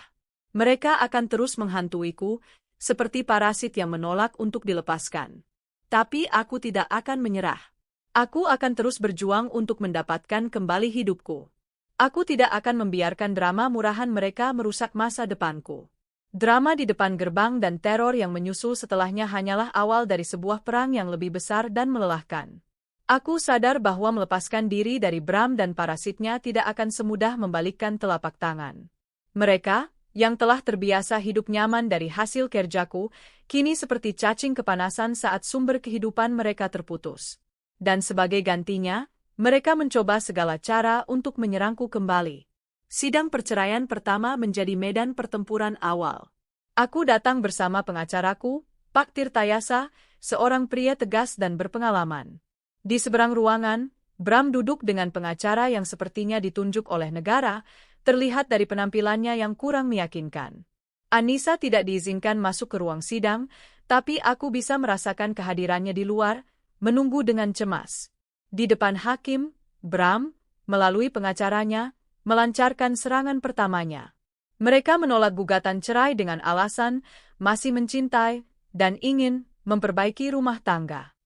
Mereka akan terus menghantuiku, seperti parasit yang menolak untuk dilepaskan. Tapi aku tidak akan menyerah. Aku akan terus berjuang untuk mendapatkan kembali hidupku. Aku tidak akan membiarkan drama murahan mereka merusak masa depanku. Drama di depan gerbang dan teror yang menyusul setelahnya hanyalah awal dari sebuah perang yang lebih besar dan melelahkan. Aku sadar bahwa melepaskan diri dari Bram dan parasitnya tidak akan semudah membalikkan telapak tangan. Mereka, yang telah terbiasa hidup nyaman dari hasil kerjaku, kini seperti cacing kepanasan saat sumber kehidupan mereka terputus. Dan sebagai gantinya, mereka mencoba segala cara untuk menyerangku kembali. Sidang perceraian pertama menjadi medan pertempuran awal. Aku datang bersama pengacaraku, Pak Tirtayasa, seorang pria tegas dan berpengalaman. Di seberang ruangan, Bram duduk dengan pengacara yang sepertinya ditunjuk oleh negara, terlihat dari penampilannya yang kurang meyakinkan. Anissa tidak diizinkan masuk ke ruang sidang, tapi aku bisa merasakan kehadirannya di luar, menunggu dengan cemas. Di depan hakim, Bram, melalui pengacaranya, melancarkan serangan pertamanya. Mereka menolak gugatan cerai dengan alasan masih mencintai dan ingin memperbaiki rumah tangga.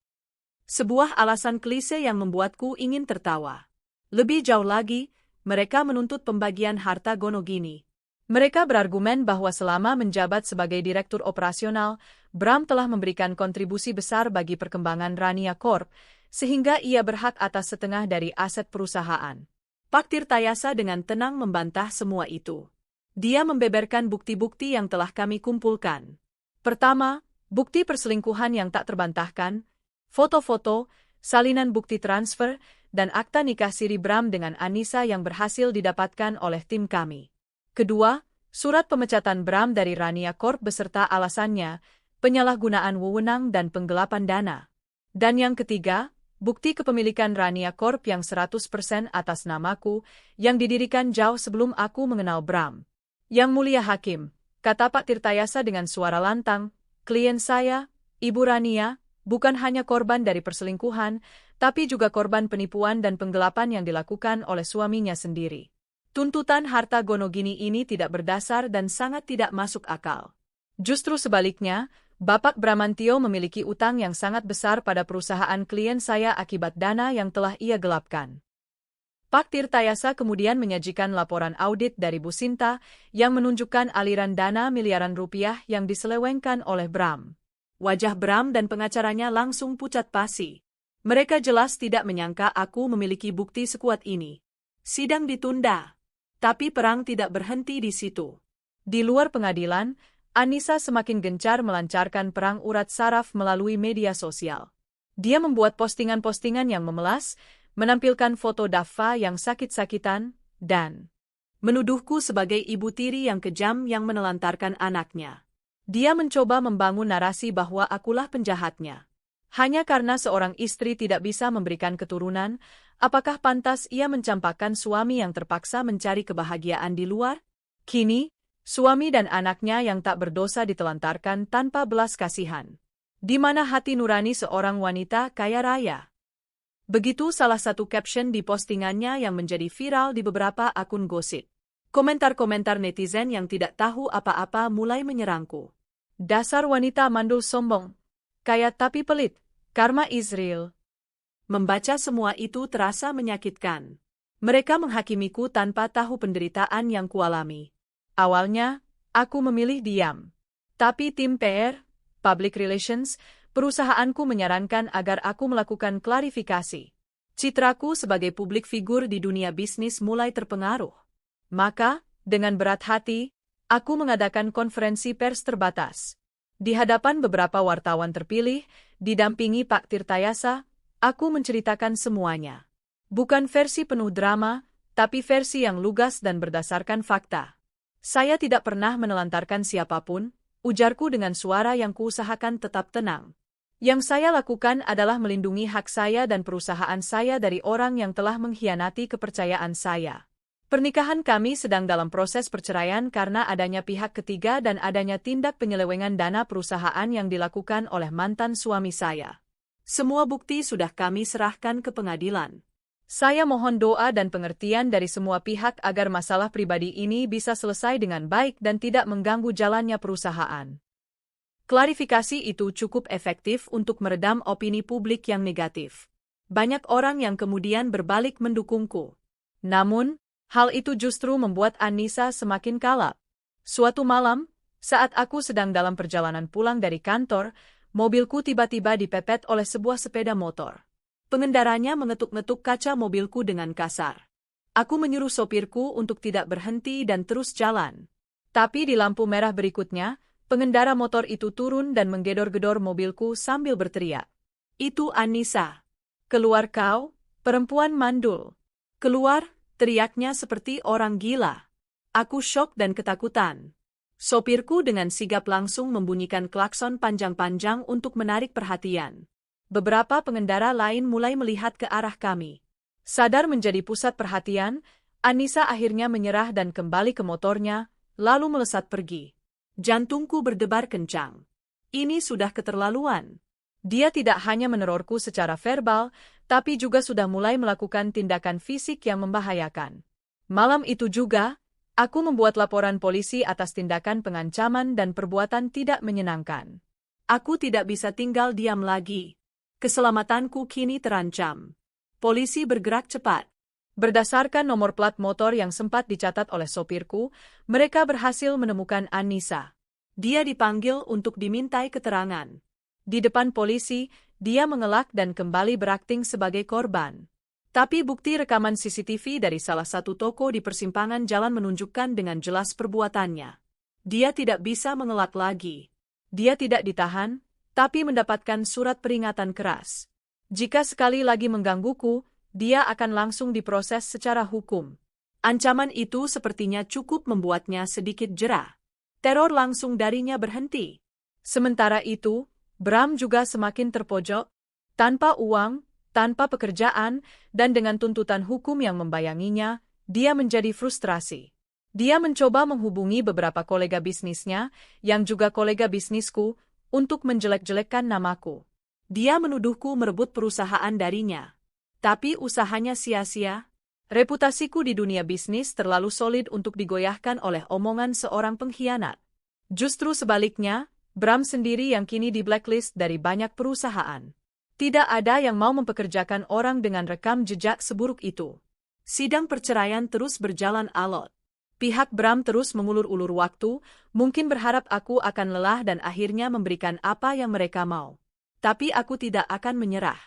Sebuah alasan klise yang membuatku ingin tertawa. Lebih jauh lagi, mereka menuntut pembagian harta gonogini. Mereka berargumen bahwa selama menjabat sebagai direktur operasional, Bram telah memberikan kontribusi besar bagi perkembangan Rania Corp, sehingga ia berhak atas setengah dari aset perusahaan. Pak Tirtayasa dengan tenang membantah semua itu. Dia membeberkan bukti-bukti yang telah kami kumpulkan. Pertama, bukti perselingkuhan yang tak terbantahkan, foto-foto, salinan bukti transfer, dan akta nikah siri Bram dengan Anissa yang berhasil didapatkan oleh tim kami. Kedua, Surat pemecatan Bram dari Rania Corp beserta alasannya, penyalahgunaan wewenang dan penggelapan dana. Dan yang ketiga, bukti kepemilikan Rania Corp yang 100% atas namaku, yang didirikan jauh sebelum aku mengenal Bram. Yang mulia hakim, kata Pak Tirtayasa dengan suara lantang, klien saya, Ibu Rania, bukan hanya korban dari perselingkuhan, tapi juga korban penipuan dan penggelapan yang dilakukan oleh suaminya sendiri. Tuntutan harta gonogini ini tidak berdasar dan sangat tidak masuk akal. Justru sebaliknya, Bapak Bramantio memiliki utang yang sangat besar pada perusahaan klien saya akibat dana yang telah ia gelapkan. Pak Tirtayasa kemudian menyajikan laporan audit dari Bu Sinta yang menunjukkan aliran dana miliaran rupiah yang diselewengkan oleh Bram. Wajah Bram dan pengacaranya langsung pucat pasi. Mereka jelas tidak menyangka aku memiliki bukti sekuat ini. Sidang ditunda. Tapi perang tidak berhenti di situ. Di luar pengadilan, Anissa semakin gencar melancarkan perang urat saraf melalui media sosial. Dia membuat postingan-postingan yang memelas, menampilkan foto Daffa yang sakit-sakitan, dan menuduhku sebagai ibu tiri yang kejam yang menelantarkan anaknya. Dia mencoba membangun narasi bahwa akulah penjahatnya. Hanya karena seorang istri tidak bisa memberikan keturunan, apakah pantas ia mencampakkan suami yang terpaksa mencari kebahagiaan di luar? Kini, suami dan anaknya yang tak berdosa ditelantarkan tanpa belas kasihan. Di mana hati nurani seorang wanita kaya raya? Begitu salah satu caption di postingannya yang menjadi viral di beberapa akun gosip. Komentar-komentar netizen yang tidak tahu apa-apa mulai menyerangku. Dasar wanita mandul sombong. Kaya tapi pelit. Karma Israel. Membaca semua itu terasa menyakitkan. Mereka menghakimiku tanpa tahu penderitaan yang kualami. Awalnya, aku memilih diam. Tapi tim PR, Public Relations, perusahaanku menyarankan agar aku melakukan klarifikasi. Citraku sebagai publik figur di dunia bisnis mulai terpengaruh. Maka, dengan berat hati, aku mengadakan konferensi pers terbatas. Di hadapan beberapa wartawan terpilih, didampingi Pak Tirtayasa, aku menceritakan semuanya. Bukan versi penuh drama, tapi versi yang lugas dan berdasarkan fakta. Saya tidak pernah menelantarkan siapapun, ujarku dengan suara yang kuusahakan tetap tenang. Yang saya lakukan adalah melindungi hak saya dan perusahaan saya dari orang yang telah mengkhianati kepercayaan saya. Pernikahan kami sedang dalam proses perceraian karena adanya pihak ketiga dan adanya tindak penyelewengan dana perusahaan yang dilakukan oleh mantan suami saya. Semua bukti sudah kami serahkan ke pengadilan. Saya mohon doa dan pengertian dari semua pihak agar masalah pribadi ini bisa selesai dengan baik dan tidak mengganggu jalannya perusahaan. Klarifikasi itu cukup efektif untuk meredam opini publik yang negatif. Banyak orang yang kemudian berbalik mendukungku. Namun, hal itu justru membuat Anissa semakin kalap. Suatu malam, saat aku sedang dalam perjalanan pulang dari kantor, mobilku tiba-tiba dipepet oleh sebuah sepeda motor. Pengendaranya mengetuk-ngetuk kaca mobilku dengan kasar. Aku menyuruh sopirku untuk tidak berhenti dan terus jalan. Tapi di lampu merah berikutnya, pengendara motor itu turun dan menggedor-gedor mobilku sambil berteriak. "Itu Anissa. Keluar kau, perempuan mandul. Keluar!" Teriaknya seperti orang gila. Aku syok dan ketakutan. Sopirku dengan sigap langsung membunyikan klakson panjang-panjang untuk menarik perhatian. Beberapa pengendara lain mulai melihat ke arah kami. Sadar menjadi pusat perhatian, Anissa akhirnya menyerah dan kembali ke motornya, lalu melesat pergi. Jantungku berdebar kencang. Ini sudah keterlaluan. Dia tidak hanya menerorku secara verbal, tapi juga sudah mulai melakukan tindakan fisik yang membahayakan. Malam itu juga, aku membuat laporan polisi atas tindakan pengancaman dan perbuatan tidak menyenangkan. Aku tidak bisa tinggal diam lagi. Keselamatanku kini terancam. Polisi bergerak cepat. Berdasarkan nomor plat motor yang sempat dicatat oleh sopirku, mereka berhasil menemukan Anissa. Dia dipanggil untuk dimintai keterangan. Di depan polisi, dia mengelak dan kembali berakting sebagai korban. Tapi bukti rekaman CCTV dari salah satu toko di persimpangan jalan menunjukkan dengan jelas perbuatannya. Dia tidak bisa mengelak lagi. Dia tidak ditahan, tapi mendapatkan surat peringatan keras. Jika sekali lagi menggangguku, dia akan langsung diproses secara hukum. Ancaman itu sepertinya cukup membuatnya sedikit jera. Teror langsung darinya berhenti. Sementara itu, Bram juga semakin terpojok, tanpa uang, tanpa pekerjaan, dan dengan tuntutan hukum yang membayanginya, dia menjadi frustrasi. Dia mencoba menghubungi beberapa kolega bisnisnya, yang juga kolega bisnisku, untuk menjelek-jelekkan namaku. Dia menuduhku merebut perusahaan darinya. Tapi usahanya sia-sia. Reputasiku di dunia bisnis terlalu solid untuk digoyahkan oleh omongan seorang pengkhianat. Justru sebaliknya, Bram sendiri yang kini di blacklist dari banyak perusahaan. Tidak ada yang mau mempekerjakan orang dengan rekam jejak seburuk itu. Sidang perceraian terus berjalan alot. Pihak Bram terus mengulur-ulur waktu, mungkin berharap aku akan lelah dan akhirnya memberikan apa yang mereka mau. Tapi aku tidak akan menyerah.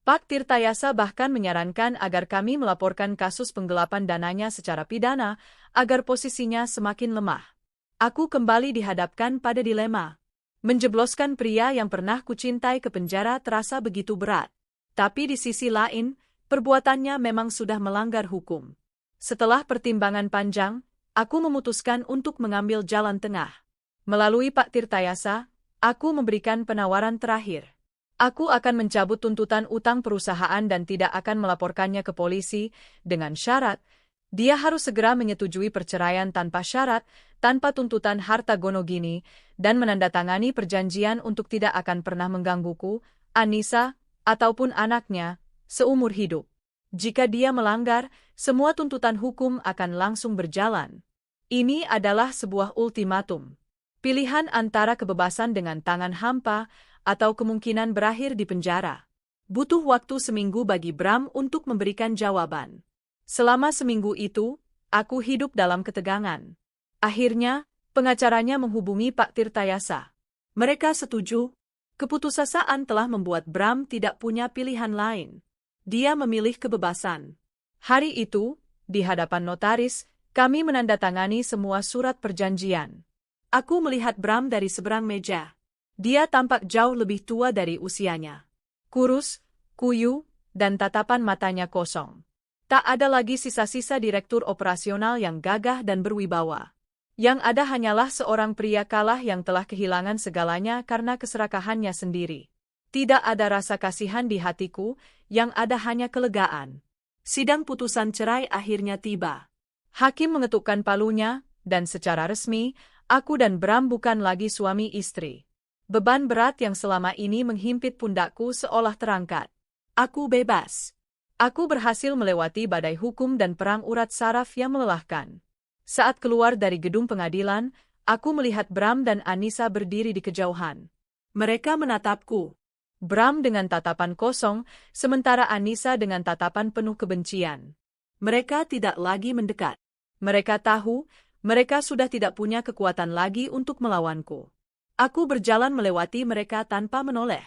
Pak Tirtayasa bahkan menyarankan agar kami melaporkan kasus penggelapan dananya secara pidana, agar posisinya semakin lemah. Aku kembali dihadapkan pada dilema. Menjebloskan pria yang pernah kucintai ke penjara terasa begitu berat. Tapi di sisi lain, perbuatannya memang sudah melanggar hukum. Setelah pertimbangan panjang, aku memutuskan untuk mengambil jalan tengah. Melalui Pak Tirtayasa, aku memberikan penawaran terakhir. Aku akan mencabut tuntutan utang perusahaan dan tidak akan melaporkannya ke polisi, dengan syarat, dia harus segera menyetujui perceraian tanpa syarat, tanpa tuntutan harta gonogini, dan menandatangani perjanjian untuk tidak akan pernah menggangguku, Anissa, ataupun anaknya, seumur hidup. Jika dia melanggar, semua tuntutan hukum akan langsung berjalan. Ini adalah sebuah ultimatum. Pilihan antara kebebasan dengan tangan hampa, atau kemungkinan berakhir di penjara. Butuh waktu seminggu bagi Bram untuk memberikan jawaban. Selama seminggu itu, aku hidup dalam ketegangan. Akhirnya, pengacaranya menghubungi Pak Tirtayasa. Mereka setuju. Keputusasaan telah membuat Bram tidak punya pilihan lain. Dia memilih kebebasan. Hari itu, di hadapan notaris, kami menandatangani semua surat perjanjian. Aku melihat Bram dari seberang meja. Dia tampak jauh lebih tua dari usianya. Kurus, kuyu, dan tatapan matanya kosong. Tak ada lagi sisa-sisa direktur operasional yang gagah dan berwibawa. Yang ada hanyalah seorang pria kalah yang telah kehilangan segalanya karena keserakahannya sendiri. Tidak ada rasa kasihan di hatiku, yang ada hanya kelegaan. Sidang putusan cerai akhirnya tiba. Hakim mengetukkan palunya, dan secara resmi, aku dan Bram bukan lagi suami istri. Beban berat yang selama ini menghimpit pundakku seolah terangkat. Aku bebas. Aku berhasil melewati badai hukum dan perang urat saraf yang melelahkan. Saat keluar dari gedung pengadilan, aku melihat Bram dan Anissa berdiri di kejauhan. Mereka menatapku. Bram dengan tatapan kosong, sementara Anissa dengan tatapan penuh kebencian. Mereka tidak lagi mendekat. Mereka tahu, mereka sudah tidak punya kekuatan lagi untuk melawanku. Aku berjalan melewati mereka tanpa menoleh.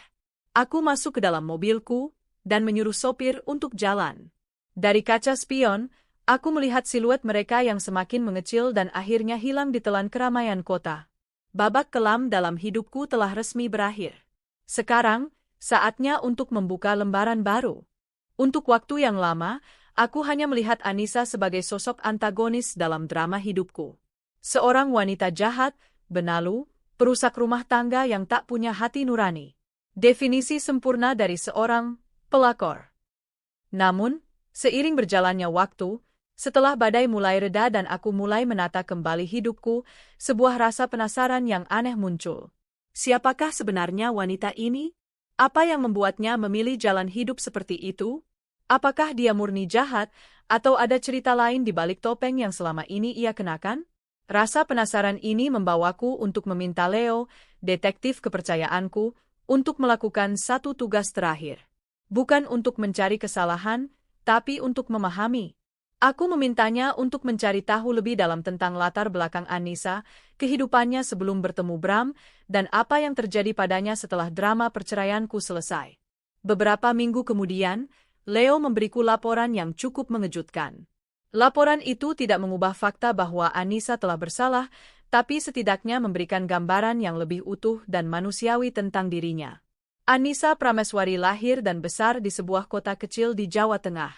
Aku masuk ke dalam mobilku, dan menyuruh sopir untuk jalan. Dari kaca spion, aku melihat siluet mereka yang semakin mengecil dan akhirnya hilang di telan keramaian kota. Babak kelam dalam hidupku telah resmi berakhir. Sekarang, saatnya untuk membuka lembaran baru. Untuk waktu yang lama, aku hanya melihat Anissa sebagai sosok antagonis dalam drama hidupku. Seorang wanita jahat, benalu, perusak rumah tangga yang tak punya hati nurani. Definisi sempurna dari seorang pelakor. Namun, seiring berjalannya waktu, setelah badai mulai reda dan aku mulai menata kembali hidupku, sebuah rasa penasaran yang aneh muncul. Siapakah sebenarnya wanita ini? Apa yang membuatnya memilih jalan hidup seperti itu? Apakah dia murni jahat, atau ada cerita lain di balik topeng yang selama ini ia kenakan? Rasa penasaran ini membawaku untuk meminta Leo, detektif kepercayaanku, untuk melakukan satu tugas terakhir. Bukan untuk mencari kesalahan, tapi untuk memahami. Aku memintanya untuk mencari tahu lebih dalam tentang latar belakang Anissa, kehidupannya sebelum bertemu Bram, dan apa yang terjadi padanya setelah drama perceraianku selesai. Beberapa minggu kemudian, Leo memberiku laporan yang cukup mengejutkan. Laporan itu tidak mengubah fakta bahwa Anissa telah bersalah, tapi setidaknya memberikan gambaran yang lebih utuh dan manusiawi tentang dirinya. Anissa Prameswari lahir dan besar di sebuah kota kecil di Jawa Tengah.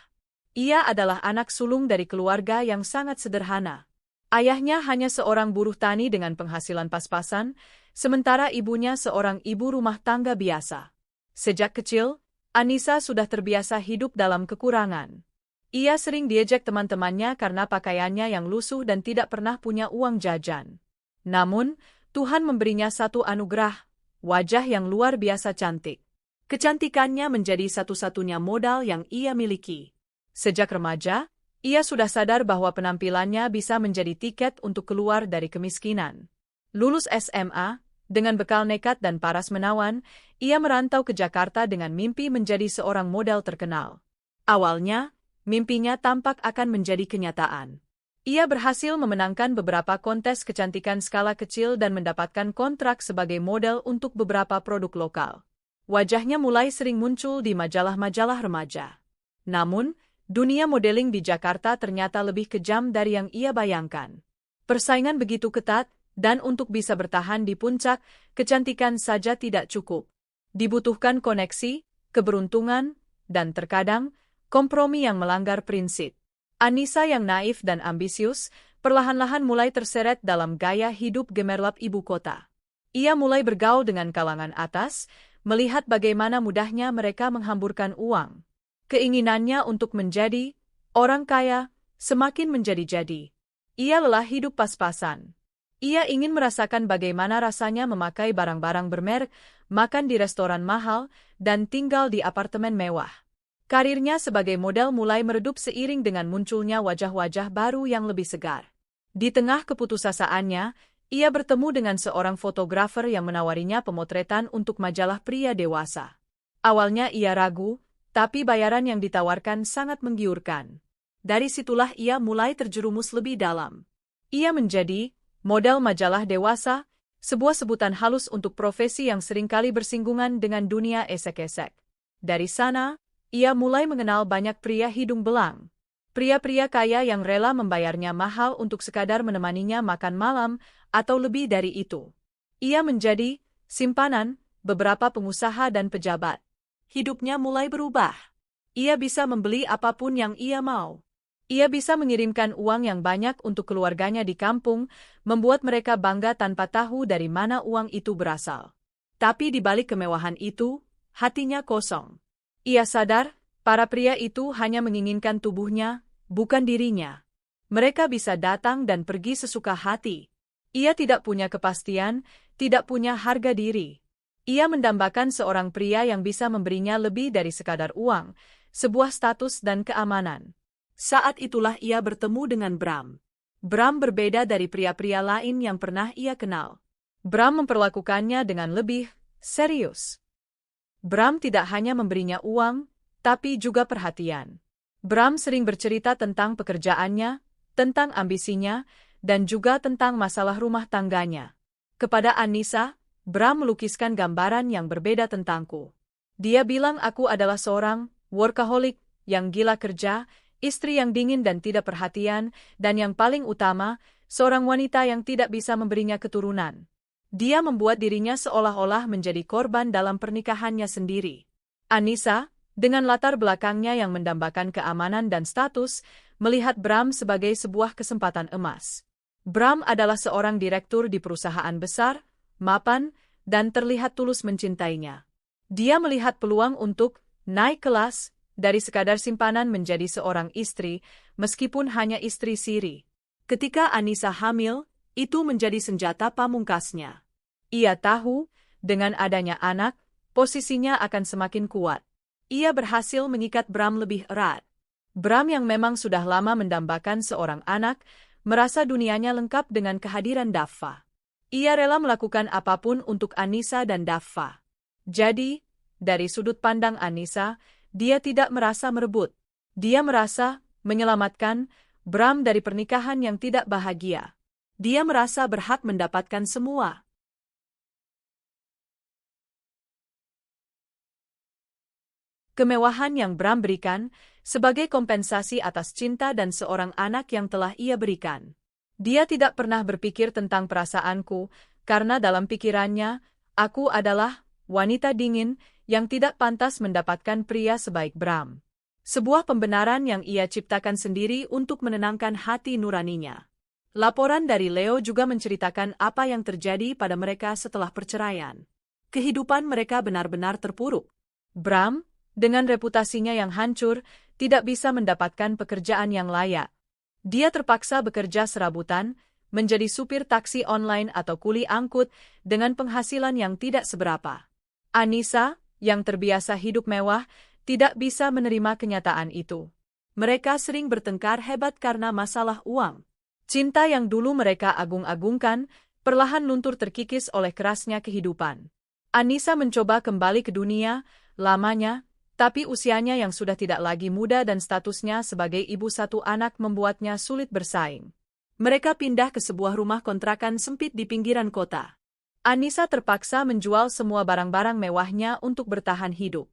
Ia adalah anak sulung dari keluarga yang sangat sederhana. Ayahnya hanya seorang buruh tani dengan penghasilan pas-pasan, sementara ibunya seorang ibu rumah tangga biasa. Sejak kecil, Anissa sudah terbiasa hidup dalam kekurangan. Ia sering diejek teman-temannya karena pakaiannya yang lusuh dan tidak pernah punya uang jajan. Namun, Tuhan memberinya satu anugerah, wajah yang luar biasa cantik. Kecantikannya menjadi satu-satunya modal yang ia miliki. Sejak remaja, ia sudah sadar bahwa penampilannya bisa menjadi tiket untuk keluar dari kemiskinan. Lulus SMA, dengan bekal nekat dan paras menawan, ia merantau ke Jakarta dengan mimpi menjadi seorang model terkenal. Awalnya, mimpinya tampak akan menjadi kenyataan. Ia berhasil memenangkan beberapa kontes kecantikan skala kecil dan mendapatkan kontrak sebagai model untuk beberapa produk lokal. Wajahnya mulai sering muncul di majalah-majalah remaja. Namun, dunia modeling di Jakarta ternyata lebih kejam dari yang ia bayangkan. Persaingan begitu ketat, dan untuk bisa bertahan di puncak, kecantikan saja tidak cukup. Dibutuhkan koneksi, keberuntungan, dan terkadang, kompromi yang melanggar prinsip. Anissa yang naif dan ambisius, perlahan-lahan mulai terseret dalam gaya hidup gemerlap ibu kota. Ia mulai bergaul dengan kalangan atas, melihat bagaimana mudahnya mereka menghamburkan uang. Keinginannya untuk menjadi orang kaya semakin menjadi-jadi. Ia lelah hidup pas-pasan. Ia ingin merasakan bagaimana rasanya memakai barang-barang bermerek, makan di restoran mahal, dan tinggal di apartemen mewah. Karirnya sebagai model mulai meredup seiring dengan munculnya wajah-wajah baru yang lebih segar. Di tengah keputusasaannya, ia bertemu dengan seorang fotografer yang menawarinya pemotretan untuk majalah pria dewasa. Awalnya ia ragu, tapi bayaran yang ditawarkan sangat menggiurkan. Dari situlah ia mulai terjerumus lebih dalam. Ia menjadi model majalah dewasa, sebuah sebutan halus untuk profesi yang seringkali bersinggungan dengan dunia esek-esek. Dari sana, ia mulai mengenal banyak pria hidung belang. Pria-pria kaya yang rela membayarnya mahal untuk sekadar menemaninya makan malam, atau lebih dari itu. Ia menjadi simpanan beberapa pengusaha dan pejabat. Hidupnya mulai berubah. Ia bisa membeli apapun yang ia mau. Ia bisa mengirimkan uang yang banyak untuk keluarganya di kampung, membuat mereka bangga tanpa tahu dari mana uang itu berasal. Tapi di balik kemewahan itu, hatinya kosong. Ia sadar, para pria itu hanya menginginkan tubuhnya, bukan dirinya. Mereka bisa datang dan pergi sesuka hati. Ia tidak punya kepastian, tidak punya harga diri. Ia mendambakan seorang pria yang bisa memberinya lebih dari sekadar uang, sebuah status dan keamanan. Saat itulah ia bertemu dengan Bram. Bram berbeda dari pria-pria lain yang pernah ia kenal. Bram memperlakukannya dengan lebih serius. Bram tidak hanya memberinya uang, tapi juga perhatian. Bram sering bercerita tentang pekerjaannya, tentang ambisinya, dan juga tentang masalah rumah tangganya. Kepada Anissa, Bram melukiskan gambaran yang berbeda tentangku. Dia bilang aku adalah seorang workaholic yang gila kerja, istri yang dingin dan tidak perhatian, dan yang paling utama, seorang wanita yang tidak bisa memberinya keturunan. Dia membuat dirinya seolah-olah menjadi korban dalam pernikahannya sendiri. Anissa, dengan latar belakangnya yang mendambakan keamanan dan status, melihat Bram sebagai sebuah kesempatan emas. Bram adalah seorang direktur di perusahaan besar, mapan, dan terlihat tulus mencintainya. Dia melihat peluang untuk naik kelas, dari sekadar simpanan menjadi seorang istri, meskipun hanya istri siri. Ketika Anissa hamil, itu menjadi senjata pamungkasnya. Ia tahu, dengan adanya anak, posisinya akan semakin kuat. Ia berhasil mengikat Bram lebih erat. Bram yang memang sudah lama mendambakan seorang anak, merasa dunianya lengkap dengan kehadiran Daffa. Ia rela melakukan apapun untuk Anissa dan Daffa. Jadi, dari sudut pandang Anissa, dia tidak merasa merebut. Dia merasa menyelamatkan Bram dari pernikahan yang tidak bahagia. Dia merasa berhak mendapatkan semua. Kemewahan yang Bram berikan sebagai kompensasi atas cinta dan seorang anak yang telah ia berikan. Dia tidak pernah berpikir tentang perasaanku, karena dalam pikirannya, aku adalah wanita dingin yang tidak pantas mendapatkan pria sebaik Bram. Sebuah pembenaran yang ia ciptakan sendiri untuk menenangkan hati nuraninya. Laporan dari Leo juga menceritakan apa yang terjadi pada mereka setelah perceraian. Kehidupan mereka benar-benar terpuruk. Bram, dengan reputasinya yang hancur, tidak bisa mendapatkan pekerjaan yang layak. Dia terpaksa bekerja serabutan, menjadi supir taksi online atau kuli angkut dengan penghasilan yang tidak seberapa. Anissa, yang terbiasa hidup mewah, tidak bisa menerima kenyataan itu. Mereka sering bertengkar hebat karena masalah uang. Cinta yang dulu mereka agung-agungkan, perlahan luntur terkikis oleh kerasnya kehidupan. Anissa mencoba kembali ke dunia, lamanya, tapi usianya yang sudah tidak lagi muda dan statusnya sebagai ibu satu anak membuatnya sulit bersaing. Mereka pindah ke sebuah rumah kontrakan sempit di pinggiran kota. Anissa terpaksa menjual semua barang-barang mewahnya untuk bertahan hidup.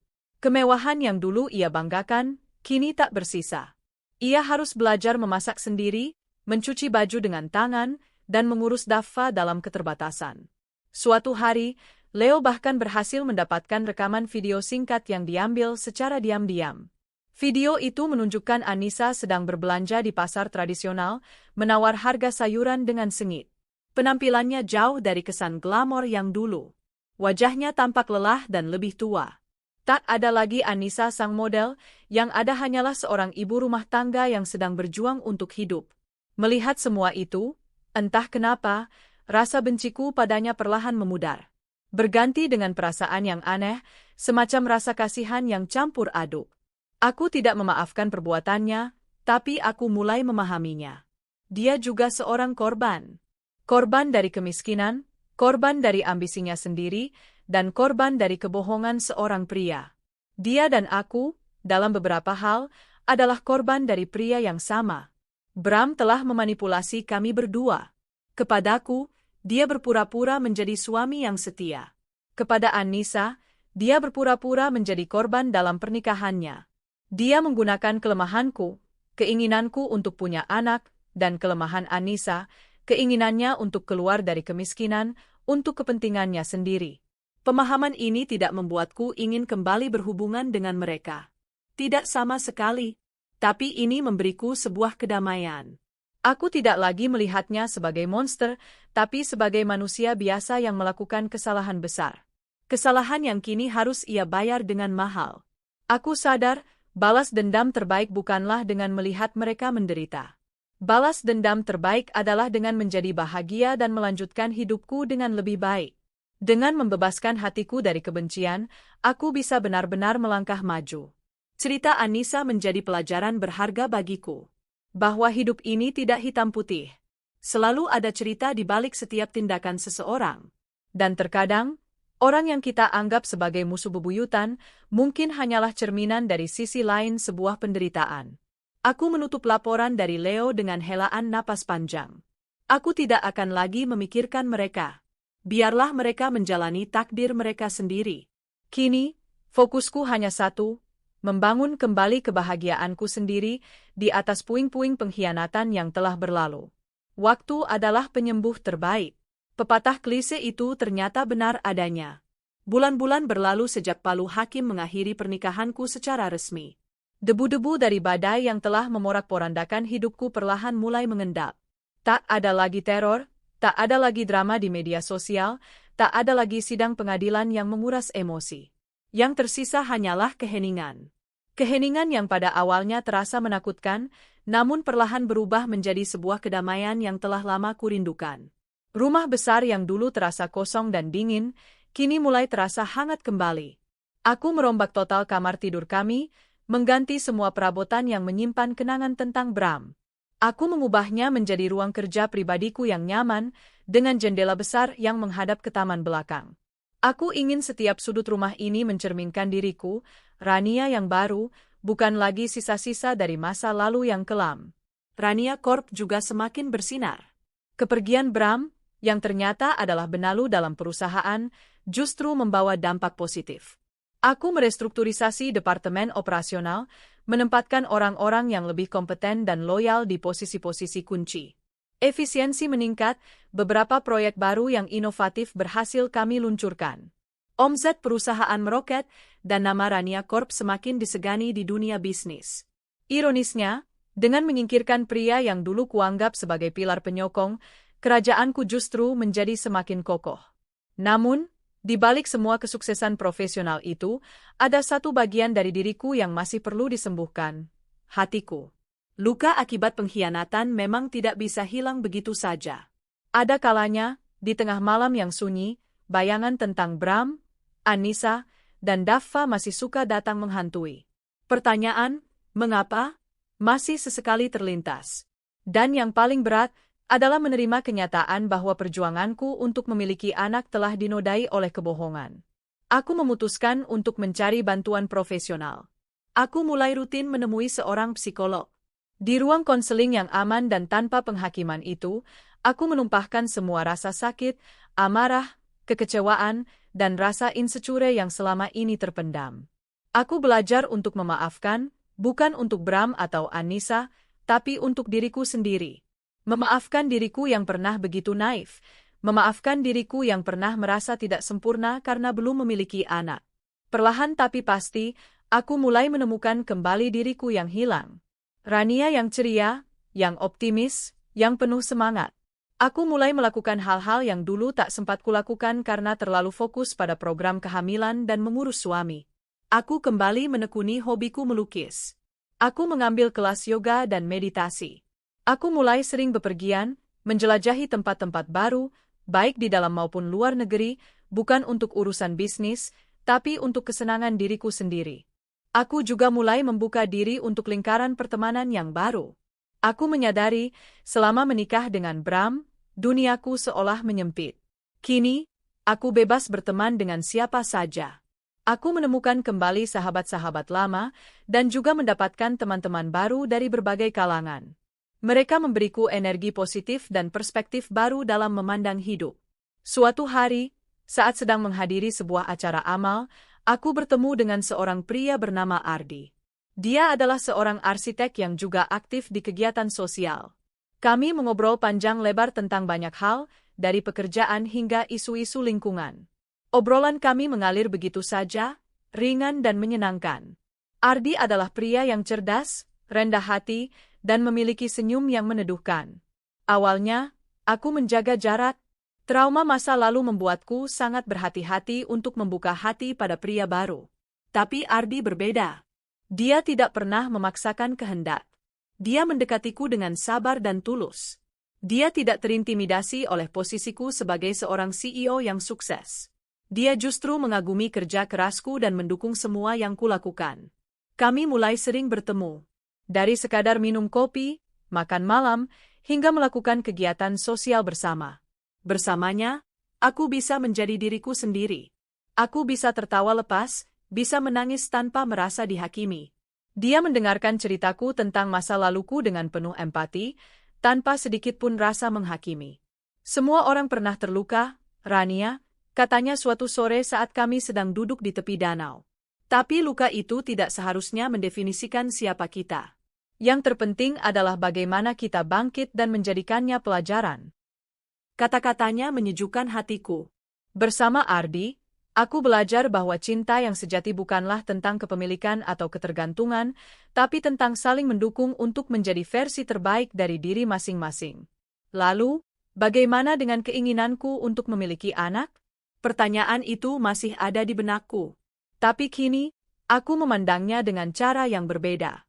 Kemewahan yang dulu ia banggakan, kini tak bersisa. Ia harus belajar memasak sendiri, mencuci baju dengan tangan, dan mengurus Daffa dalam keterbatasan. Suatu hari, Leo bahkan berhasil mendapatkan rekaman video singkat yang diambil secara diam-diam. Video itu menunjukkan Anissa sedang berbelanja di pasar tradisional, menawar harga sayuran dengan sengit. Penampilannya jauh dari kesan glamor yang dulu. Wajahnya tampak lelah dan lebih tua. Tak ada lagi Anissa sang model, yang ada hanyalah seorang ibu rumah tangga yang sedang berjuang untuk hidup. Melihat semua itu, entah kenapa, rasa benciku padanya perlahan memudar. Berganti dengan perasaan yang aneh, semacam rasa kasihan yang campur aduk. Aku tidak memaafkan perbuatannya, tapi aku mulai memahaminya. Dia juga seorang korban. Korban dari kemiskinan, korban dari ambisinya sendiri, dan korban dari kebohongan seorang pria. Dia dan aku, dalam beberapa hal, adalah korban dari pria yang sama. Bram telah memanipulasi kami berdua. Kepadaku, dia berpura-pura menjadi suami yang setia. Kepada Anissa, dia berpura-pura menjadi korban dalam pernikahannya. Dia menggunakan kelemahanku, keinginanku untuk punya anak, dan kelemahan Anissa, keinginannya untuk keluar dari kemiskinan, untuk kepentingannya sendiri. Pemahaman ini tidak membuatku ingin kembali berhubungan dengan mereka. Tidak sama sekali, tapi ini memberiku sebuah kedamaian. Aku tidak lagi melihatnya sebagai monster, tapi sebagai manusia biasa yang melakukan kesalahan besar. Kesalahan yang kini harus ia bayar dengan mahal. Aku sadar, balas dendam terbaik bukanlah dengan melihat mereka menderita. Balas dendam terbaik adalah dengan menjadi bahagia dan melanjutkan hidupku dengan lebih baik. Dengan membebaskan hatiku dari kebencian, aku bisa benar-benar melangkah maju. Cerita Anissa menjadi pelajaran berharga bagiku. Bahwa hidup ini tidak hitam putih. Selalu ada cerita di balik setiap tindakan seseorang. Dan terkadang, orang yang kita anggap sebagai musuh bebuyutan, mungkin hanyalah cerminan dari sisi lain sebuah penderitaan. Aku menutup laporan dari Leo dengan helaan napas panjang. Aku tidak akan lagi memikirkan mereka. Biarlah mereka menjalani takdir mereka sendiri. Kini, fokusku hanya satu, membangun kembali kebahagiaanku sendiri di atas puing-puing pengkhianatan yang telah berlalu. Waktu adalah penyembuh terbaik. Pepatah klise itu ternyata benar adanya. Bulan-bulan berlalu sejak Palu Hakim mengakhiri pernikahanku secara resmi. Debu-debu dari badai yang telah memorak-porandakan hidupku perlahan mulai mengendap. Tak ada lagi teror, tak ada lagi drama di media sosial, tak ada lagi sidang pengadilan yang menguras emosi. Yang tersisa hanyalah keheningan. Keheningan yang pada awalnya terasa menakutkan, namun perlahan berubah menjadi sebuah kedamaian yang telah lama kurindukan. Rumah besar yang dulu terasa kosong dan dingin, kini mulai terasa hangat kembali. Aku merombak total kamar tidur kami, mengganti semua perabotan yang menyimpan kenangan tentang Bram. Aku mengubahnya menjadi ruang kerja pribadiku yang nyaman, dengan jendela besar yang menghadap ke taman belakang. Aku ingin setiap sudut rumah ini mencerminkan diriku, Rania yang baru, bukan lagi sisa-sisa dari masa lalu yang kelam. Rania Corp juga semakin bersinar. Kepergian Bram, yang ternyata adalah benalu dalam perusahaan, justru membawa dampak positif. Aku merestrukturisasi departemen operasional, menempatkan orang-orang yang lebih kompeten dan loyal di posisi-posisi kunci. Efisiensi meningkat, beberapa proyek baru yang inovatif berhasil kami luncurkan. Omzet perusahaan meroket, dan nama Rania Corp semakin disegani di dunia bisnis. Ironisnya, dengan menyingkirkan pria yang dulu kuanggap sebagai pilar penyokong, kerajaanku justru menjadi semakin kokoh. Namun, di balik semua kesuksesan profesional itu, ada satu bagian dari diriku yang masih perlu disembuhkan. Hatiku. Luka akibat pengkhianatan memang tidak bisa hilang begitu saja. Ada kalanya, di tengah malam yang sunyi, bayangan tentang Bram, Anissa, dan Daffa masih suka datang menghantui. Pertanyaan, mengapa? Masih sesekali terlintas. Dan yang paling berat adalah menerima kenyataan bahwa perjuanganku untuk memiliki anak telah dinodai oleh kebohongan. Aku memutuskan untuk mencari bantuan profesional. Aku mulai rutin menemui seorang psikolog. Di ruang konseling yang aman dan tanpa penghakiman itu, aku menumpahkan semua rasa sakit, amarah, kekecewaan, dan rasa insecure yang selama ini terpendam. Aku belajar untuk memaafkan, bukan untuk Bram atau Anissa, tapi untuk diriku sendiri. Memaafkan diriku yang pernah begitu naif, memaafkan diriku yang pernah merasa tidak sempurna karena belum memiliki anak. Perlahan tapi pasti, aku mulai menemukan kembali diriku yang hilang. Rania yang ceria, yang optimis, yang penuh semangat. Aku mulai melakukan hal-hal yang dulu tak sempat kulakukan karena terlalu fokus pada program kehamilan dan mengurus suami. Aku kembali menekuni hobiku melukis. Aku mengambil kelas yoga dan meditasi. Aku mulai sering bepergian, menjelajahi tempat-tempat baru, baik di dalam maupun luar negeri, bukan untuk urusan bisnis, tapi untuk kesenangan diriku sendiri. Aku juga mulai membuka diri untuk lingkaran pertemanan yang baru. Aku menyadari, selama menikah dengan Bram, duniaku seolah menyempit. Kini, aku bebas berteman dengan siapa saja. Aku menemukan kembali sahabat-sahabat lama, dan juga mendapatkan teman-teman baru dari berbagai kalangan. Mereka memberiku energi positif dan perspektif baru dalam memandang hidup. Suatu hari, saat sedang menghadiri sebuah acara amal, aku bertemu dengan seorang pria bernama Ardi. Dia adalah seorang arsitek yang juga aktif di kegiatan sosial. Kami mengobrol panjang lebar tentang banyak hal, dari pekerjaan hingga isu-isu lingkungan. Obrolan kami mengalir begitu saja, ringan dan menyenangkan. Ardi adalah pria yang cerdas, rendah hati, dan memiliki senyum yang meneduhkan. Awalnya, aku menjaga jarak. Trauma masa lalu membuatku sangat berhati-hati untuk membuka hati pada pria baru. Tapi Ardi berbeda. Dia tidak pernah memaksakan kehendak. Dia mendekatiku dengan sabar dan tulus. Dia tidak terintimidasi oleh posisiku sebagai seorang CEO yang sukses. Dia justru mengagumi kerja kerasku dan mendukung semua yang kulakukan. Kami mulai sering bertemu. Dari sekadar minum kopi, makan malam, hingga melakukan kegiatan sosial bersama. Bersamanya, aku bisa menjadi diriku sendiri. Aku bisa tertawa lepas, bisa menangis tanpa merasa dihakimi. Dia mendengarkan ceritaku tentang masa laluku dengan penuh empati, tanpa sedikit pun rasa menghakimi. Semua orang pernah terluka, Rania, katanya suatu sore saat kami sedang duduk di tepi danau. Tapi luka itu tidak seharusnya mendefinisikan siapa kita. Yang terpenting adalah bagaimana kita bangkit dan menjadikannya pelajaran. Kata-katanya menyejukkan hatiku. Bersama Ardi, aku belajar bahwa cinta yang sejati bukanlah tentang kepemilikan atau ketergantungan, tapi tentang saling mendukung untuk menjadi versi terbaik dari diri masing-masing. Lalu, bagaimana dengan keinginanku untuk memiliki anak? Pertanyaan itu masih ada di benakku. Tapi kini, aku memandangnya dengan cara yang berbeda.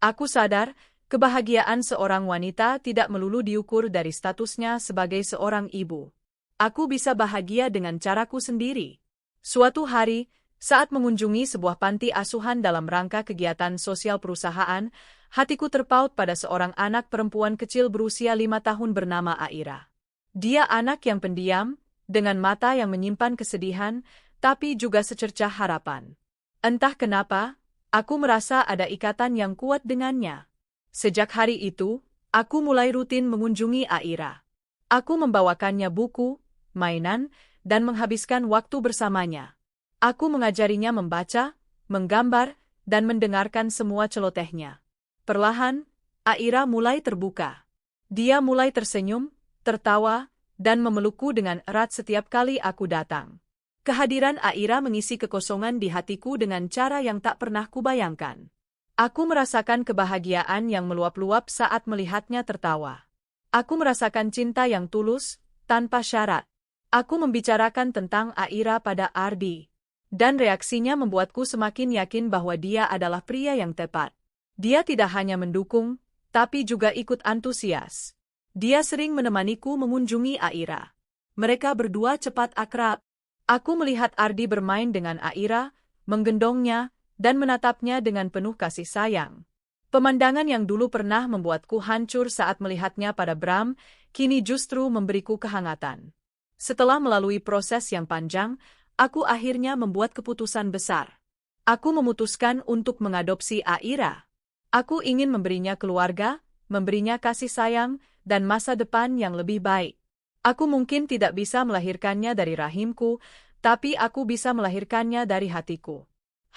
Aku sadar, kebahagiaan seorang wanita tidak melulu diukur dari statusnya sebagai seorang ibu. Aku bisa bahagia dengan caraku sendiri. Suatu hari, saat mengunjungi sebuah panti asuhan dalam rangka kegiatan sosial perusahaan, hatiku terpaut pada seorang anak perempuan kecil berusia 5 tahun bernama Aira. Dia anak yang pendiam, dengan mata yang menyimpan kesedihan, tapi juga secercah harapan. Entah kenapa, aku merasa ada ikatan yang kuat dengannya. Sejak hari itu, aku mulai rutin mengunjungi Aira. Aku membawakannya buku, mainan, dan menghabiskan waktu bersamanya. Aku mengajarinya membaca, menggambar, dan mendengarkan semua celotehnya. Perlahan, Aira mulai terbuka. Dia mulai tersenyum, tertawa, dan memelukku dengan erat setiap kali aku datang. Kehadiran Aira mengisi kekosongan di hatiku dengan cara yang tak pernah kubayangkan. Aku merasakan kebahagiaan yang meluap-luap saat melihatnya tertawa. Aku merasakan cinta yang tulus, tanpa syarat. Aku membicarakan tentang Aira pada Ardi. Dan reaksinya membuatku semakin yakin bahwa dia adalah pria yang tepat. Dia tidak hanya mendukung, tapi juga ikut antusias. Dia sering menemaniku mengunjungi Aira. Mereka berdua cepat akrab. Aku melihat Ardi bermain dengan Aira, menggendongnya, dan menatapnya dengan penuh kasih sayang. Pemandangan yang dulu pernah membuatku hancur saat melihatnya pada Bram, kini justru memberiku kehangatan. Setelah melalui proses yang panjang, aku akhirnya membuat keputusan besar. Aku memutuskan untuk mengadopsi Aira. Aku ingin memberinya keluarga, memberinya kasih sayang, dan masa depan yang lebih baik. Aku mungkin tidak bisa melahirkannya dari rahimku, tapi aku bisa melahirkannya dari hatiku.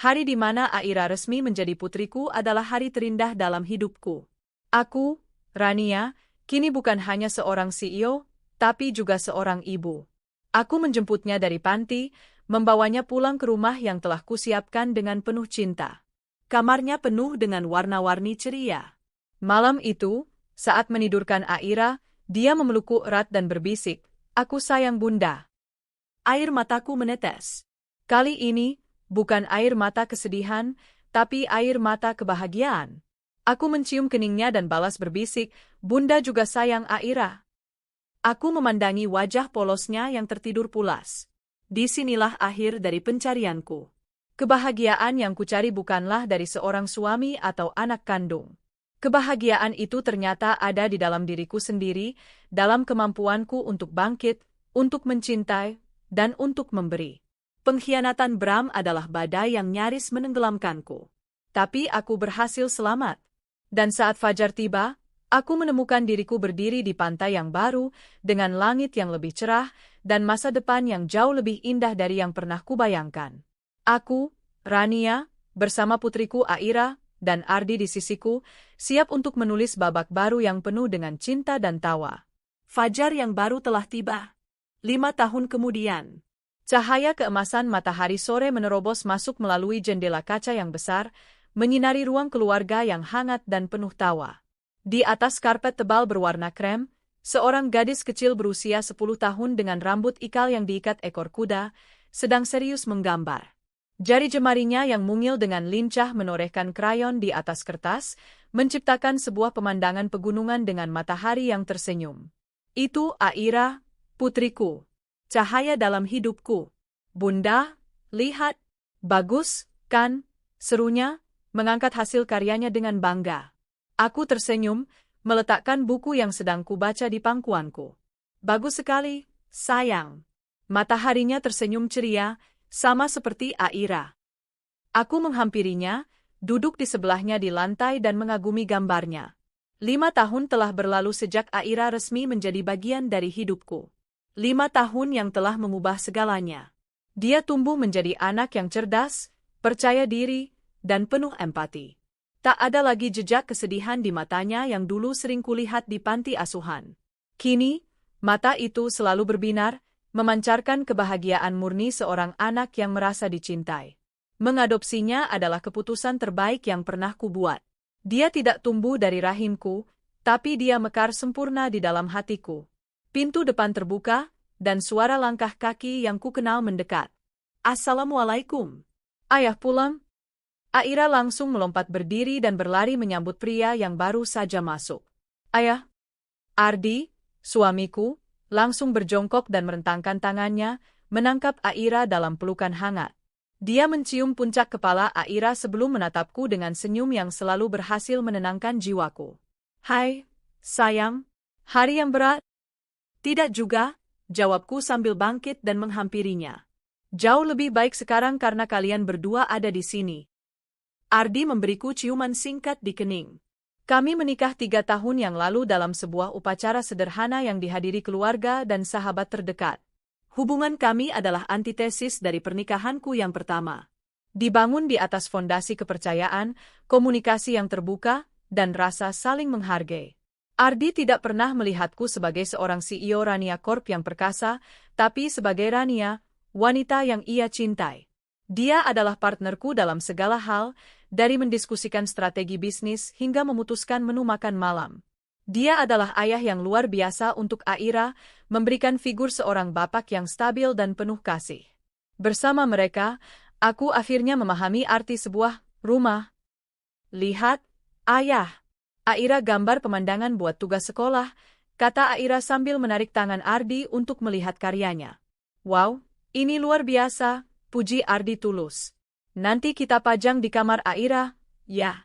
Hari di mana Aira resmi menjadi putriku adalah hari terindah dalam hidupku. Aku, Rania, kini bukan hanya seorang CEO, tapi juga seorang ibu. Aku menjemputnya dari panti, membawanya pulang ke rumah yang telah kusiapkan dengan penuh cinta. Kamarnya penuh dengan warna-warni ceria. Malam itu, saat menidurkan Aira, dia memelukku erat dan berbisik, "Aku sayang Bunda." Air mataku menetes. Kali ini, bukan air mata kesedihan, tapi air mata kebahagiaan. Aku mencium keningnya dan balas berbisik, "Bunda juga sayang Aira." Aku memandangi wajah polosnya yang tertidur pulas. Disinilah akhir dari pencarianku. Kebahagiaan yang kucari bukanlah dari seorang suami atau anak kandung. Kebahagiaan itu ternyata ada di dalam diriku sendiri, dalam kemampuanku untuk bangkit, untuk mencintai, dan untuk memberi. Pengkhianatan Bram adalah badai yang nyaris menenggelamkanku. Tapi aku berhasil selamat. Dan saat fajar tiba, aku menemukan diriku berdiri di pantai yang baru, dengan langit yang lebih cerah, dan masa depan yang jauh lebih indah dari yang pernah kubayangkan. Aku, Rania, bersama putriku Aira, dan Ardi di sisiku, siap untuk menulis babak baru yang penuh dengan cinta dan tawa. Fajar yang baru telah tiba. 5 tahun kemudian. Cahaya keemasan matahari sore menerobos masuk melalui jendela kaca yang besar, menyinari ruang keluarga yang hangat dan penuh tawa. Di atas karpet tebal berwarna krem, seorang gadis kecil berusia 10 tahun dengan rambut ikal yang diikat ekor kuda, sedang serius menggambar. Jari jemarinya yang mungil dengan lincah menorehkan krayon di atas kertas, menciptakan sebuah pemandangan pegunungan dengan matahari yang tersenyum. Itu Aira, putriku. Cahaya dalam hidupku. "Bunda, lihat. Bagus, kan?" serunya, mengangkat hasil karyanya dengan bangga. Aku tersenyum, meletakkan buku yang sedang kubaca di pangkuanku. "Bagus sekali, sayang." Mataharinya tersenyum ceria, sama seperti Aira. Aku menghampirinya, duduk di sebelahnya di lantai dan mengagumi gambarnya. 5 tahun telah berlalu sejak Aira resmi menjadi bagian dari hidupku. 5 tahun yang telah mengubah segalanya. Dia tumbuh menjadi anak yang cerdas, percaya diri, dan penuh empati. Tak ada lagi jejak kesedihan di matanya yang dulu sering kulihat di panti asuhan. Kini, mata itu selalu berbinar, memancarkan kebahagiaan murni seorang anak yang merasa dicintai. Mengadopsinya adalah keputusan terbaik yang pernah kubuat. Dia tidak tumbuh dari rahimku, tapi dia mekar sempurna di dalam hatiku. Pintu depan terbuka, dan suara langkah kaki yang kukenal mendekat. "Assalamualaikum." "Ayah pulang?" Aira langsung melompat berdiri dan berlari menyambut pria yang baru saja masuk. "Ayah." Ardi, suamiku, langsung berjongkok dan merentangkan tangannya, menangkap Aira dalam pelukan hangat. Dia mencium puncak kepala Aira sebelum menatapku dengan senyum yang selalu berhasil menenangkan jiwaku. "Hai, sayang. Hari yang berat?" "Tidak juga," jawabku sambil bangkit dan menghampirinya. "Jauh lebih baik sekarang karena kalian berdua ada di sini." Ardi memberiku ciuman singkat di kening. Kami menikah 3 tahun yang lalu dalam sebuah upacara sederhana yang dihadiri keluarga dan sahabat terdekat. Hubungan kami adalah antitesis dari pernikahanku yang pertama. Dibangun di atas fondasi kepercayaan, komunikasi yang terbuka, dan rasa saling menghargai. Ardi tidak pernah melihatku sebagai seorang CEO Rania Corp yang perkasa, tapi sebagai Rania, wanita yang ia cintai. Dia adalah partnerku dalam segala hal, dari mendiskusikan strategi bisnis hingga memutuskan menu makan malam. Dia adalah ayah yang luar biasa untuk Aira, memberikan figur seorang bapak yang stabil dan penuh kasih. Bersama mereka, aku akhirnya memahami arti sebuah rumah. Lihat, ayah. Aira gambar pemandangan buat tugas sekolah, kata Aira sambil menarik tangan Ardi untuk melihat karyanya. Wow, ini luar biasa, puji Ardi tulus. Nanti kita pajang di kamar Aira, ya.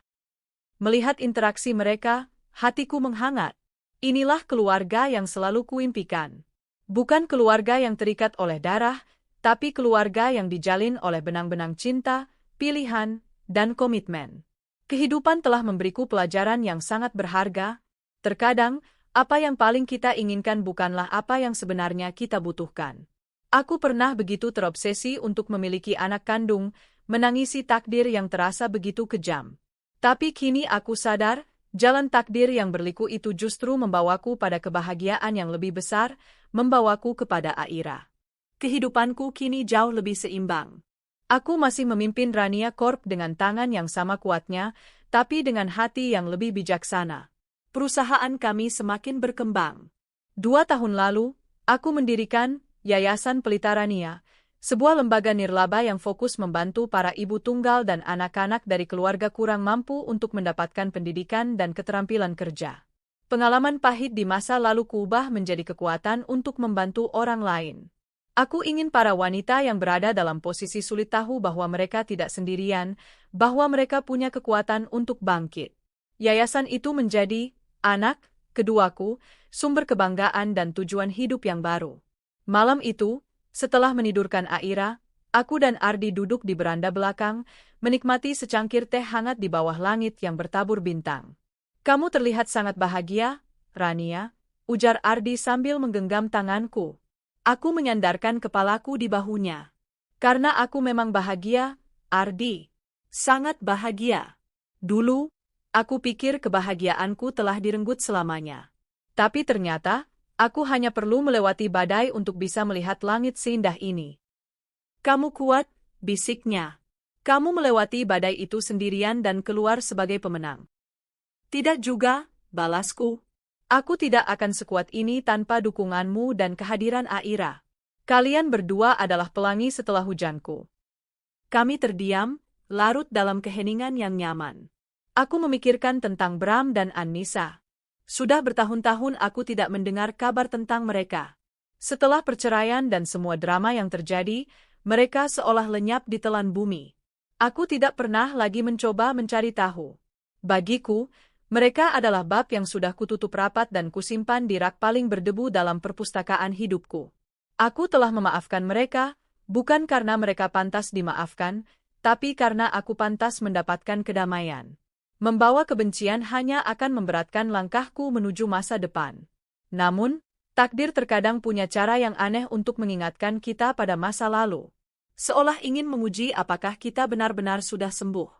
Melihat interaksi mereka, hatiku menghangat. Inilah keluarga yang selalu kuimpikan. Bukan keluarga yang terikat oleh darah, tapi keluarga yang dijalin oleh benang-benang cinta, pilihan, dan komitmen. Kehidupan telah memberiku pelajaran yang sangat berharga. Terkadang, apa yang paling kita inginkan bukanlah apa yang sebenarnya kita butuhkan. Aku pernah begitu terobsesi untuk memiliki anak kandung, menangisi takdir yang terasa begitu kejam. Tapi kini aku sadar, jalan takdir yang berliku itu justru membawaku pada kebahagiaan yang lebih besar, membawaku kepada Aira. Kehidupanku kini jauh lebih seimbang. Aku masih memimpin Rania Corp dengan tangan yang sama kuatnya, tapi dengan hati yang lebih bijaksana. Perusahaan kami semakin berkembang. 2 tahun lalu, aku mendirikan Yayasan Pelita Rania, sebuah lembaga nirlaba yang fokus membantu para ibu tunggal dan anak-anak dari keluarga kurang mampu untuk mendapatkan pendidikan dan keterampilan kerja. Pengalaman pahit di masa lalu kuubah menjadi kekuatan untuk membantu orang lain. Aku ingin para wanita yang berada dalam posisi sulit tahu bahwa mereka tidak sendirian, bahwa mereka punya kekuatan untuk bangkit. Yayasan itu menjadi anak keduaku, sumber kebanggaan dan tujuan hidup yang baru. Malam itu, setelah menidurkan Aira, aku dan Ardi duduk di beranda belakang, menikmati secangkir teh hangat di bawah langit yang bertabur bintang. Kamu terlihat sangat bahagia, Rania, ujar Ardi sambil menggenggam tanganku. Aku menyandarkan kepalaku di bahunya. Karena aku memang bahagia, Ardi. Sangat bahagia. Dulu, aku pikir kebahagiaanku telah direnggut selamanya. Tapi ternyata, aku hanya perlu melewati badai untuk bisa melihat langit seindah ini. Kamu kuat, bisiknya. Kamu melewati badai itu sendirian dan keluar sebagai pemenang. Tidak juga, balasku. Aku tidak akan sekuat ini tanpa dukunganmu dan kehadiran Aira. Kalian berdua adalah pelangi setelah hujanku. Kami terdiam, larut dalam keheningan yang nyaman. Aku memikirkan tentang Bram dan Annisa. Sudah bertahun-tahun aku tidak mendengar kabar tentang mereka. Setelah perceraian dan semua drama yang terjadi, mereka seolah lenyap di telan bumi. Aku tidak pernah lagi mencoba mencari tahu. Bagiku, mereka adalah bab yang sudah kututup rapat dan kusimpan di rak paling berdebu dalam perpustakaan hidupku. Aku telah memaafkan mereka, bukan karena mereka pantas dimaafkan, tapi karena aku pantas mendapatkan kedamaian. Membawa kebencian hanya akan memberatkan langkahku menuju masa depan. Namun, takdir terkadang punya cara yang aneh untuk mengingatkan kita pada masa lalu. Seolah ingin menguji apakah kita benar-benar sudah sembuh.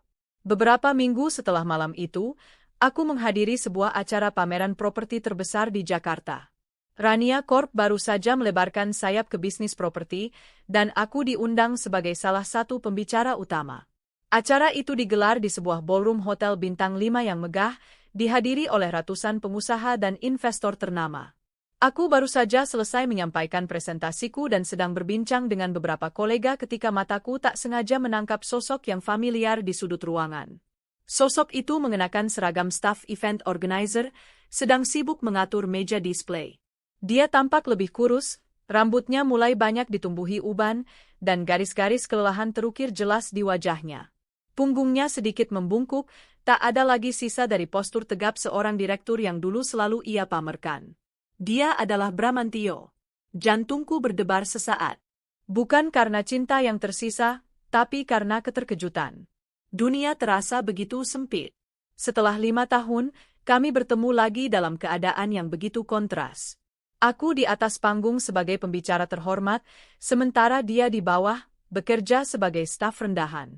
Beberapa minggu setelah malam itu, aku menghadiri sebuah acara pameran properti terbesar di Jakarta. Rania Corp baru saja melebarkan sayap ke bisnis properti, dan aku diundang sebagai salah satu pembicara utama. Acara itu digelar di sebuah ballroom hotel bintang 5 yang megah, dihadiri oleh ratusan pengusaha dan investor ternama. Aku baru saja selesai menyampaikan presentasiku dan sedang berbincang dengan beberapa kolega ketika mataku tak sengaja menangkap sosok yang familiar di sudut ruangan. Sosok itu mengenakan seragam staff event organizer, sedang sibuk mengatur meja display. Dia tampak lebih kurus, rambutnya mulai banyak ditumbuhi uban, dan garis-garis kelelahan terukir jelas di wajahnya. Punggungnya sedikit membungkuk, tak ada lagi sisa dari postur tegap seorang direktur yang dulu selalu ia pamerkan. Dia adalah Bramantio. Jantungku berdebar sesaat. Bukan karena cinta yang tersisa, tapi karena keterkejutan. Dunia terasa begitu sempit. Setelah 5 tahun, kami bertemu lagi dalam keadaan yang begitu kontras. Aku di atas panggung sebagai pembicara terhormat, sementara dia di bawah, bekerja sebagai staf rendahan.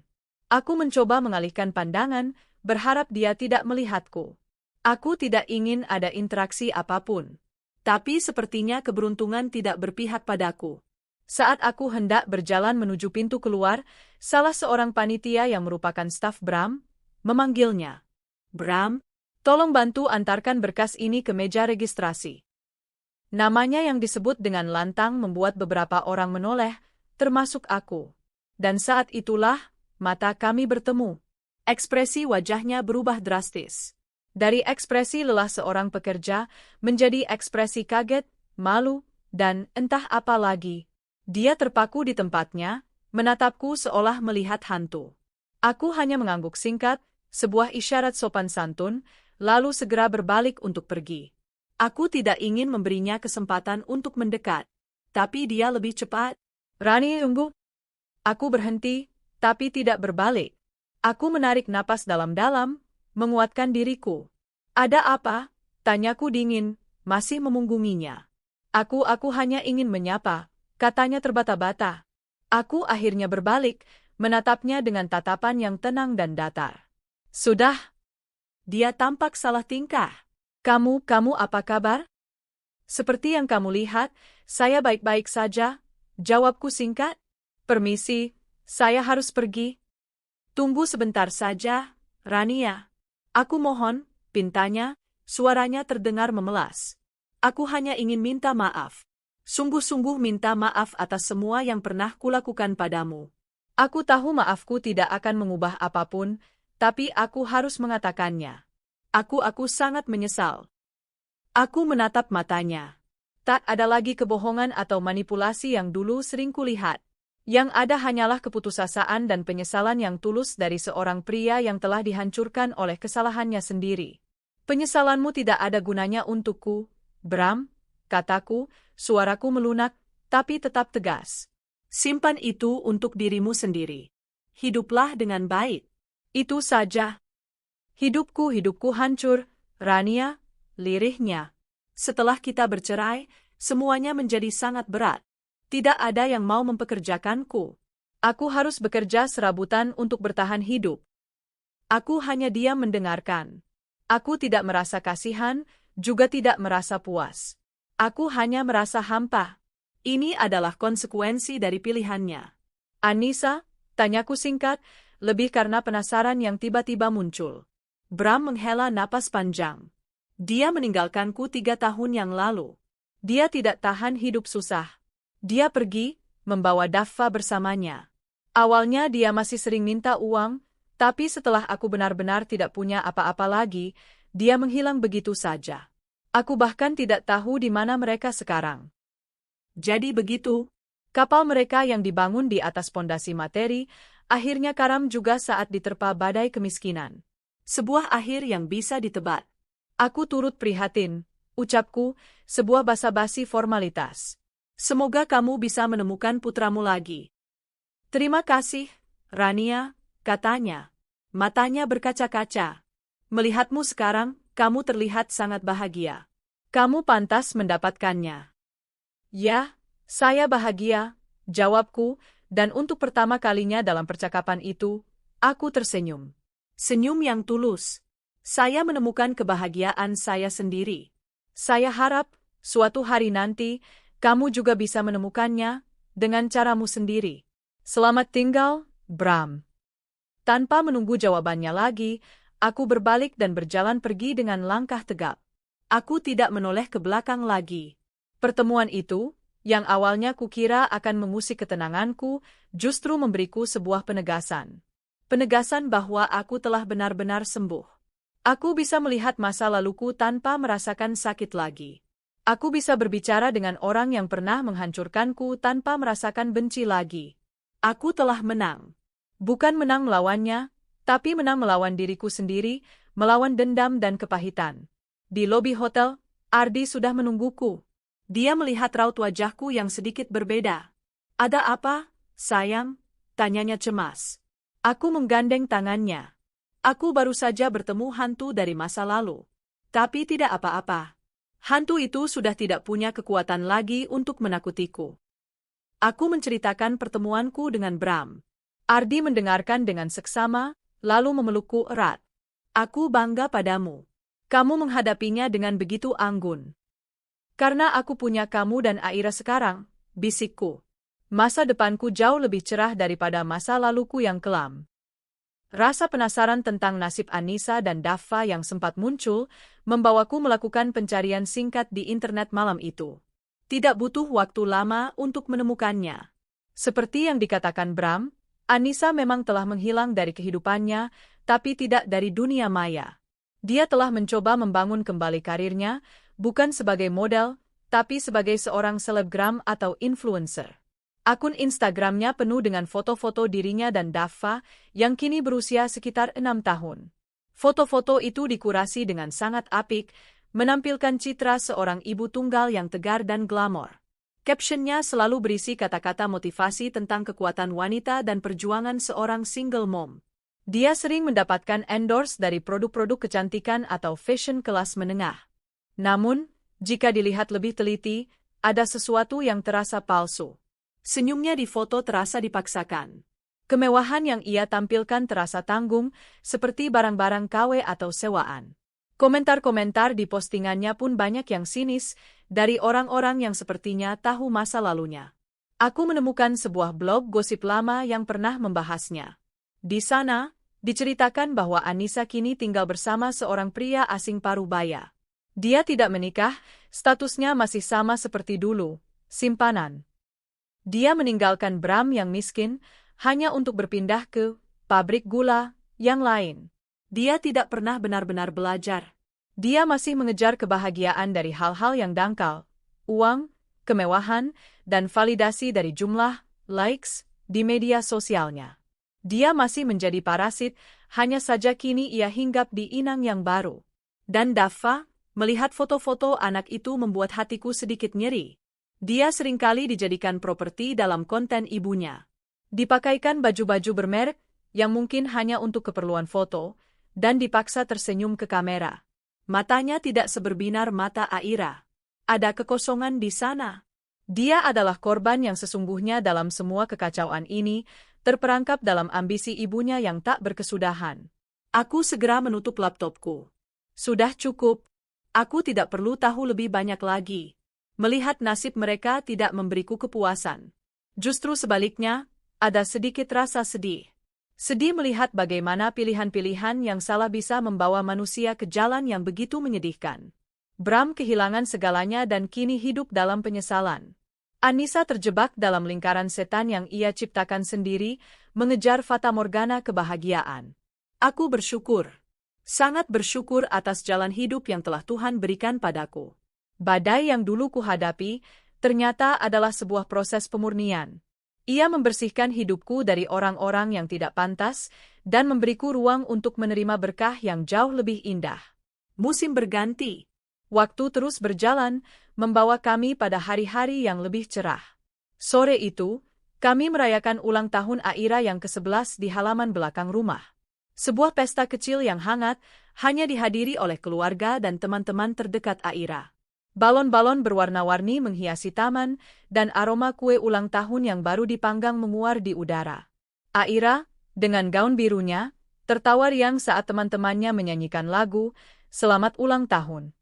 Aku mencoba mengalihkan pandangan, berharap dia tidak melihatku. Aku tidak ingin ada interaksi apapun. Tapi sepertinya keberuntungan tidak berpihak padaku. Saat aku hendak berjalan menuju pintu keluar, salah seorang panitia yang merupakan staf Bram memanggilnya. Bram, Tolong bantu antarkan berkas ini ke meja registrasi. Namanya yang disebut dengan lantang membuat beberapa orang menoleh, termasuk aku. Dan saat itulah, mata kami bertemu. ekspresi wajahnya berubah drastis. Dari ekspresi lelah seorang pekerja, menjadi ekspresi kaget, malu, dan entah apa lagi. Dia terpaku di tempatnya, menatapku seolah melihat hantu. Aku hanya mengangguk singkat, sebuah isyarat sopan santun, lalu segera berbalik untuk pergi. Aku tidak ingin memberinya kesempatan untuk mendekat, tapi dia lebih cepat. Rani, tunggu. Aku berhenti, tapi tidak berbalik. Aku menarik napas dalam-dalam, menguatkan diriku. Ada apa? Tanyaku dingin, masih memunggunginya. Aku hanya ingin menyapa, katanya terbata-bata. Aku akhirnya berbalik, menatapnya dengan tatapan yang tenang dan datar. Sudah? Dia tampak salah tingkah. Kamu apa kabar? Seperti yang kamu lihat, saya baik-baik saja, jawabku singkat. Permisi, saya harus pergi. Tunggu sebentar saja, Rania. Aku mohon, pintanya, suaranya terdengar memelas. Aku hanya ingin minta maaf. Sungguh-sungguh minta maaf atas semua yang pernah kulakukan padamu. Aku tahu maafku tidak akan mengubah apapun, tapi aku harus mengatakannya. Aku sangat menyesal. Aku menatap matanya. Tak ada lagi kebohongan atau manipulasi yang dulu sering kulihat. Yang ada hanyalah keputusasaan dan penyesalan yang tulus dari seorang pria yang telah dihancurkan oleh kesalahannya sendiri. Penyesalanmu tidak ada gunanya untukku, Bram, kataku, suaraku melunak, tapi tetap tegas. Simpan itu untuk dirimu sendiri. Hiduplah dengan baik. Itu saja. Hidupku hancur, Rania, lirihnya. Setelah kita bercerai, semuanya menjadi sangat berat. Tidak ada yang mau mempekerjakanku. Aku harus bekerja serabutan untuk bertahan hidup. Aku hanya diam mendengarkan. Aku tidak merasa kasihan, juga tidak merasa puas. Aku hanya merasa hampa. Ini adalah konsekuensi dari pilihannya. Anissa, tanyaku singkat, lebih karena penasaran yang tiba-tiba muncul. Bram menghela napas panjang. Dia meninggalkanku 3 tahun yang lalu. Dia tidak tahan hidup susah. Dia pergi, membawa Daffa bersamanya. Awalnya dia masih sering minta uang, tapi setelah aku benar-benar tidak punya apa-apa lagi, dia menghilang begitu saja. Aku bahkan tidak tahu di mana mereka sekarang. Jadi begitu, kapal mereka yang dibangun di atas pondasi materi, akhirnya karam juga saat diterpa badai kemiskinan. Sebuah akhir yang bisa ditebak. Aku turut prihatin, ucapku, sebuah basa-basi formalitas. Semoga kamu bisa menemukan putramu lagi. Terima kasih, Rania, katanya. Matanya berkaca-kaca. Melihatmu sekarang, kamu terlihat sangat bahagia. Kamu pantas mendapatkannya. Ya, saya bahagia, jawabku, dan untuk pertama kalinya dalam percakapan itu, aku tersenyum. Senyum yang tulus. Saya menemukan kebahagiaan saya sendiri. Saya harap, suatu hari nanti, kamu juga bisa menemukannya, dengan caramu sendiri. Selamat tinggal, Bram. Tanpa menunggu jawabannya lagi, aku berbalik dan berjalan pergi dengan langkah tegap. Aku tidak menoleh ke belakang lagi. Pertemuan itu, yang awalnya kukira akan mengusik ketenanganku, justru memberiku sebuah penegasan. Penegasan bahwa aku telah benar-benar sembuh. Aku bisa melihat masa laluku tanpa merasakan sakit lagi. Aku bisa berbicara dengan orang yang pernah menghancurkanku tanpa merasakan benci lagi. Aku telah menang. Bukan menang melawannya, tapi menang melawan diriku sendiri, melawan dendam dan kepahitan. Di lobi hotel, Ardi sudah menungguku. Dia melihat raut wajahku yang sedikit berbeda. Ada apa, sayang? Tanyanya cemas. Aku menggandeng tangannya. Aku baru saja bertemu hantu dari masa lalu. Tapi tidak apa-apa. Hantu itu sudah tidak punya kekuatan lagi untuk menakutiku. Aku menceritakan pertemuanku dengan Bram. Ardi mendengarkan dengan seksama, lalu memelukku erat. Aku bangga padamu. Kamu menghadapinya dengan begitu anggun. Karena aku punya kamu dan Aira sekarang, bisikku. Masa depanku jauh lebih cerah daripada masa laluku yang kelam. Rasa penasaran tentang nasib Anissa dan Daffa yang sempat muncul, membawaku melakukan pencarian singkat di internet malam itu. Tidak butuh waktu lama untuk menemukannya. Seperti yang dikatakan Bram, Anissa memang telah menghilang dari kehidupannya, tapi tidak dari dunia maya. Dia telah mencoba membangun kembali karirnya, bukan sebagai model, tapi sebagai seorang selebgram atau influencer. Akun Instagramnya penuh dengan foto-foto dirinya dan Daffa, yang kini berusia sekitar 6 tahun. Foto-foto itu dikurasi dengan sangat apik, menampilkan citra seorang ibu tunggal yang tegar dan glamor. Captionnya selalu berisi kata-kata motivasi tentang kekuatan wanita dan perjuangan seorang single mom. Dia sering mendapatkan endorse dari produk-produk kecantikan atau fashion kelas menengah. Namun, jika dilihat lebih teliti, ada sesuatu yang terasa palsu. Senyumnya di foto terasa dipaksakan. Kemewahan yang ia tampilkan terasa tanggung, seperti barang-barang KW atau sewaan. Komentar-komentar di postingannya pun banyak yang sinis, dari orang-orang yang sepertinya tahu masa lalunya. Aku menemukan sebuah blog gosip lama yang pernah membahasnya. Di sana, diceritakan bahwa Anissa kini tinggal bersama seorang pria asing parubaya. Dia tidak menikah, statusnya masih sama seperti dulu, simpanan. Dia meninggalkan Bram yang miskin, hanya untuk berpindah ke pabrik gula yang lain. Dia tidak pernah benar-benar belajar. Dia masih mengejar kebahagiaan dari hal-hal yang dangkal, uang, kemewahan, dan validasi dari jumlah likes di media sosialnya. Dia masih menjadi parasit, hanya saja kini ia hinggap di inang yang baru. Dan Daffa, melihat foto-foto anak itu membuat hatiku sedikit nyeri. Dia seringkali dijadikan properti dalam konten ibunya. Dipakaikan baju-baju bermerek, yang mungkin hanya untuk keperluan foto, dan dipaksa tersenyum ke kamera. Matanya tidak seberbinar mata Aira. Ada kekosongan di sana. Dia adalah korban yang sesungguhnya dalam semua kekacauan ini, terperangkap dalam ambisi ibunya yang tak berkesudahan. Aku segera menutup laptopku. Sudah cukup. Aku tidak perlu tahu lebih banyak lagi. Melihat nasib mereka tidak memberiku kepuasan. Justru sebaliknya, ada sedikit rasa sedih. Sedih melihat bagaimana pilihan-pilihan yang salah bisa membawa manusia ke jalan yang begitu menyedihkan. Bram kehilangan segalanya dan kini hidup dalam penyesalan. Anissa terjebak dalam lingkaran setan yang ia ciptakan sendiri, mengejar fatamorgana kebahagiaan. Aku bersyukur. Sangat bersyukur atas jalan hidup yang telah Tuhan berikan padaku. Badai yang dulu kuhadapi, ternyata adalah sebuah proses pemurnian. Ia membersihkan hidupku dari orang-orang yang tidak pantas, dan memberiku ruang untuk menerima berkah yang jauh lebih indah. Musim berganti. Waktu terus berjalan, membawa kami pada hari-hari yang lebih cerah. Sore itu, kami merayakan ulang tahun Aira yang ke-11 di halaman belakang rumah. Sebuah pesta kecil yang hangat, hanya dihadiri oleh keluarga dan teman-teman terdekat Aira. Balon-balon berwarna-warni menghiasi taman, dan aroma kue ulang tahun yang baru dipanggang menguar di udara. Aira, dengan gaun birunya, tertawa riang saat teman-temannya menyanyikan lagu, "Selamat Ulang Tahun."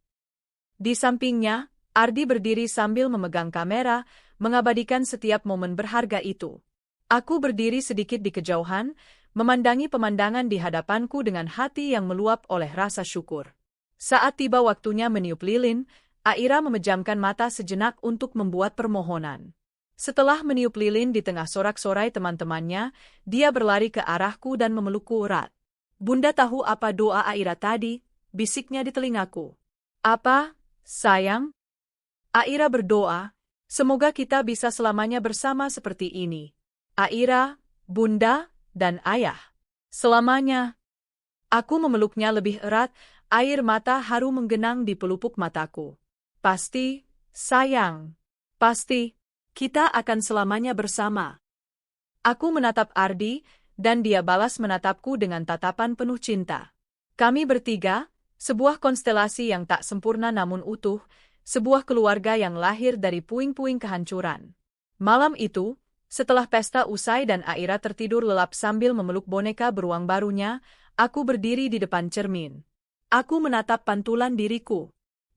Di sampingnya, Ardi berdiri sambil memegang kamera, mengabadikan setiap momen berharga itu. Aku berdiri sedikit di kejauhan, memandangi pemandangan di hadapanku dengan hati yang meluap oleh rasa syukur. Saat tiba waktunya meniup lilin, Aira memejamkan mata sejenak untuk membuat permohonan. Setelah meniup lilin di tengah sorak-sorai teman-temannya, dia berlari ke arahku dan memelukku erat. "Bunda tahu apa doa Aira tadi?" bisiknya di telingaku. "Apa, sayang?" Aira berdoa, "Semoga kita bisa selamanya bersama seperti ini. Aira, Bunda, dan Ayah. Selamanya." Aku memeluknya lebih erat, air mata haru menggenang di pelupuk mataku. "Pasti, sayang. Pasti, kita akan selamanya bersama." Aku menatap Ardi, dan dia balas menatapku dengan tatapan penuh cinta. Kami bertiga, sebuah konstelasi yang tak sempurna namun utuh, sebuah keluarga yang lahir dari puing-puing kehancuran. Malam itu, setelah pesta usai dan Aira tertidur lelap sambil memeluk boneka beruang barunya, aku berdiri di depan cermin. Aku menatap pantulan diriku.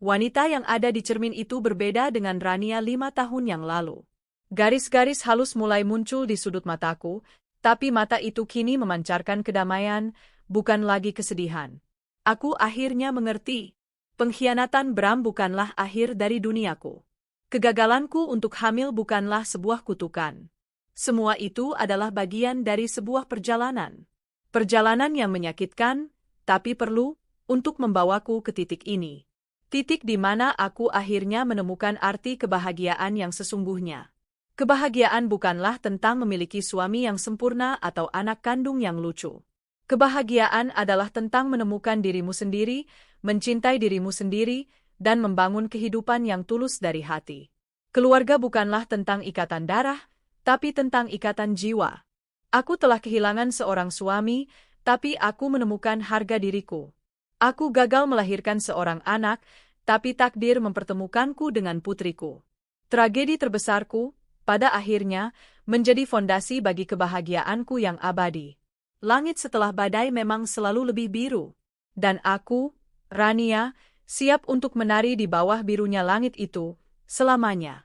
Wanita yang ada di cermin itu berbeda dengan Rania 5 tahun yang lalu. Garis-garis halus mulai muncul di sudut mataku, tapi mata itu kini memancarkan kedamaian, bukan lagi kesedihan. Aku akhirnya mengerti. Pengkhianatan Bram bukanlah akhir dari duniaku. Kegagalanku untuk hamil bukanlah sebuah kutukan. Semua itu adalah bagian dari sebuah perjalanan. Perjalanan yang menyakitkan, tapi perlu, untuk membawaku ke titik ini. Titik di mana aku akhirnya menemukan arti kebahagiaan yang sesungguhnya. Kebahagiaan bukanlah tentang memiliki suami yang sempurna atau anak kandung yang lucu. Kebahagiaan adalah tentang menemukan dirimu sendiri, mencintai dirimu sendiri, dan membangun kehidupan yang tulus dari hati. Keluarga bukanlah tentang ikatan darah, tapi tentang ikatan jiwa. Aku telah kehilangan seorang suami, tapi aku menemukan harga diriku. Aku gagal melahirkan seorang anak, tapi takdir mempertemukanku dengan putriku. Tragedi terbesarku, pada akhirnya, menjadi fondasi bagi kebahagiaanku yang abadi. Langit setelah badai memang selalu lebih biru. Dan aku, Rania, siap untuk menari di bawah birunya langit itu, selamanya.